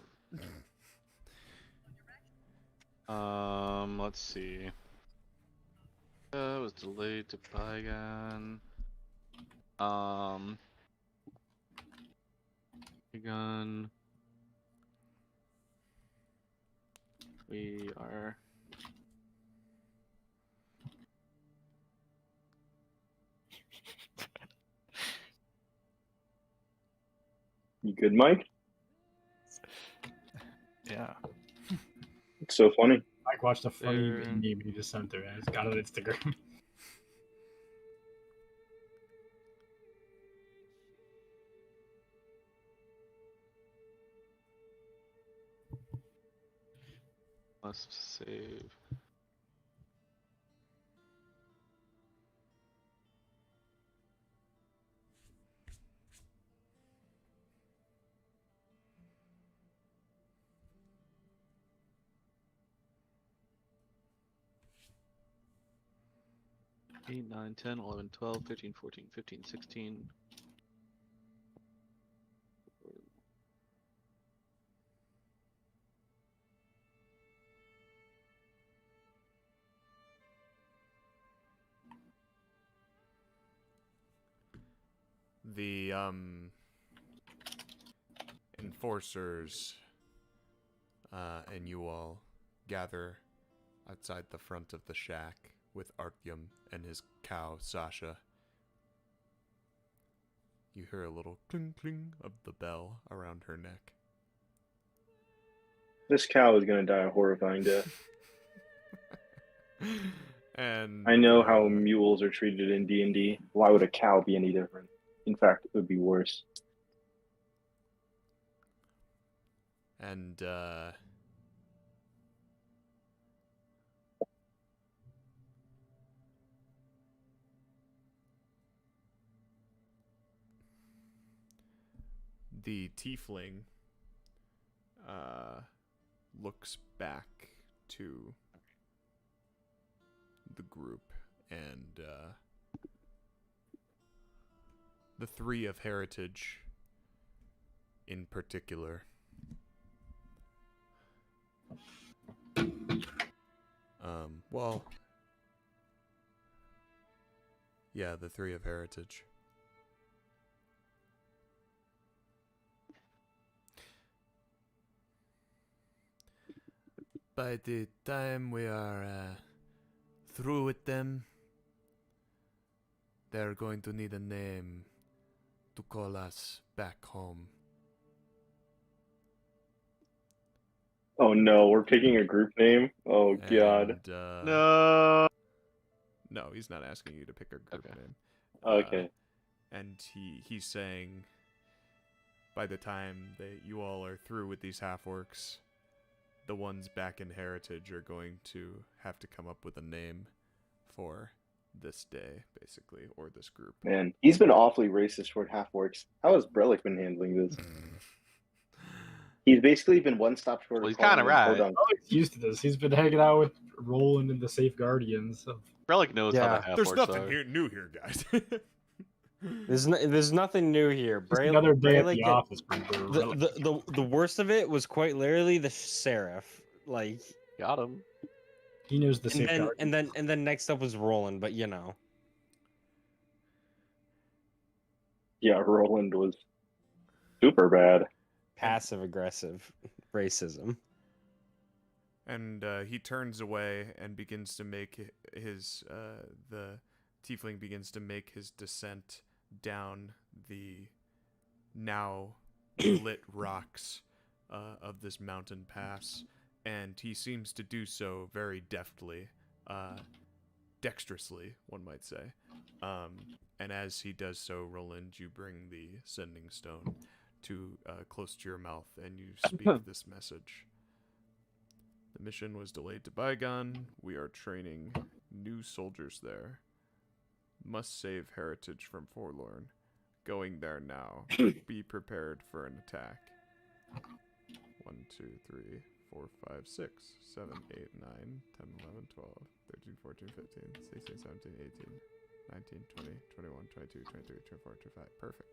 Let's see. It was delayed to Baeon. Baeon. We are. You good, Mike? Yeah. It's so funny. Mike watched a funny There. meme he just sent her. It's got it on Instagram. Must save. Eight, 9, 10, 11, 12, 13, 14, 15, 16. The enforcers and you all gather outside the front of the shack with Artyom and his cow Sasha. You hear a little cling cling of the bell around her neck. This cow is gonna die a horrifying death. And I know how mules are treated in D&D. Why would a cow be any different? In fact, it would be worse. And the tiefling looks back to the group and the three of heritage in particular. Well, yeah, the three of heritage. By the time we are through with them, they're going to need a name to call us back home. Oh no, we're picking a group name? Oh god. And, No. no, he's not asking you to pick a group Okay. name. Okay. And he's saying, by the time that you all are through with these half-orcs, the ones back in Heritage are going to have to come up with a name for this day, basically, or this group. Man, he's been awfully racist toward half-orcs. How has Brelikk been handling this? He's basically been one stop short Well, of he's calling kinda them right. podunk. He's used to this. He's been hanging out with Rolland and the Safe Guardians. So. Brelikk knows how Yeah. the half There's orcs nothing are. new here, guys. There's nothing new here. Just another day at Brelikk the did- office for Brelikk. the worst of it was quite literally the sheriff. Like, Got him. He knows the and then safeguard. and then next up was Rolland, but you know. Yeah, Rolland was super bad. Passive aggressive racism. And he turns away and begins to make his the tiefling begins to make his descent down the now lit rocks of this mountain pass, and he seems to do so very deftly, dexterously, one might say. And as he does so, Rolland, you bring the sending stone to close to your mouth, and you speak this message. The mission was delayed to Baeon. We are training new soldiers there. Must save heritage from Forlorn. Going there now. Be prepared for an attack. 1, 2, 3, 4, 5, 6, 7, 8, 9, 10, 11, 12, 13, 14, 15, 16, 17, 18, 19, 20, 21, 22, 23, 24, 25. Perfect.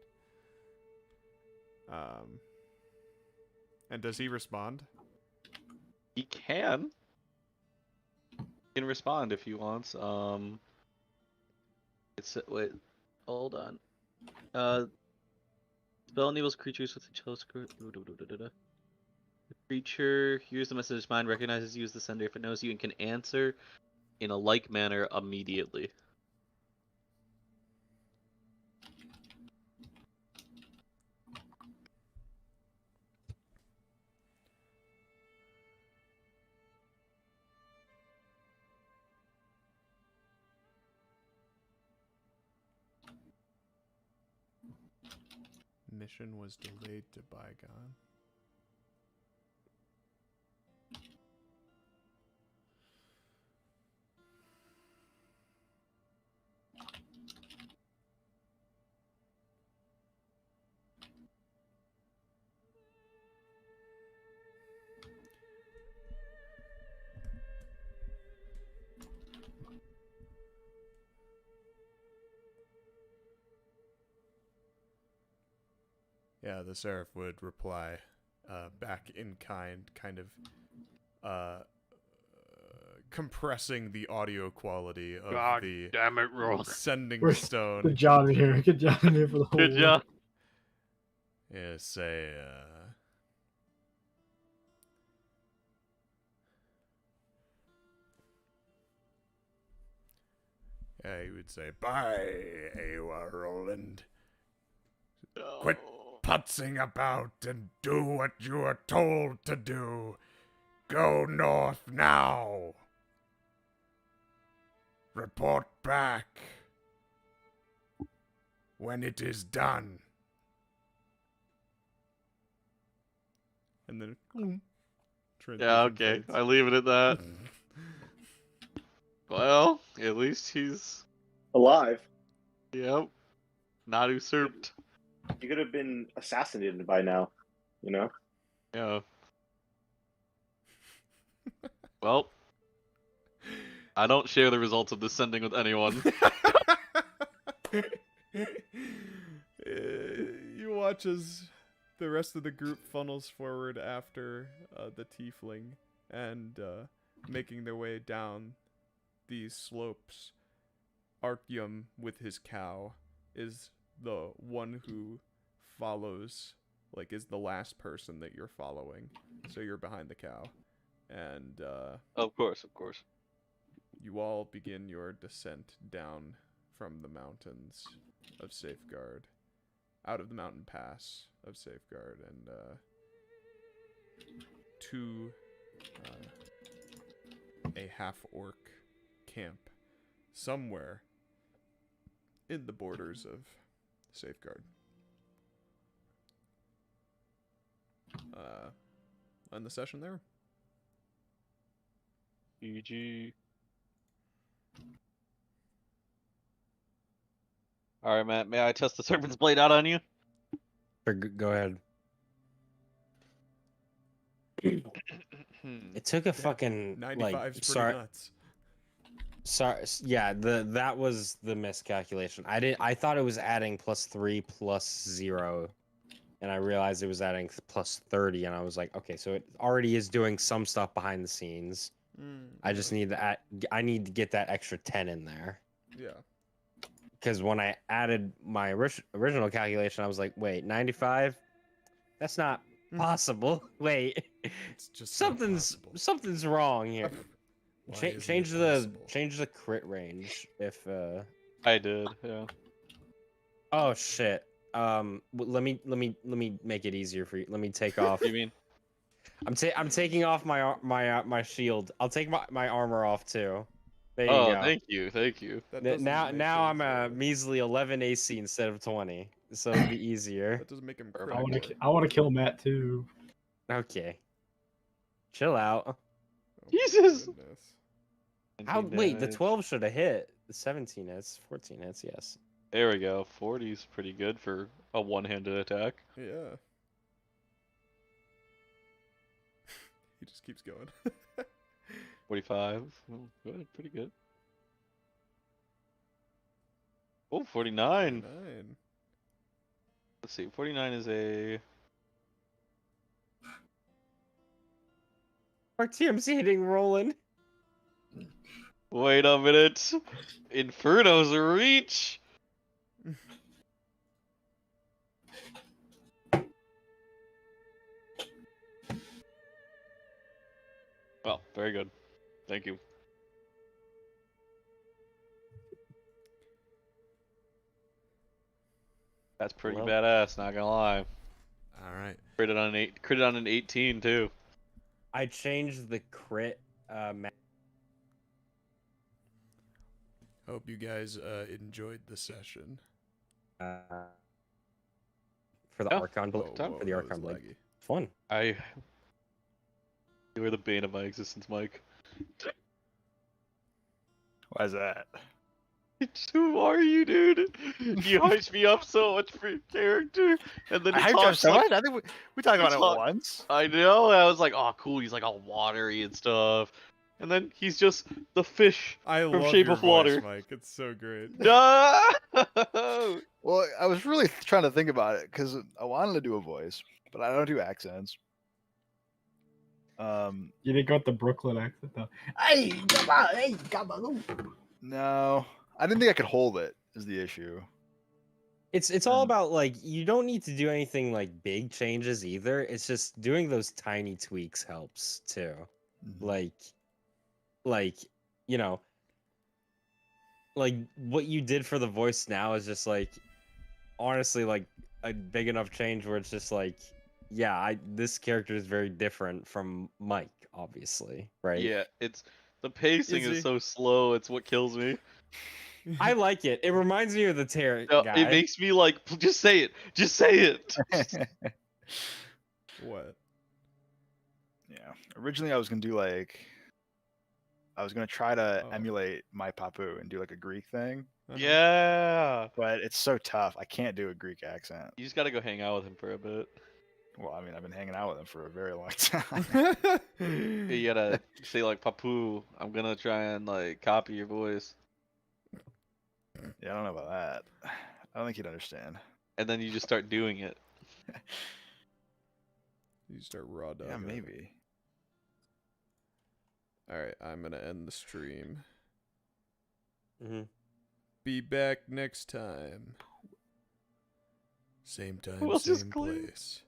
And does he respond? He can. He can respond if he wants. It's wait, hold on. Spell enables creatures with a chill score. The creature hears the message mind, recognizes you as the sender if it knows you, and can answer in a like manner immediately. Mission was delayed to Baeon. Yeah, the Seraph would reply back in kind of compressing the audio quality of the damn it, Roll. sending We're- stone. Good job in here. Good job in here for the whole. Good job. Yeah, say, yeah, he would say, "Bye, Aewa, Rolland. Quit putzing about and do what you are told to do. Go north now. Report back when it is done." And then, Yeah, okay. I leave it at that. Well, at least he's Alive. yep, not usurped. You could have been assassinated by now, you know? Yeah. Well, I don't share the results of this sending with anyone. You watch as the rest of the group funnels forward after the tiefling and making their way down these slopes. Artyom with his cow is the one who follows, like, is the last person that you're following. So you're behind the cow. And Of course. you all begin your descent down from the mountains of Safeguard, out of the mountain pass of Safeguard, and to a half-orc camp somewhere in the borders of Safeguard. End the session there. GG. Alright, Matt, may I test the Serpent's Blade out on you? Go ahead. It took a fucking 95's like pretty sorry. nuts. Sorry, yeah, that was the miscalculation. I thought it was adding +3 +0, and I realized it was adding +30, and I was like, okay, so it already is doing some stuff behind the scenes. I just need I need to get that extra 10 in there. Yeah. Because when I added my original calculation, I was like, wait, 95? That's not possible. Wait, It's just not possible. something's wrong here. Why isn't Change it the possible? crit range if I did, yeah. Oh shit. Let me make it easier for you. Let me take off. You mean? I'm taking off my shield. I'll take my armor off too. There you Oh, go. thank you, thank you. That doesn't Now make now I'm his, a measly 11 AC instead of 20, so it'll be easier. That doesn't make him Perfect. critical. I want to kill Matt too. Okay. Chill out. Oh, Jesus! goodness. How? 19 Wait, the damage. 12 should have hit. The 17 hits, 14 hits. Yes. There we go. 40's pretty good for a one-handed attack. Yeah. He just keeps going. 45. Oh, good, pretty good. Oh, 49. 9. Let's see. 49 is a. Artyom's hitting Rolland. Wait a minute. Inferno's a reach. Well, very good. Thank you. That's pretty Well. badass, not gonna lie. All right. Critted on an 18 too. I changed the crit. Hope you guys enjoyed the session. For the Yeah. Archon blade. Whoa, For the that Archon was blade. laggy. Fun. You are the bane of my existence, Mike. Why is that? Who are you, dude? You hyped me up so much for your character, and then I he hyped you up talks so like, much. I think we talked about it talk- once. I know. I was like, oh, cool. He's like all watery and stuff, and then he's just the fish I from love Shape your of Water. voice, Mike. It's so great. No! Well, I was really trying to think about it because I wanted to do a voice, but I don't do accents. You didn't go with the Brooklyn accent though. Hey, come on, hey, come on. No, I didn't think I could hold it. Is the issue? It's all about like you don't need to do anything like big changes either. It's just doing those tiny tweaks helps too. Mhm. Like you know, like what you did for the voice now is just like honestly like a big enough change where it's just like yeah, this character is very different from Mike, obviously, right? Yeah, it's the pacing Is is he? so slow. It's what kills me. I like it. It reminds me of the Terror No, guy. it makes me like, just say it. Just say it. What? Yeah. Originally, I was gonna do like, I was gonna try to Oh. emulate my Papu and do like a Greek thing, Uh-huh. Yeah. but it's so tough. I can't do a Greek accent. You just gotta go hang out with him for a bit. Well, I mean, I've been hanging out with him for a very long time. You gotta say like, Papu, I'm gonna try and like copy your voice, Yeah, I don't know about that. I don't think he'd understand. and then you just start doing it. You start raw dog. Yeah, maybe. All right, I'm gonna end the stream. Mhm. Be back next time. Same time, We'll just same clear. place.